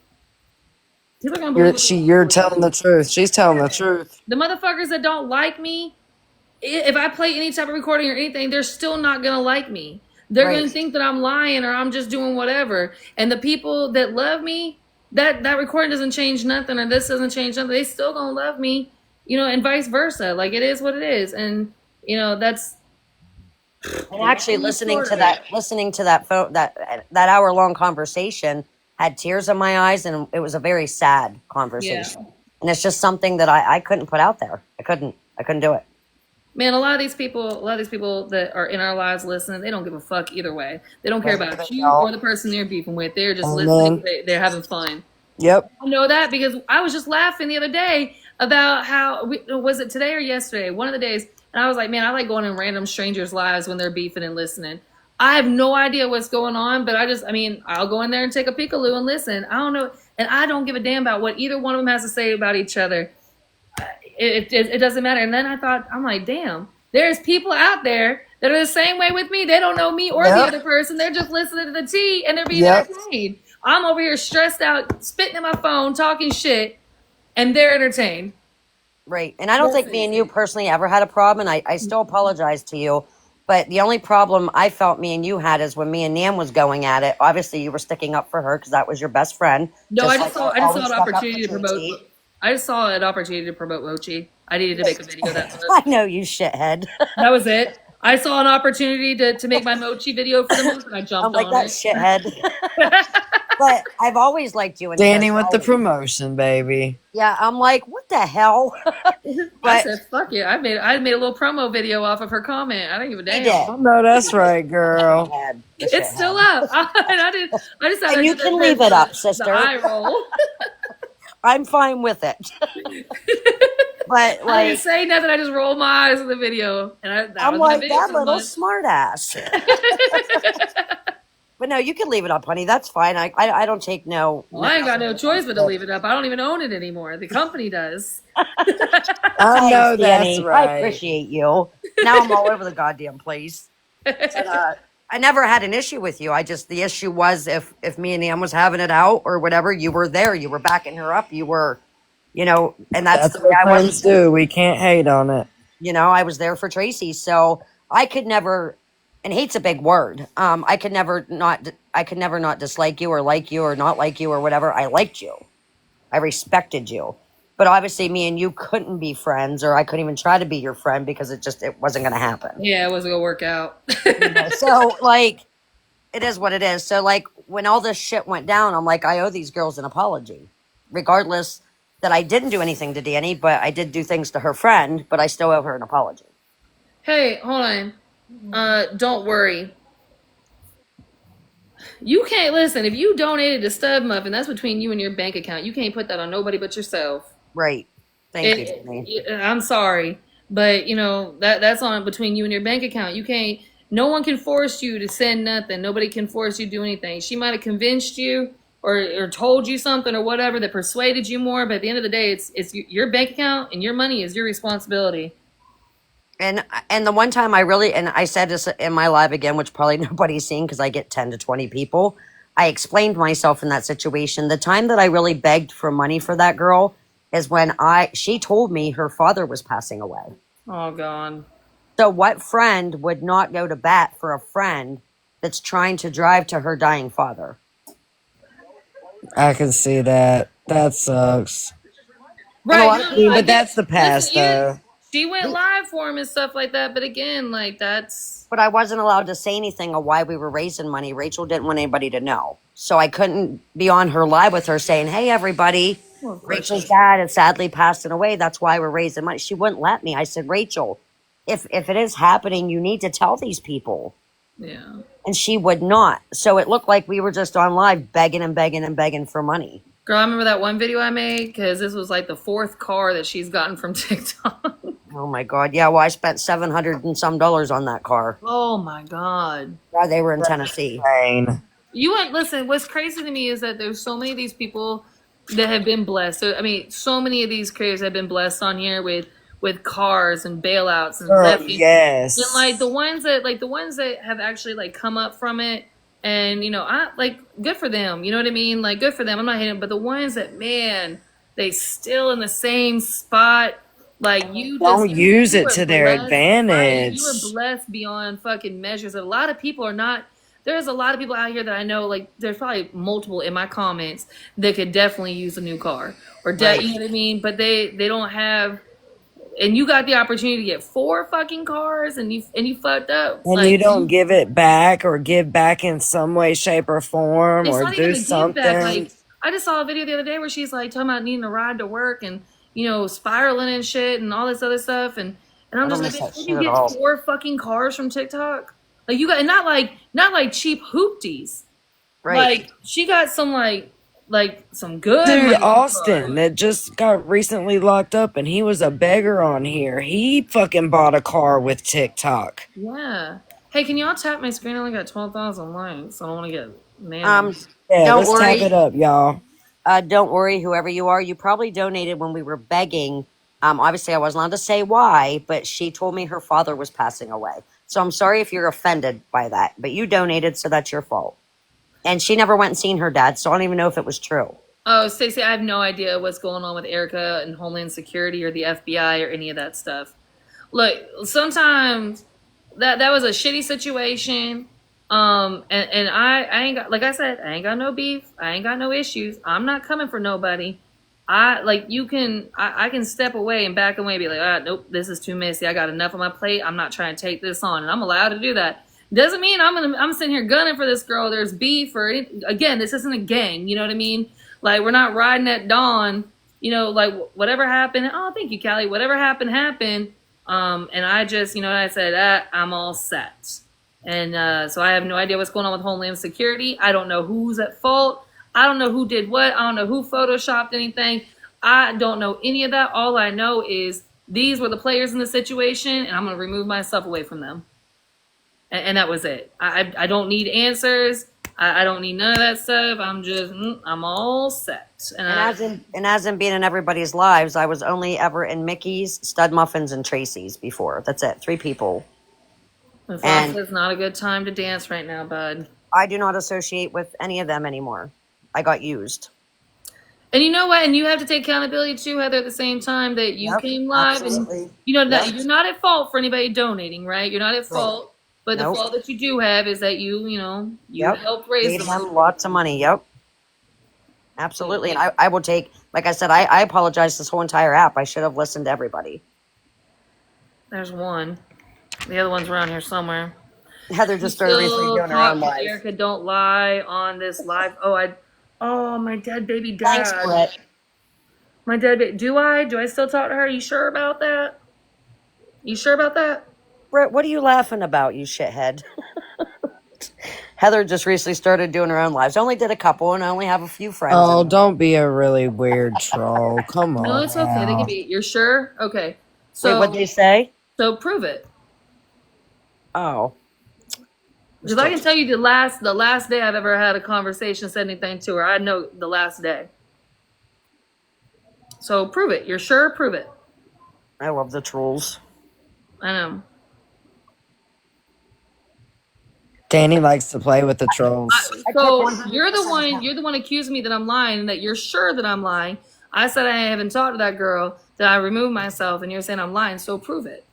People are gonna believe what they want to You're believe. telling the truth. She's telling the truth. The motherfuckers that don't like me, if I play any type of recording or anything, they're still not gonna like me. They're Right. gonna think that I'm lying or I'm just doing whatever. And the people that love me, that recording doesn't change nothing or this doesn't change nothing. They still gonna love me, and vice versa. Like it is what it is, and that's And actually, long and short of it. listening to that that hour long conversation had tears in my eyes, and it was a very sad Yeah. conversation. And it's just something that I couldn't put out there. I couldn't do it. Man, a lot of these people that are in our lives listening, they don't give a fuck either way. They don't care Right, about they you or don't. the person they're beefing with. They're just listening. Amen. They're having fun. Yep. I know that because I was just laughing the other day about how was it today or yesterday? One of the days, and I was like, man, I like going in random strangers' lives when they're beefing and listening. I have no idea what's going on, but I'll go in there and take a peekaloo and listen. I don't know, and I don't give a damn about what either one of them has to say about each other. It doesn't matter. And then I'm like, damn, there's people out there that are the same way with me. They don't know me or the Yep. other person. They're just listening to the tea and they're being Yep. entertained. I'm over here stressed out, spitting in my phone, talking shit, and they're entertained. Right. And I don't think me and you personally ever had a problem. And I still apologize to you. But the only problem I felt me and you had is when me and Nam was going at it. Obviously, you were sticking up for her because that was your best friend. No, I just like saw you I just saw always an stuck up opportunity to for promote. Tracy. I just saw an opportunity to promote Mochi. I needed to make a video that month. I know you shithead. That was it. I saw an opportunity to make my Mochi video for the month, and I I'm jumped like on that it. shithead. But I've always liked you and Danny Trish, with the always. promotion, baby. Yeah, I'm like, what the hell? I But said, "Fuck it." I made a little promo video off of her comment. I didn't give a he damn. Oh did. no, that's right, girl. Shithead. The It's shithead. still up. I just had And to you do can leave it up, the sister. eye roll. I'm fine with it. But I didn't like, say nothing. I just rolled my eyes in the video, and that I'm was my like video that for the little month. smart ass. But no, you can leave it up, honey. That's fine. I don't take no. Well, I ain't got no choice but to leave it up. I don't even own it anymore. The company does. I know Thanks, that's Danny. I right. appreciate you. Now I'm all over the goddamn place. But, I never had an issue with you. The issue was if me and Nam was having it out or whatever, you were there. You were backing her up. You were, and that's That's the way what I friends was. do. We can't hate on it. I was there for Tracy, so I could never. And hate's a big word. I could never not dislike you or like you or not like you or whatever. I liked you. I respected you. But obviously me and you couldn't be friends, or I couldn't even try to be your friend because it wasn't gonna happen. Yeah, it wasn't gonna work out. So like it is what it is. So like when all this shit went down, I'm like, I owe these girls an apology. Regardless that I didn't do anything to Danny, but I did do things to her friend, but I still owe her an apology. Hey, hold on. Don't worry. You can't listen. If you donated to Stub Muffin, that's between you and your bank account. You can't put that on nobody but yourself. Right. Thank you, Danny. I'm sorry, but that's on between you and your bank account. You can't. No one can force you to send nothing. Nobody can force you to do anything. She might have convinced you or told you something or whatever that persuaded you more. But at the end of the day, it's your bank account and your money is your responsibility. And the one time I said this in my live again, which probably nobody's seen because I get 10 to 20 people. I explained myself in that situation. The time that I really begged for money for that girl is when she told me her father was passing away. Oh God. So what friend would not go to bat for a friend that's trying to drive to her dying father? I can see that. That sucks. Right. lot of But that's the past, listen, though. She went live for him and stuff like that. But again, like that's But I wasn't allowed to say anything of why we were raising money. Rachel didn't want anybody to know. So I couldn't be on her live with her saying, hey, everybody, well, of course. Rachel's dad is sadly passing away. That's why we're raising money. She wouldn't let me. I said, Rachel, if it is happening, you need to tell these people. Yeah. And she would not. So it looked like we were just on live begging and begging and begging for money. Girl, I remember that one video I made because this was like the 4th car that she's gotten from TikTok. Oh my God. Yeah, well, I spent $700 and some on that car. Oh my God. Yeah, they were in Tennessee. Insane. You went, listen, what's crazy to me is that there's so many of these people that have been blessed. So, I mean, so many of these creators have been blessed on here with cars and bailouts and Yes. and like the ones that have actually like come up from it, and you know, I like good for them. You know what I mean? Like good for them. I'm not hating, but the ones that, man, they still in the same spot. Like you Don't just use you it were to their blessed, right? advantage. You were blessed beyond fucking measures. A lot of people are not. There's a lot of people out here that I know. Like there's probably multiple in my comments that could definitely use a new car or Right. you know what I mean. But they don't have. And you got the opportunity to get 4 fucking cars, and you fucked up. And Like you don't give it back or give back in some way, shape, or form, it's or not even do a give back. something. Like I just saw a video the other day where she's like talking about needing a ride to work and you know spiraling and shit and all this other stuff and I'm I just don't like, miss that did shit you at get all. 4 fucking cars from TikTok? Like you got and not like cheap hoopties. Right. Like she got some like some good Dude, money Austin, cars. that just got recently locked up and he was a beggar on here. He fucking bought a car with TikTok. Yeah. Hey, can y'all tap my screen? I only got 12,000 likes. I don't want to get mad. Yeah, Don't let's tap worry. it up, y'all. Don't worry, whoever you are. You probably donated when we were begging. Obviously, I wasn't allowed to say why, but she told me her father was passing away. So I'm sorry if you're offended by that, but you donated, so that's your fault. And she never went and seen her dad, so I don't even know if it was true. Oh, Stacey, I have no idea what's going on with Erica and Homeland Security or the FBI or any of that stuff. Look, sometimes that was a shitty situation. And I ain't got, like I said, I ain't got no beef. I ain't got no issues. I'm not coming for nobody. I can step away and back away and be like, nope, this is too messy. I got enough on my plate. I'm not trying to take this on, and I'm allowed to do that. Doesn't mean I'm sitting here gunning for this girl. There's beef or anything. Again, this isn't a gang. You know what I mean? Like we're not riding at dawn. You know, like whatever happened. Oh, thank you, Callie. Whatever happened happened. And I just, you know, I said I'm all set. And so I have no idea what's going on with Homeland Security. I don't know who's at fault. I don't know who did what. I don't know who photoshopped anything. I don't know any of that. All I know is these were the players in the situation, and I'm going to remove myself away from them. And that was it. I don't need answers. I don't need none of that stuff. I'm just, I'm all set. And as in being in everybody's lives, I was only ever in Mickey's, Stud Muffins, and Tracy's before. That's it. 3 people. It's not a good time to dance right now, bud. I do not associate with any of them anymore. I got used. And you know what? And you have to take accountability too, Heather, at the same time that you came live. Absolutely. And you know that you're not at fault for anybody donating, right? You're not at fault. But the fault that you do have is that you helped raise them lots of money. Yep. Absolutely. And I will take, like I said, I apologize this whole entire app. I should have listened to everybody. There's one. The other one's around here somewhere. Heather just started recently doing her own live. Erica, don't lie on this live. Oh, my dead baby dad. Thanks, Brett. My dead baby. Do I still talk to her? Are you sure about that? You sure about that? Brett, what are you laughing about, you shithead? Heather just recently started doing her own lives. I only did a couple, and I only have a few friends. Oh, don't be a really weird troll. Come on. No, it's okay. They can be. You're sure? Okay. So wait, what'd they say? So prove it. Oh. Because I can tell you the last day I've ever had a conversation, said anything to her. I know the last day. So prove it. You're sure? Prove it. I love the trolls. I know. Dani likes to play with the trolls. So you're the one accusing me that I'm lying and that you're sure that I'm lying. I said I haven't talked to that girl, that I removed myself, and you're saying I'm lying, so prove it.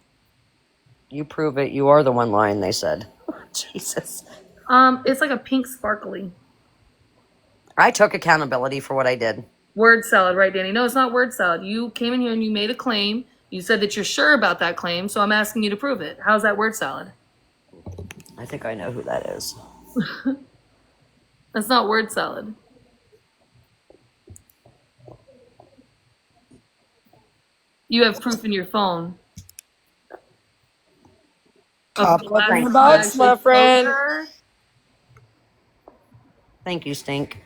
You prove it. You are the one lying, they said. Jesus. It's like a pink sparkly. I took accountability for what I did. Word salad, right, Dani? No, it's not word salad. You came in here and you made a claim. You said that you're sure about that claim, so I'm asking you to prove it. How's that word salad? I think I know who that is. That's not word salad. You have proof in your phone of Pop the up in the last time you box, actually my spoke to friend. her. Thank you, Stink.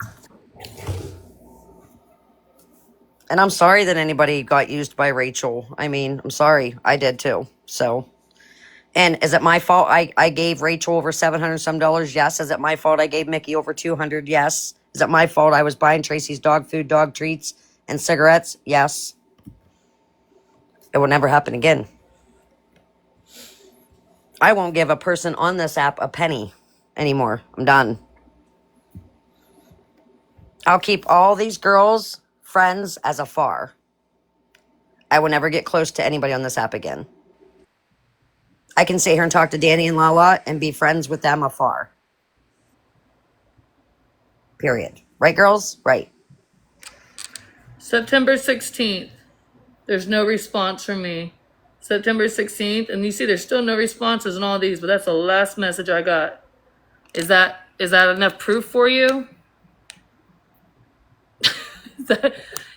And I'm sorry that anybody got used by Rachel. I mean, I'm sorry. I did too. So, and is it my fault I gave Rachel over 700 some dollars? Yes. Is it my fault I gave Mickey over 200? Yes. Is it my fault I was buying Tracy's dog food, dog treats, and cigarettes? Yes. It will never happen again. I won't give a person on this app a penny anymore. I'm done. I'll keep all these girls' friends as afar. I will never get close to anybody on this app again. I can sit here and talk to Danny and Lala and be friends with them afar. Period. Right, girls? Right. September 16th. There's no response from me. September 16th, and you see there's still no responses in all these, but that's the last message I got. Is that enough proof for you?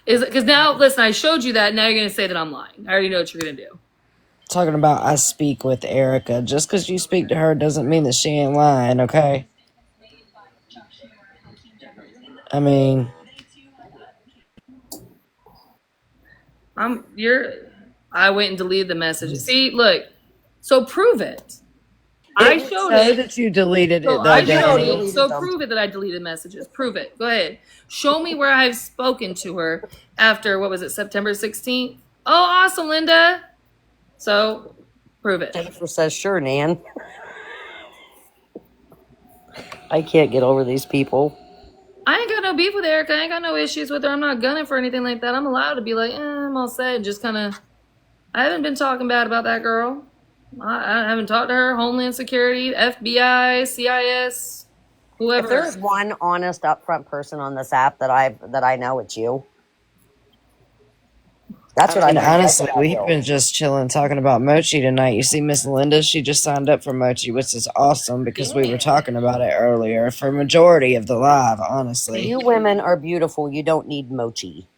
Is it because now listen, I showed you that, now you're gonna say that I'm lying. I already know what you're gonna do. Talking about I speak with Erica. Just because you speak to her doesn't mean that she ain't lying, okay? I mean, I went and deleted the message. See, look, so prove it. I it showed say it. that you deleted So it though, I showed Danny. it. So prove it that I deleted messages. Prove it. Go ahead. Show me where I've spoken to her after, what was it, September 16th? Oh, awesome, Linda. So prove it. Jennifer says, sure, Nan. I can't get over these people. I ain't got no beef with Erica. I ain't got no issues with her. I'm not gunning for anything like that. I'm allowed to be like, I'm all set. And just kind of, I haven't been talking bad about that girl. I haven't talked to her. Homeland Security, FBI, CIS, whoever. If there's one honest, upfront person on this app that I know, it's you. That's what I And think. honestly, we've been just chilling talking about Mochi tonight. You see, Miss Linda, she just signed up for Mochi, which is awesome because we were talking about it earlier for majority of the live, honestly. You women are beautiful. You don't need mochi.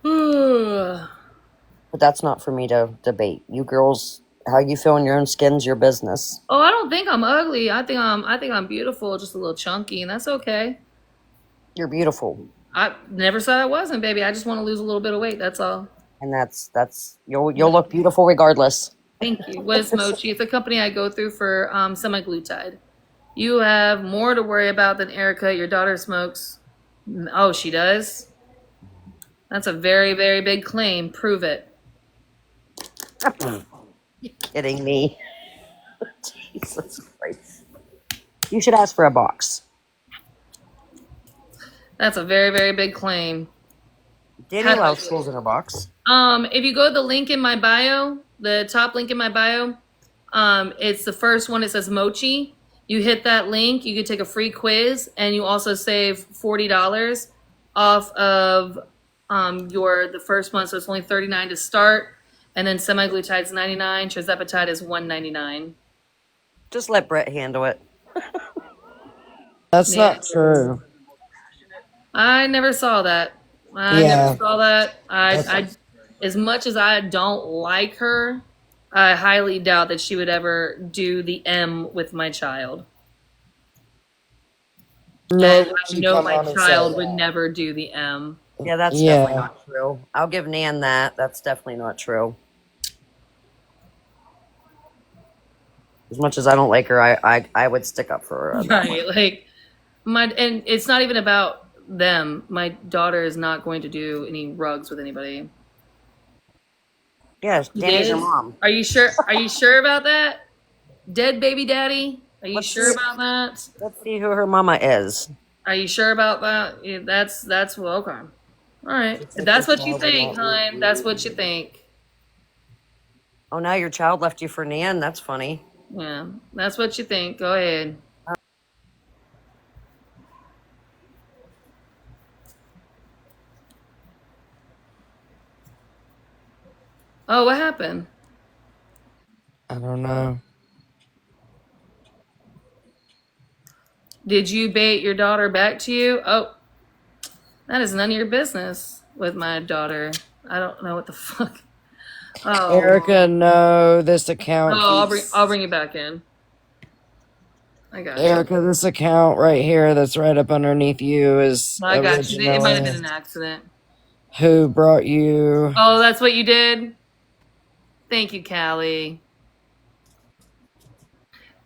Oh, But that's not for me to debate. You girls, how you feel in your own skin's your business. I don't think I'm ugly. I think I'm beautiful, just a little chunky, and that's okay. You're beautiful. I never said I wasn't, baby. I just want to lose a little bit of weight. That's all. And that's you'll look beautiful regardless. Thank you. What is Mochi? It's a company I go through for semaglutide. You have more to worry about than Erica. Your daughter smokes. Oh, she does? That's a very, very big claim. Prove it. You're kidding me. Jesus Christ. You should ask for a box. That's a very, very big claim. Danny loves schools in her box. If you go to the link in my bio, the top link in my bio, it's the first one. It says Mochi. You hit that link, you can take a free quiz, and you also save $40 off of the first month. So it's only $39 to start, and then semaglutide's $99. Tirzepatide is $199. Just let Brett handle it. That's not true. I never saw that. I never saw that. I as much as I don't like her, I highly doubt that she would ever do the M with my child. No, And I know my child would never do the M. Yeah, that's definitely not true. I'll give Nan that. That's definitely not true. As much as I don't like her, I would stick up for her. Right, like and it's not even about them. My daughter is not going to do any rugs with anybody. Yes, Danny's your mom. Are you sure? Are you sure about that? Dead baby daddy? Are you sure about that? Let's see who her mama is. Are you sure about that? Yeah, that's well, okay. All right. If that's what you think, hon. That's what you think. Oh, now your child left you for Nan. That's funny. Yeah, that's what you think. Go ahead. Oh, what happened? I don't know. Did you bait your daughter back to you? Oh, that is none of your business with my daughter. I don't know what the fuck. Oh, Erica, no, this account oh, I'll keeps. bring you back in. I got you. Erica, this account right here that's right up underneath you is I got you. It might have been originally an accident. who brought you. Oh, that's what you did? Thank you, Callie.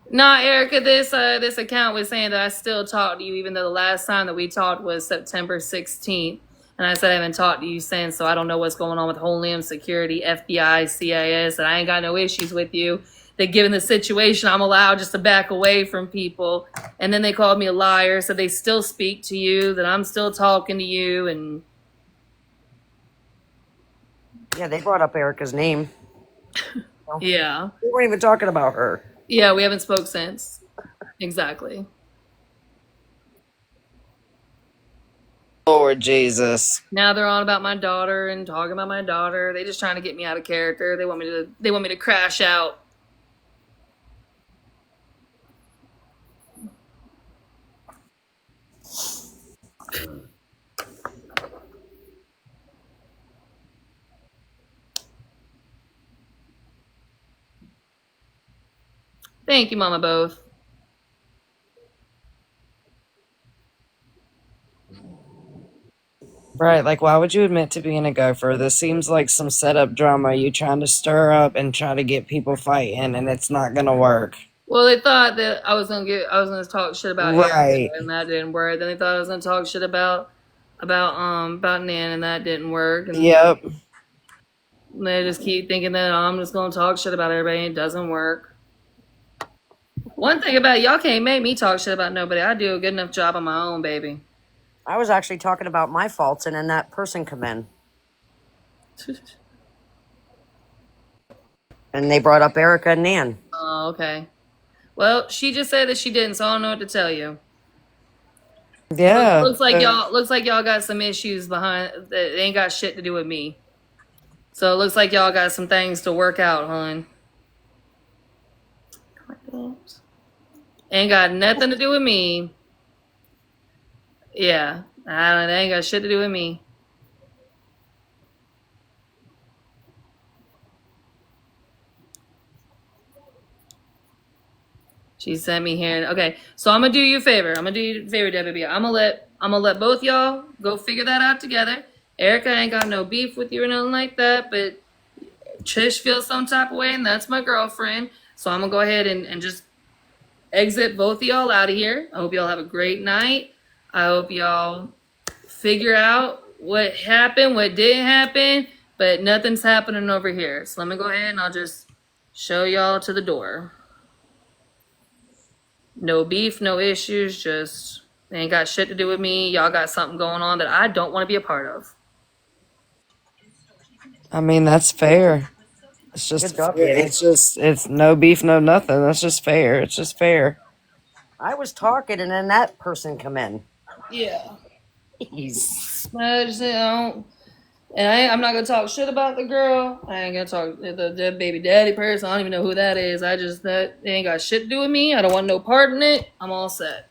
Nah, Erica, this account was saying that I still talk to you, even though the last time that we talked was September 16th. And I said I haven't talked to you since, so I don't know what's going on with Homeland Security, FBI, CIS, and I ain't got no issues with you. That given the situation, I'm allowed just to back away from people. And then they called me a liar, so they still speak to you, that I'm still talking to you, and Yeah, they brought up Erica's name. yeah. We weren't even talking about her. Yeah, we haven't spoke since. Exactly. Lord Jesus. Now they're on about my daughter and talking about my daughter. They just trying to get me out of character. They want me to crash out. Thank you, Mama Both. Right, like why would you admit to being a gopher? This seems like some setup drama you trying to stir up and try to get people fighting, and it's not gonna work. Well, they thought that I was gonna talk shit about Erica, Right. and that didn't work. Then they thought I was gonna talk shit about Nan, and that didn't work. And Yep. they just keep thinking that I'm just gonna talk shit about everybody, and it doesn't work. One thing about it, y'all can't make me talk shit about nobody. I do a good enough job on my own, baby. I was actually talking about my faults, and then that person come in, and they brought up Erica and Nan. Oh, okay. Well, she just said that she didn't, so I don't know what to tell you. Yeah. Looks like y'all got some issues behind that ain't got shit to do with me. So it looks like y'all got some things to work out, hon. Ain't got nothing to do with me. Yeah, it ain't got shit to do with me. She sent me here. Okay, so I'm gonna do you a favor. I'm gonna do you a favor, WB. I'm gonna let both y'all go figure that out together. Erica ain't got no beef with you or nothing like that, but Trish feels some type of way, and that's my girlfriend. So I'm gonna go ahead and just exit both of y'all out of here. I hope y'all have a great night. I hope y'all figure out what happened, what didn't happen, but nothing's happening over here. So let me go ahead and I'll just show y'all to the door. No beef, no issues, just ain't got shit to do with me. Y'all got something going on that I don't want to be a part of. I mean, that's fair. It's Good just, job, Danny. it's no beef, no nothing. That's just fair. It's just fair. I was talking, and then that person come in. Yeah. Jeez. I just don't. And I'm not gonna talk shit about the girl. I ain't gonna talk the baby daddy person. I don't even know who that is. That ain't got shit to do with me. I don't want no part in it. I'm all set.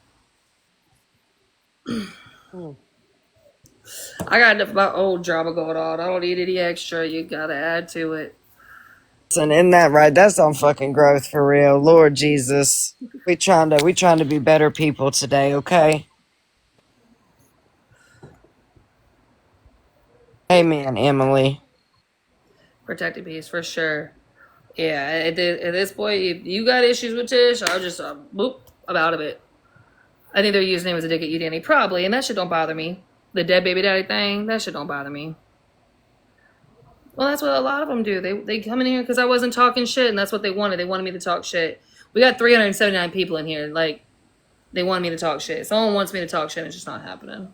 I got enough of my old drama going on. I don't need any extra. You gotta add to it. And in that right, that's on fucking growth for real. Lord Jesus. We trying to be better people today, okay? Amen, Emily. Protected peace for sure. Yeah, at this point, if you got issues with Tish, I'll just boop, I'm out of it. I think their username is a dick at you, Danny. Probably, and that shit don't bother me. The dead baby daddy thing, that shit don't bother me. Well, that's what a lot of them do. They come in here because I wasn't talking shit, and that's what they wanted. They wanted me to talk shit. We got 379 people in here. Like, they want me to talk shit. Someone wants me to talk shit, and it's just not happening.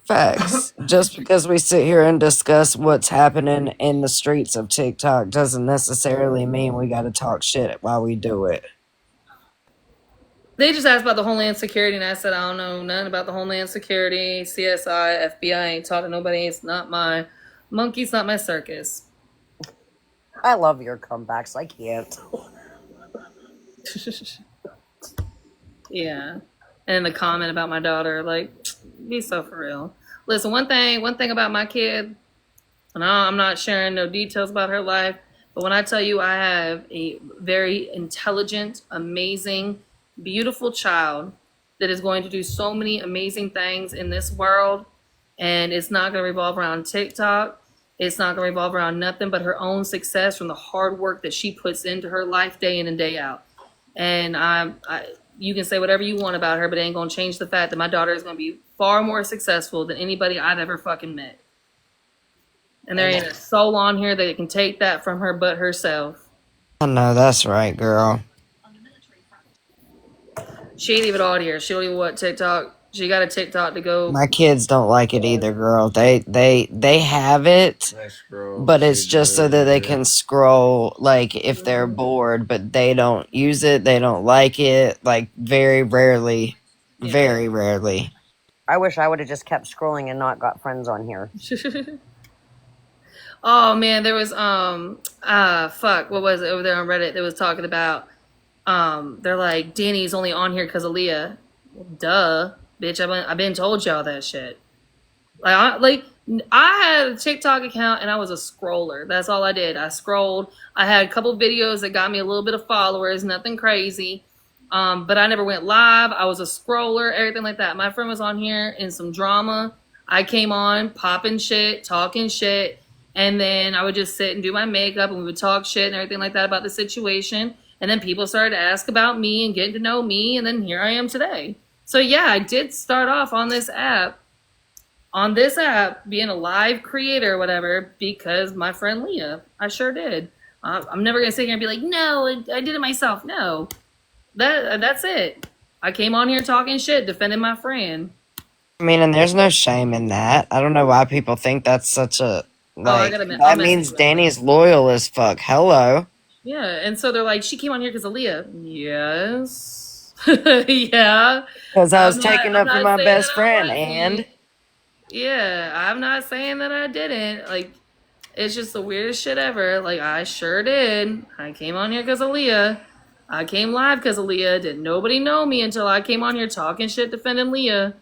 Facts. Just because we sit here and discuss what's happening in the streets of TikTok doesn't necessarily mean we got to talk shit while we do it. They just asked about the Homeland Security, and I said, I don't know nothing about the Homeland Security, CSI, FBI. Ain't talking to nobody. It's not my monkey. It's not my circus. I love your comebacks. I can't. Yeah. And the comment about my daughter, like, be so for real. Listen, one thing about my kid, and I'm not sharing no details about her life, but when I tell you I have a very intelligent, amazing, beautiful child that is going to do so many amazing things in this world, and it's not going to revolve around TikTok. It's not going to revolve around nothing but her own success from the hard work that she puts into her life day in and day out. And you can say whatever you want about her, but it ain't gonna change the fact that my daughter is gonna be far more successful than anybody I've ever fucking met. And there ain't a soul on here that can take that from her but herself. I know that's right, girl. She ain't even on here. She don't even want TikTok. She got a TikTok to go. My kids don't like it either, girl. They have it, but it's just so that they can scroll, like if they're bored. But they don't use it. They don't like it. Like very rarely, very rarely. I wish I would have just kept scrolling and not got friends on here. Oh man, there was fuck, what was it over there on Reddit that was talking about they're like Danny's only on here because of Leah. Well, duh, bitch, I've been told y'all that shit. I had a TikTok account and I was a scroller. That's all I did. I scrolled. I had a couple videos that got me a little bit of followers, nothing crazy. But I never went live. I was a scroller, everything like that. My friend was on here in some drama. I came on popping shit, talking shit, and then I would just sit and do my makeup and we would talk shit and everything like that about the situation. And then people started to ask about me and getting to know me, and then here I am today. So yeah, I did start off on this app being a live creator or whatever because my friend Leah. I sure did. I'm never gonna sit here and be like, no, I did it myself. No, that's it. I came on here talking shit, defending my friend. I mean, and there's no shame in that. I don't know why people think that's such a I like. gotta That message means you. Danny's loyal as fuck. Hello. Yeah, and so they're like, she came on here because of Leah. Yes. Yeah. Because I was taking I'm up for not my saying best that I friend, wasn't. and Yeah, I'm not saying that I didn't. Like, it's just the weirdest shit ever. Like, I sure did. I came on here because of Leah. I came live because of Leah. Didn't nobody know me until I came on here talking shit, defending Leah.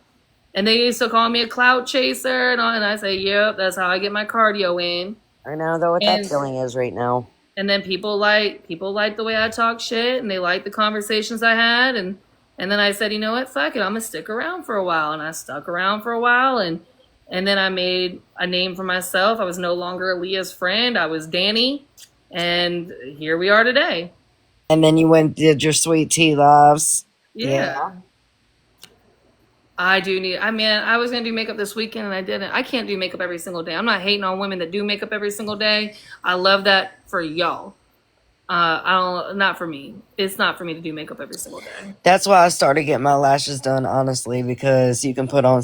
And they used to call me a clout chaser, and I say, yep, that's how I get my cardio in. I know though what that And feeling is right now. and then people like the way I talk shit, and they like the conversations I had, and then I said, you know what, fuck it, I'm gonna stick around for a while, and I stuck around for a while, and then I made a name for myself. I was no longer Leah's friend. I was Danny, and here we are today. then you went and did your sweet tea lives. Yeah. I do need. I mean, I was gonna do makeup this weekend and I didn't. I can't do makeup every single day. I'm not hating on women that do makeup every single day. I love that for y'all. I don't. Not for me. It's not for me to do makeup every single day. That's why I started getting my lashes done, honestly, because you can put on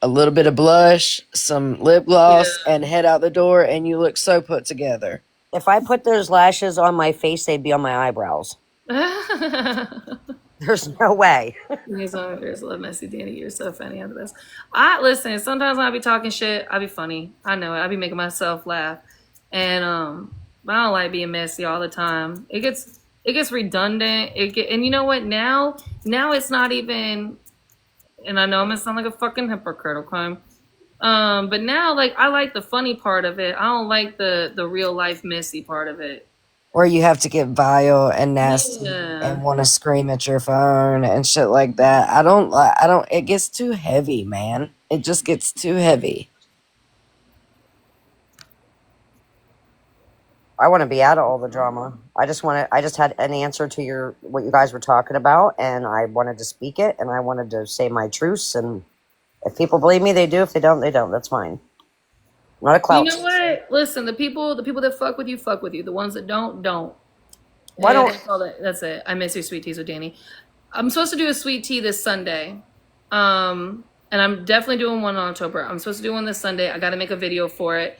a little bit of blush, some lip gloss, Yeah. and head out the door, and you look so put together. If I put those lashes on my face, they'd be on my eyebrows. There's no way. He's on there's a little messy Danny. You're so funny under this. I listen. Sometimes when I be talking shit, I be funny. I know it. I be making myself laugh, and I don't like being messy all the time. It gets redundant. And you know what? Now it's not even. And I know I'm gonna sound like a fucking hypocrite, okay? But now like I like the funny part of it. I don't like the real life messy part of it. Where you have to get vile and nasty Yeah. and want to scream at your phone and shit like that. It gets too heavy, man. It just gets too heavy. I want to be out of all the drama. I just had an answer to what you guys were talking about, and I wanted to speak it, and I wanted to say my truths, and if people believe me, they do. If they don't, they don't. That's fine. I'm not a clout. You know what? Listen, the people that fuck with you. The ones that don't. Why And don't that's it. I miss your sweet teas with Danny. I'm supposed to do a sweet tea this Sunday. And I'm definitely doing one in October. I'm supposed to do one this Sunday. I got to make a video for it.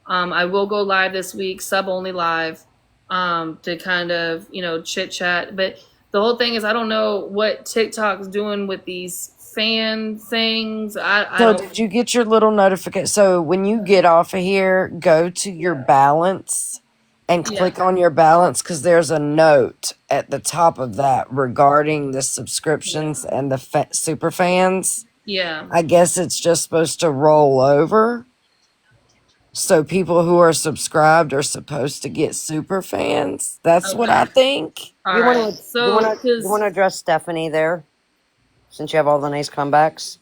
I will go live this week, sub only live, to kind of, chit chat. But the whole thing is, I don't know what TikTok's doing with these fan things. I So don't. did you get your little notification? So when you get off of here, go to your balance and Yeah. click on your balance because there's a note at the top of that regarding the subscriptions and the super fans. Yeah. I guess it's just supposed to roll over. So people who are subscribed are supposed to get super fans. That's what I Okay. think. All You want right. to So, you want to address Stephanie there, since you have all the nice comebacks.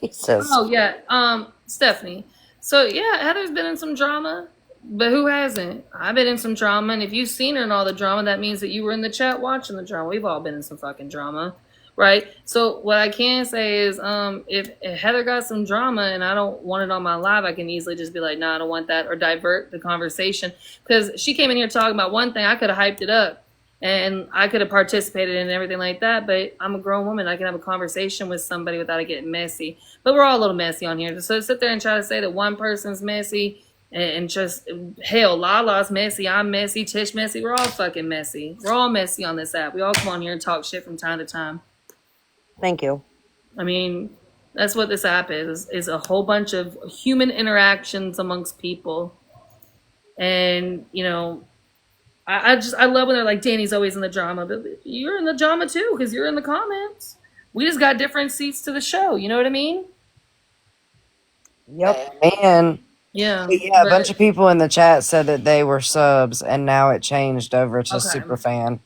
Jesus. oh yeah, Stephanie. So yeah, Heather's been in some drama, but who hasn't? I've been in some drama, and if you've seen her in all the drama, that means that you were in the chat watching the drama. We've all been in some fucking drama, right? So what I can say is, if Heather got some drama and I don't want it on my live, I can easily just be like, nah, I don't want that, or divert the conversation because she came in here talking about one thing. I could have hyped it up and I could have participated in everything like that, but I'm a grown woman. I can have a conversation with somebody without it getting messy. But we're all a little messy on here. So to sit there and try to say that one person's messy and just, hell, Lala's messy, I'm messy, Tish messy, we're all fucking messy. We're all messy on this app. We all come on here and talk shit from time to time. Thank you. I mean, that's what this app is a whole bunch of human interactions amongst people. And, you know, I love when they're like, Danny's always in the drama, but you're in the drama too because you're in the comments. We just got different seats to the show. You know what I mean? Yep. Man. Yeah. But yeah, a bunch of people in the chat said that they were subs, and now it changed over to super fan.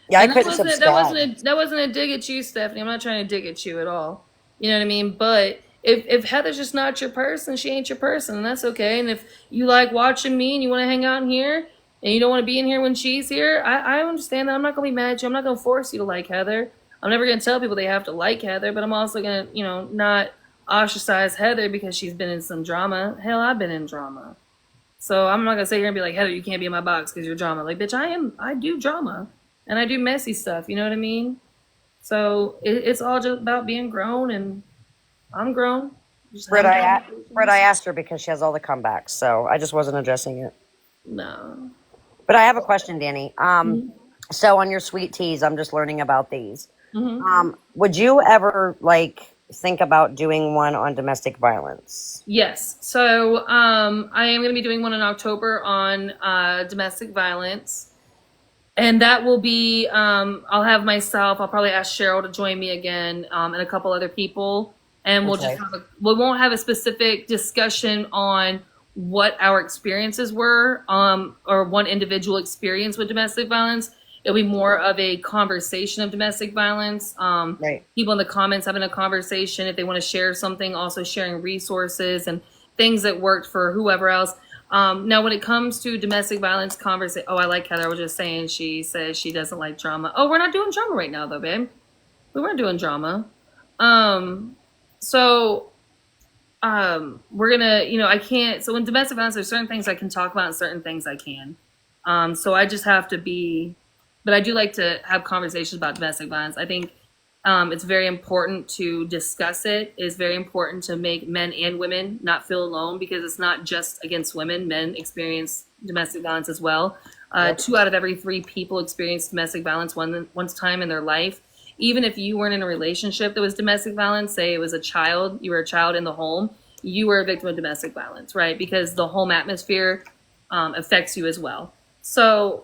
Yeah, I and couldn't subscribe. that wasn't a dig at you, Stephanie. I'm not trying to dig at you at all. You know what I mean? But if Heather's just not your person, she ain't your person, and that's okay. And if you like watching me and you want to hang out in here and you don't want to be in here when she's here, I understand that. I'm not gonna be mad at you. I'm not gonna force you to like Heather. I'm never gonna tell people they have to like Heather, but I'm also gonna, you know, not ostracize Heather because she's been in some drama. Hell, I've been in drama. So I'm not gonna sit here and be like, Heather, you can't be in my box because you're drama. Like, bitch, I do drama. And I do messy stuff, you know what I mean? So it's all just about being grown, and I'm grown. Britt, I asked her because she has all the comebacks, so I just wasn't addressing it. No. But I have a question, Danny. So on your sweet teas, I'm just learning about these. Would you ever think about doing one on domestic violence? Yes. So I am going to be doing one in October on domestic violence. And that will be, I'll have myself, I'll probably ask Cheryl to join me again, and a couple other people. And we'll just we won't have a specific discussion on what our experiences were, or one individual experience with domestic violence. It'll be more of a conversation of domestic violence. People in the comments having a conversation if they want to share something, also sharing resources and things that worked for whoever else. Now, when it comes to domestic violence conversation, I like Heather. I was just saying, she says she doesn't like drama. Oh, we're not doing drama right now, though, babe. We weren't doing drama. So we're gonna, I can't. So in domestic violence, there's certain things I can talk about and certain things I can. So I just have to be, but I do like to have conversations about domestic violence. I think it's very important to discuss it. It's very important to make men and women not feel alone because it's not just against women. Men experience domestic violence as well. 2 out of every 3 people experience domestic violence once time in their life. Even if you weren't in a relationship that was domestic violence, say it was a child, you were a child in the home, you were a victim of domestic violence, right? Because the home atmosphere affects you as well. So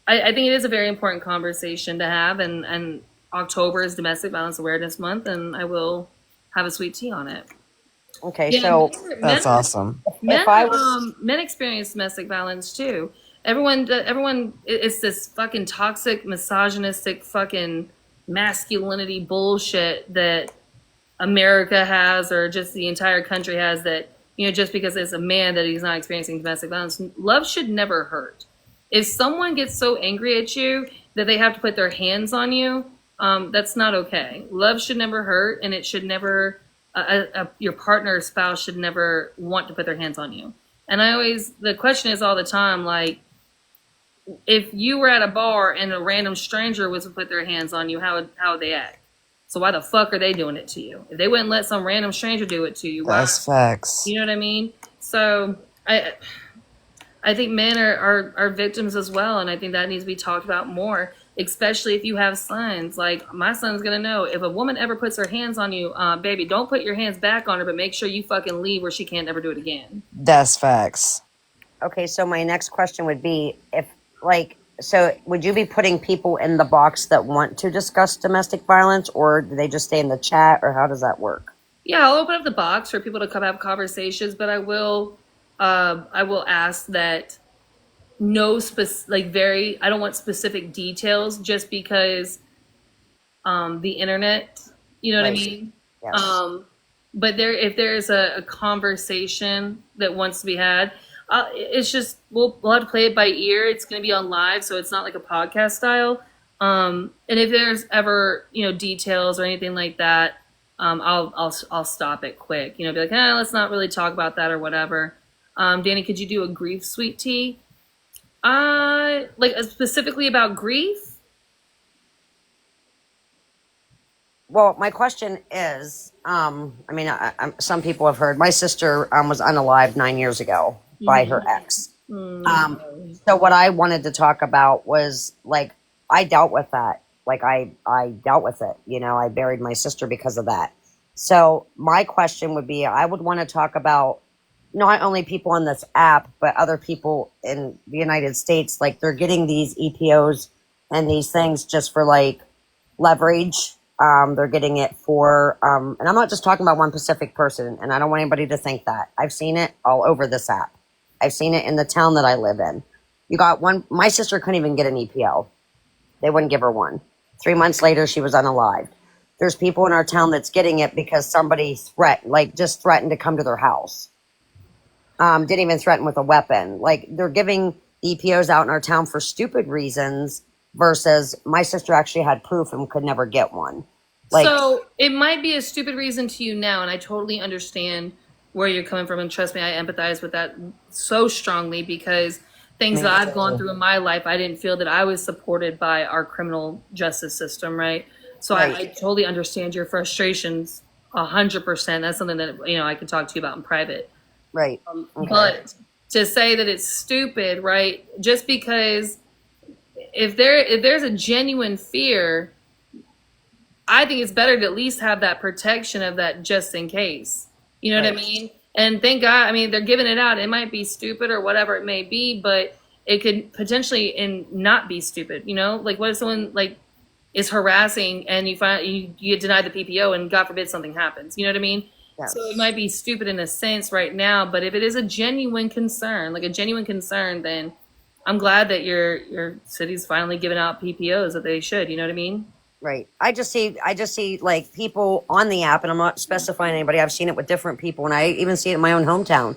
I think it is a very important conversation to have, and October is Domestic Violence Awareness Month, and I will have a sweet tea on it. Okay, so that's awesome. Men experience domestic violence too. Everyone, it's this fucking toxic, misogynistic, fucking masculinity bullshit that America has, or just the entire country has, that just because it's a man that he's not experiencing domestic violence. Love should never hurt. If someone gets so angry at you that they have to put their hands on you, that's not okay. Love should never hurt, and it should never, your partner or spouse should never want to put their hands on you. And the question is all the time, like, if you were at a bar and a random stranger was to put their hands on you, how would they act? So why the fuck are they doing it to you? If they wouldn't let some random stranger do it to you, why? That's facts. You know what I mean? So I think men are victims as well, and I think that needs to be talked about more, especially if you have sons. Like, my son's gonna know, if a woman ever puts her hands on you, baby, don't put your hands back on her, but make sure you fucking leave where she can't ever do it again. That's facts. Okay, so my next question would be if, like, so would you be putting people in the box that want to discuss domestic violence, or do they just stay in the chat, or how does that work? Yeah, I'll open up the box for people to come have conversations, but I will ask that no like very. I don't want specific details, just because the internet. You know what I Right. mean? Yes. But if there's a conversation that wants to be had, it's just we'll have to play it by ear. It's going to be on live, so it's not like a podcast style. And if there's ever details or anything like that, I'll stop it quick. Be like, let's not really talk about that or whatever. Danny, could you do a grief sweet tea? Like specifically about grief? Well, my question is, I mean, some people have heard my sister was unalived 9 years ago by her ex. So what I wanted to talk about was like I dealt with that. Like I dealt with it. I buried my sister because of that. So my question would be, I would want to talk about not only people on this app, but other people in the United States. Like they're getting these EPOs and these things just for like leverage. They're getting it for, and I'm not just talking about one specific person, and I don't want anybody to think that. I've seen it all over this app. I've seen it in the town that I live in. You got one, my sister couldn't even get an EPO. They wouldn't give her one. 3 months later, she was unalived. There's people in our town that's getting it because somebody just threatened to come to their house. Didn't even threaten with a weapon. Like they're giving EPOs out in our town for stupid reasons versus my sister actually had proof and could never get one. So it might be a stupid reason to you now, and I totally understand where you're coming from. And trust me, I empathize with that so strongly because things that I've gone through in my life, I didn't feel that I was supported by our criminal justice system, right? So I totally understand your frustrations 100%. That's something that I can talk to you about in private. Right. Okay. But to say that it's stupid, right? Just because if there's a genuine fear, I think it's better to at least have that protection of that just in case. You know what I mean? And thank God, I mean, they're giving it out. It might be stupid or whatever it may be, but it could potentially not be stupid. Like what if someone like is harassing and you get denied the PPO and God forbid something happens. You know what I mean? Yes. So it might be stupid in a sense right now, but if it is a genuine concern, then I'm glad that your city's finally giving out PPOs that they should. You know what I mean? Right. I just see like people on the app, and I'm not specifying anybody. I've seen it with different people, and I even see it in my own hometown.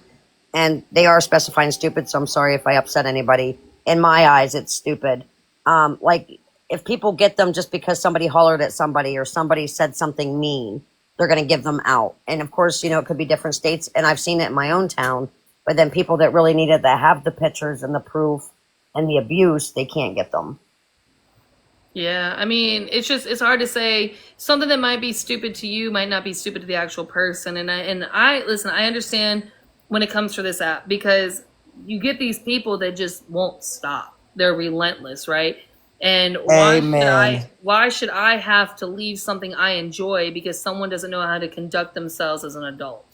And they are specifying stupid, so I'm sorry if I upset anybody. In my eyes, it's stupid. Like if people get them just because somebody hollered at somebody or somebody said something mean, they're going to give them out. And of course, it could be different states, and I've seen it in my own town. But then people that really need it, that have the pictures and the proof and the abuse, they can't get them. Yeah, I mean, it's hard to say. Something that might be stupid to you might not be stupid to the actual person. And I listen, I understand when it comes to this app because you get these people that just won't stop. They're relentless, right? And why should I have to leave something I enjoy because someone doesn't know how to conduct themselves as an adult,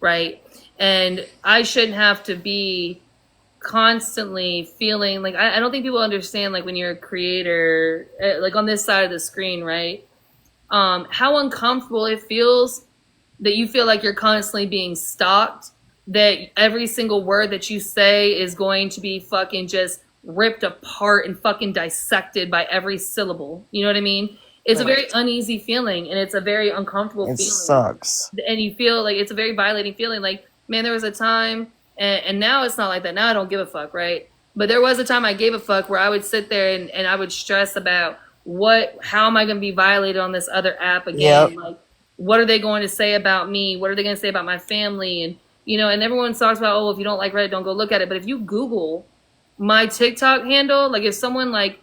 right? And I shouldn't have to be constantly feeling like I don't think people understand, like when you're a creator, like on this side of the screen, right? How uncomfortable it feels that you feel like you're constantly being stalked, that every single word that you say is going to be fucking just ripped apart and fucking dissected by every syllable. You know what I mean? It's a very uneasy feeling and it's a very uncomfortable feeling. It sucks. And you feel like it's a very violating feeling. Like, man, there was a time, and now it's not like that. Now I don't give a fuck, right? But there was a time I gave a fuck where I would sit there and I would stress about how am I going to be violated on this other app again? Yep. Like, what are they going to say about me? What are they going to say about my family? And, and everyone talks about, oh, if you don't like Reddit, don't go look at it. But if you Google my TikTok handle, like if someone like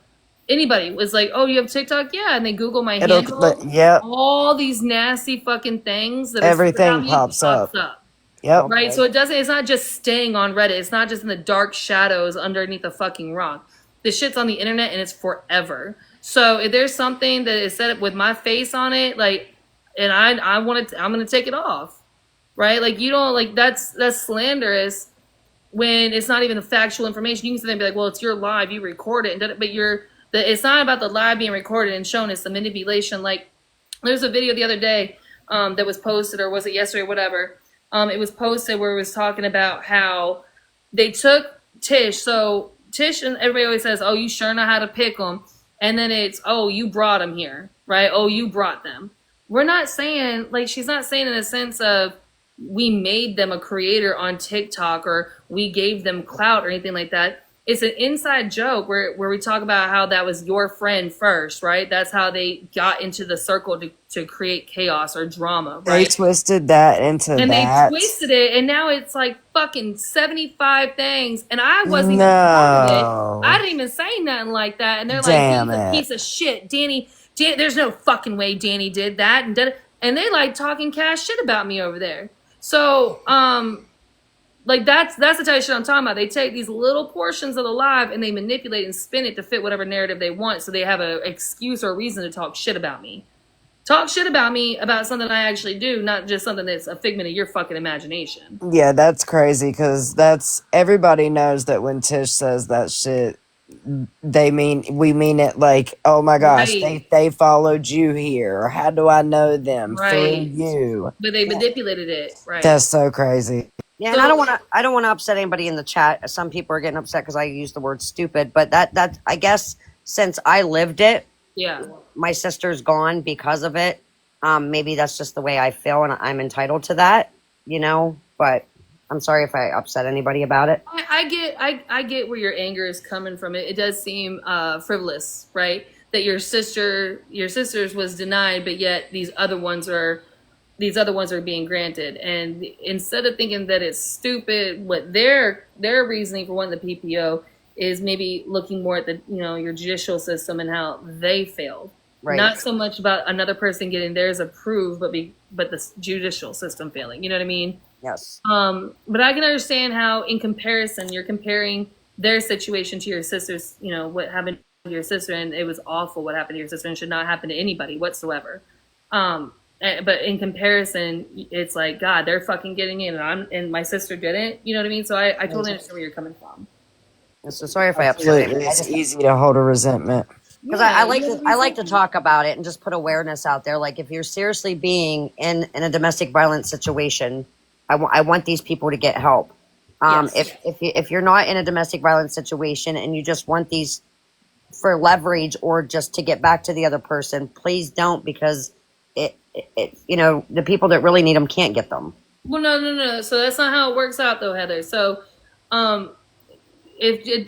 anybody was like, oh, you have TikTok? Yeah. And they Google my handle. Yeah. All these nasty fucking things that everything pops up. Yep. Right. So it's not just staying on Reddit. It's not just in the dark shadows underneath a fucking rock. This shit's on the internet and it's forever. So if there's something that is set up with my face on it, like, and I'm going to take it off. Right. Like you don't, like that's slanderous. when it's not even the factual information. You can sit there and be like, well, it's your live, you record it, but it's not about the live being recorded and shown. It's the manipulation. Like, there's a video the other day that was posted, or was it yesterday, or whatever. It was posted where it was talking about how they took Tish. So Tish, and everybody always says, oh, you sure know how to pick them. And then it's, oh, you brought them here, right? Oh, you brought them. We're not saying, like, she's not saying in a sense of we made them a creator on TikTok or we gave them clout or anything like that. It's an inside joke where we talk about how that was your friend first, right? That's how they got into the circle to create chaos or drama, They right? twisted that into And that. they twisted it, and now it's like fucking 75 things. And I wasn't even part of it. I didn't even say nothing like that. And they're Damn like, he's a it. piece of shit. Danny, there's no fucking way Danny did that. And they like talking cash shit about me over there. So, like that's the type of shit I'm talking about. They take these little portions of the live and they manipulate and spin it to fit whatever narrative they want. So they have an excuse or a reason to talk shit about me. Talk shit about me about something I actually do, not just something that's a figment of your fucking imagination. Yeah, that's crazy because everybody knows that when Tish says that shit, we mean it like, oh my gosh, Right. they followed you here. Or how do I know them? Through Right. you. But they manipulated it, right? That's so crazy. Yeah, and So- I don't want to upset anybody in the chat. Some people are getting upset because I use the word stupid, but that I guess since I lived it, Yeah. my sister's gone because of it. Maybe that's just the way I feel, and I'm entitled to that, you know. But I'm sorry if I upset anybody about it. I get where your anger is coming from. It does seem frivolous, right? That your sister's was denied, but yet these other ones are being granted. And instead of thinking that it's stupid, what their reasoning for wanting the PPO is maybe looking more at the your judicial system and how they failed. Right. Not so much about another person getting theirs approved, but the judicial system failing. You know what I mean? Yes. But I can understand how, in comparison, you're comparing their situation to your sister's. You know what happened to your sister, and it was awful. What happened to your sister, and should not happen to anybody whatsoever. But in comparison, it's like, God, they're fucking getting in, and my sister didn't. You know what I mean? So I totally understand where you're coming from. So sorry if I upset Absolutely. anybody. It's easy to hold a resentment. Because I like to talk about it and just put awareness out there. Like if you're seriously being in a domestic violence situation, I want these people to get help. Yes. If you're not in a domestic violence situation and you just want these for leverage or just to get back to the other person, please don't, because it the people that really need them can't get them. Well, no. So that's not how it works out, though, Heather. So,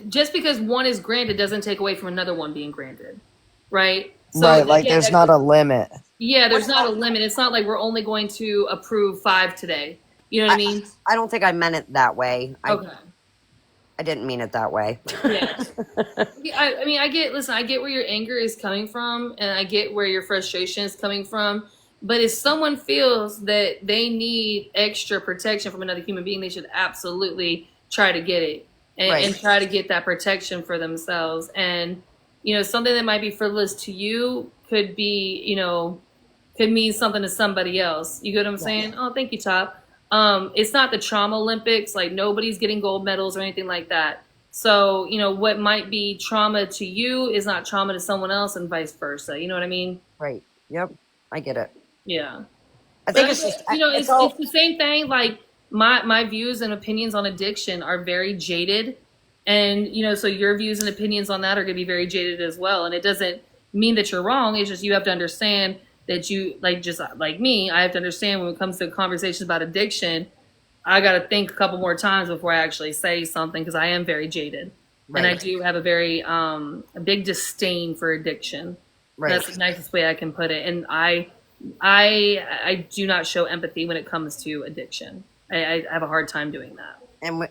just because one is granted doesn't take away from another one being granted, right? So, Right, like there's not a limit. Yeah, there's not a limit. It's not like we're only going to approve 5 today. You know what I mean? I don't think I meant it that way. Okay. I didn't mean it that way. Yeah. I mean, I get where your anger is coming from, and I get where your frustration is coming from. But if someone feels that they need extra protection from another human being, they should absolutely try to get it and try to get that protection for themselves. And, something that might be frivolous to you could be, could mean something to somebody else. You get what I'm saying? Oh, thank you, Top. It's not the trauma Olympics. Like, nobody's getting gold medals or anything like that. So, what might be trauma to you is not trauma to someone else, and vice versa. You know what I mean? Right. Yep. I get it. Yeah. I think But it's the same thing. Like, my views and opinions on addiction are very jaded. And, so your views and opinions on that are going to be very jaded as well. And it doesn't mean that you're wrong. It's just you have to understand that you, just like me, I have to understand when it comes to conversations about addiction, I got to think a couple more times before I actually say something, because I am very jaded. Right. And I do have a very a big disdain for addiction. Right. That's the nicest way I can put it. And I do not show empathy when it comes to addiction. I have a hard time doing that.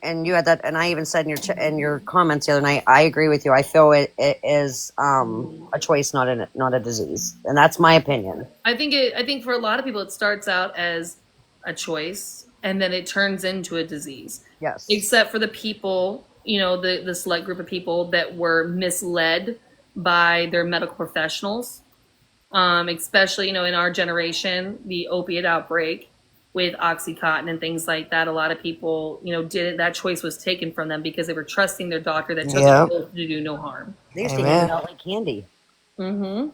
And you had that, and I even said in your comments the other night, I agree with you. I feel it is a choice, not a disease, and that's my opinion. I think for a lot of people, it starts out as a choice, and then it turns into a disease. Yes. Except for the people, the select group of people that were misled by their medical professionals, especially in our generation, the opiate outbreak. with Oxycontin and things like that. A lot of people, did it. That choice was taken from them because they were trusting their doctor that took Yep. a pill to do no harm. They used to give Amen. it out like candy. Mm-hmm.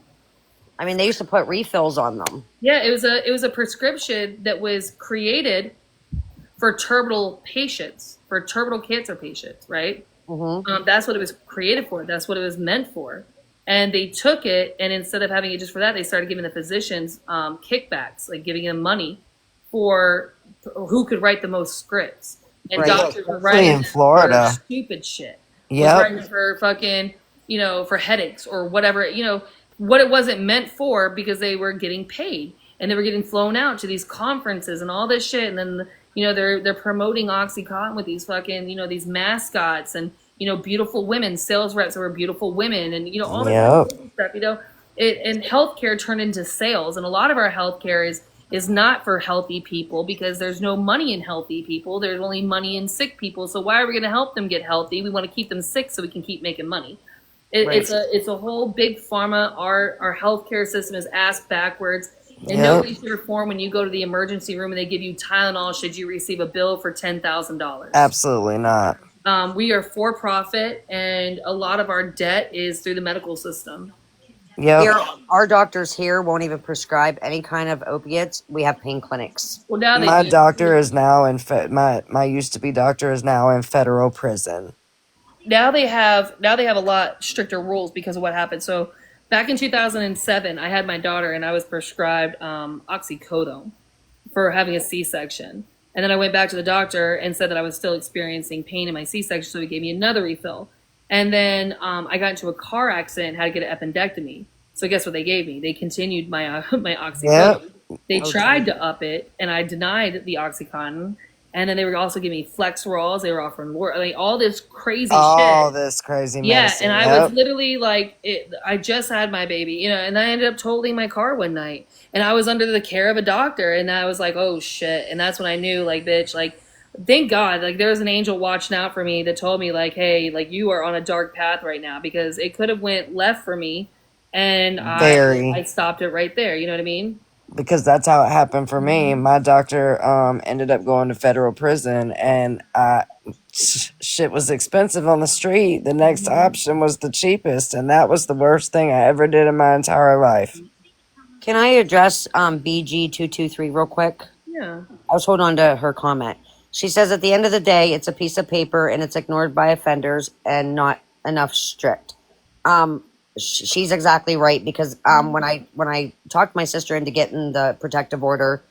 I mean, they used to put refills on them. Yeah, it was a prescription that was created for terminal patients, for terminal cancer patients, right? That's what it was created for. That's what it was meant for. And they took it, and instead of having it just for that, they started giving the physicians kickbacks, like giving them money for who could write the most scripts. And Right. doctors were Especially writing in Florida. for stupid shit. Yep. Was writing for fucking, for headaches or whatever, what it wasn't meant for, because they were getting paid and they were getting flown out to these conferences and all this shit. And then, they're promoting OxyContin with these fucking, these mascots and, beautiful women, sales reps that were beautiful women and, all this Yep. stuff, and healthcare turned into sales. And a lot of our healthcare is not for healthy people because there's no money in healthy people. There's only money in sick people. So why are we going to help them get healthy? We want to keep them sick so we can keep making money. Right. It's a whole big pharma. Our healthcare system is ass backwards. And Yep. no way, shape, or form when you go to the emergency room and they give you Tylenol should you receive a bill for $10,000. Absolutely not. We are for profit, and a lot of our debt is through the medical system. Yep. Here, our doctors here won't even prescribe any kind of opiates. We have pain clinics. Well, now My they doctor is now in my used to be doctor is now in federal prison. now they have a lot stricter rules because of what happened. So back in 2007, I had my daughter and I was prescribed oxycodone for having a C-section. And then I went back to the doctor and said that I was still experiencing pain in my C-section, so he gave me another refill. And then I got into a car accident and had to get an appendectomy. So guess what they gave me? They continued my my oxycodone. They tried to up it, and I denied the OxyContin. And then they were also giving me Flexerals. They were offering more, all this crazy shit. All this crazy medicine. And I was literally like, I just had my baby, and I ended up totaling my car one night. And I was under the care of a doctor, and I was like, oh shit. And that's when I knew, like, bitch, like, thank God, like, there was an angel watching out for me that told me, like, hey, like, you are on a dark path right now, because it could have went left for me, and I stopped it right there. You know what I mean? Because that's how it happened for me. My doctor ended up going to federal prison, and shit was expensive on the street. The next option was the cheapest, and that was the worst thing I ever did in my entire life. Can I address BG223 real quick? Yeah. I was holding on to her comment. She says, at the end of the day, it's a piece of paper and it's ignored by offenders and not enough strict. She's exactly right, because when I talked my sister into getting the protective order,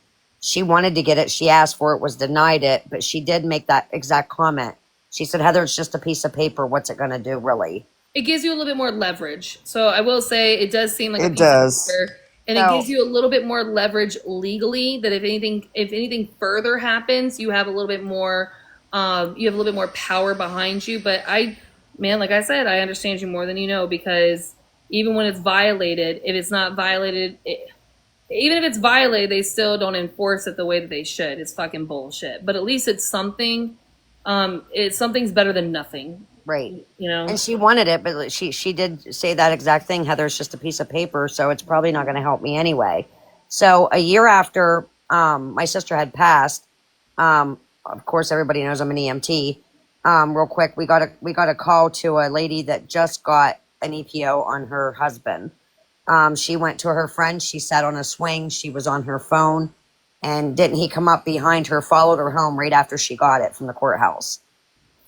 she wanted to get it. She asked for it, was denied it, but she did make that exact comment. She said, Heather, it's just a piece of paper. What's it going to do, really? It gives you a little bit more leverage. So I will say it does seem like a It piece does. of paper, and it gives you a little bit more leverage legally, that if anything further happens, you have a little bit more power behind you. But like I said, I understand you more than you know, because even when it's violated, if it's not violated, even if it's violated, they still don't enforce it the way that they should. It's fucking bullshit. But at least it's something. Something's better than nothing. Right. And she wanted it, but she did say that exact thing. Heather, it's just a piece of paper, so it's probably not going to help me anyway. So a year after my sister had passed, of course everybody knows I'm an EMT. Real quick, we got a call to a lady that just got an EPO on her husband. She went to her friend. She sat on a swing. She was on her phone, and didn't he come up behind her, followed her home right after she got it from the courthouse.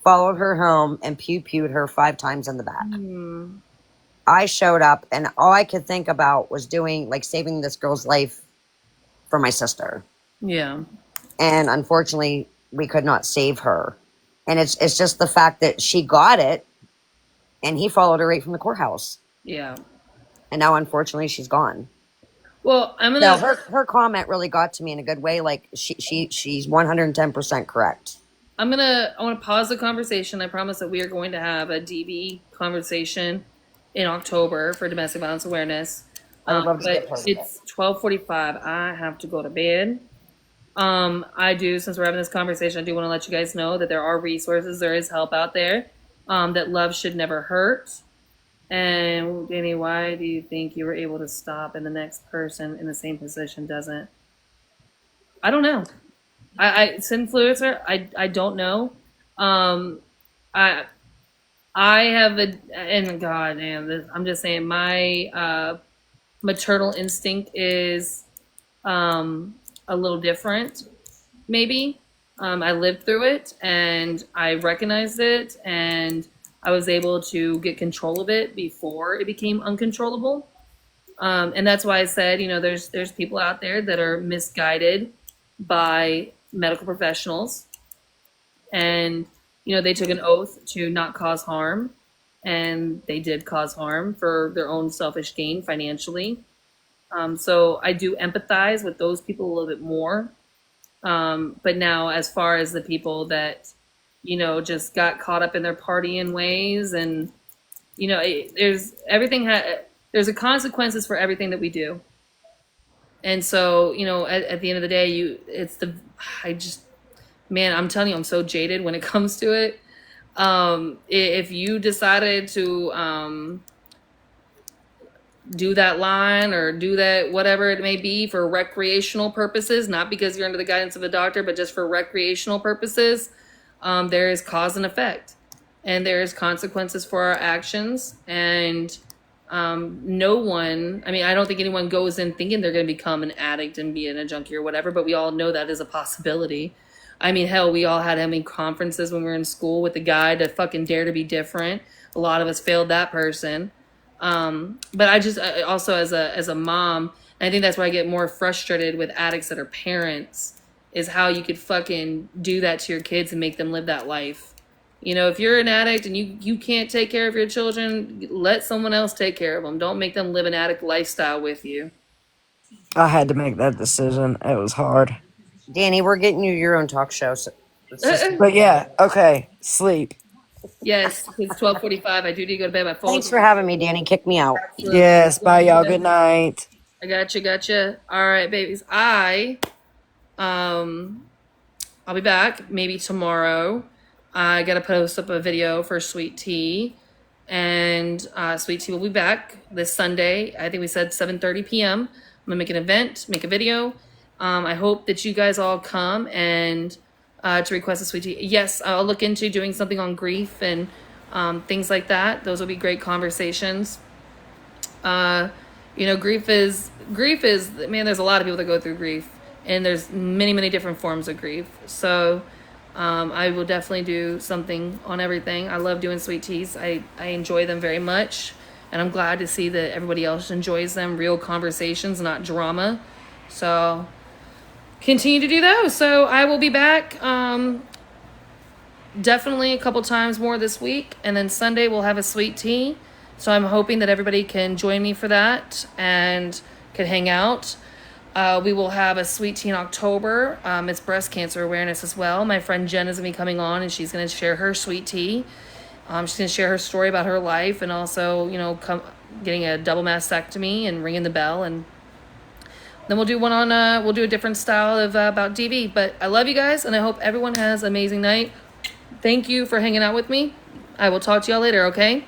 Followed her home and pew-pewed her 5 times in the back. I showed up, and all I could think about was saving this girl's life for my sister. Yeah. And unfortunately, we could not save her. And it's just the fact that she got it, and he followed her right from the courthouse. Yeah. And now, unfortunately, she's gone. Well, I'm No, gonna. her comment really got to me in a good way. Like, she's 110% correct. I want to pause the conversation. I promise that we are going to have a DV conversation in October for domestic violence awareness. I would love to be a part of it. It's 12:45. I have to go to bed. Since we're having this conversation, I do want to let you guys know that there are resources. There is help out there. That love should never hurt. And Danny, why do you think you were able to stop and the next person in the same position doesn't? I don't know. It's influencer. I don't know. I I have a, and God damn this. I'm just saying my maternal instinct is a little different. Maybe I lived through it and I recognized it and I was able to get control of it before it became uncontrollable. And that's why I said, there's people out there that are misguided by medical professionals, and they took an oath to not cause harm, and they did cause harm for their own selfish gain financially. So I do empathize with those people a little bit more. But now, as far as the people that just got caught up in their partying ways, and there's everything there's a consequences for everything that we do. And so, at the end of the day, I just, man, I'm telling you, I'm so jaded when it comes to it. If you decided to do that line or do that, whatever it may be, for recreational purposes, not because you're under the guidance of a doctor, but just for recreational purposes, there is cause and effect, and there is consequences for our actions. And no one, I don't think anyone goes in thinking they're going to become an addict and be in a junkie or whatever, but we all know that is a possibility. Hell, we all had conferences when we were in school with the guy to fucking dare to be different. A lot of us failed that person. But I also, as a mom, and I think that's why I get more frustrated with addicts that are parents, is how you could fucking do that to your kids and make them live that life. If you're an addict and you can't take care of your children, let someone else take care of them. Don't make them live an addict lifestyle with you. I had to make that decision. It was hard. Dani, we're getting you your own talk show. So But yeah, okay, sleep. Yes, it's 12:45. I do need to go to bed. My phone. thanks for having me, Dani. Kick me out. Yes, bye y'all. Good night. I gotcha. All right, babies. I'll be back maybe tomorrow. I gotta post up a video for Sweet Tea, and Sweet Tea will be back this Sunday. I think we said 7:30 p.m. I'm gonna make an event, make a video. I hope that you guys all come and to request a Sweet Tea. Yes, I'll look into doing something on grief and things like that. Those will be great conversations. Grief is man. There's a lot of people that go through grief, and there's many different forms of grief. So I will definitely do something on everything. I love doing sweet teas. I enjoy them very much, and I'm glad to see that everybody else enjoys them. Real conversations, not drama. So continue to do those. So I will be back definitely a couple times more this week, and then Sunday we'll have a sweet tea. So I'm hoping that everybody can join me for that and can hang out. We will have a sweet tea in October. It's breast cancer awareness as well. My friend Jen is going to be coming on, and she's going to share her sweet tea. She's going to share her story about her life, and also, getting a double mastectomy and ringing the bell. And then we'll do one on, we'll do a different style of about DV. But I love you guys, and I hope everyone has an amazing night. Thank you for hanging out with me. I will talk to y'all later, okay?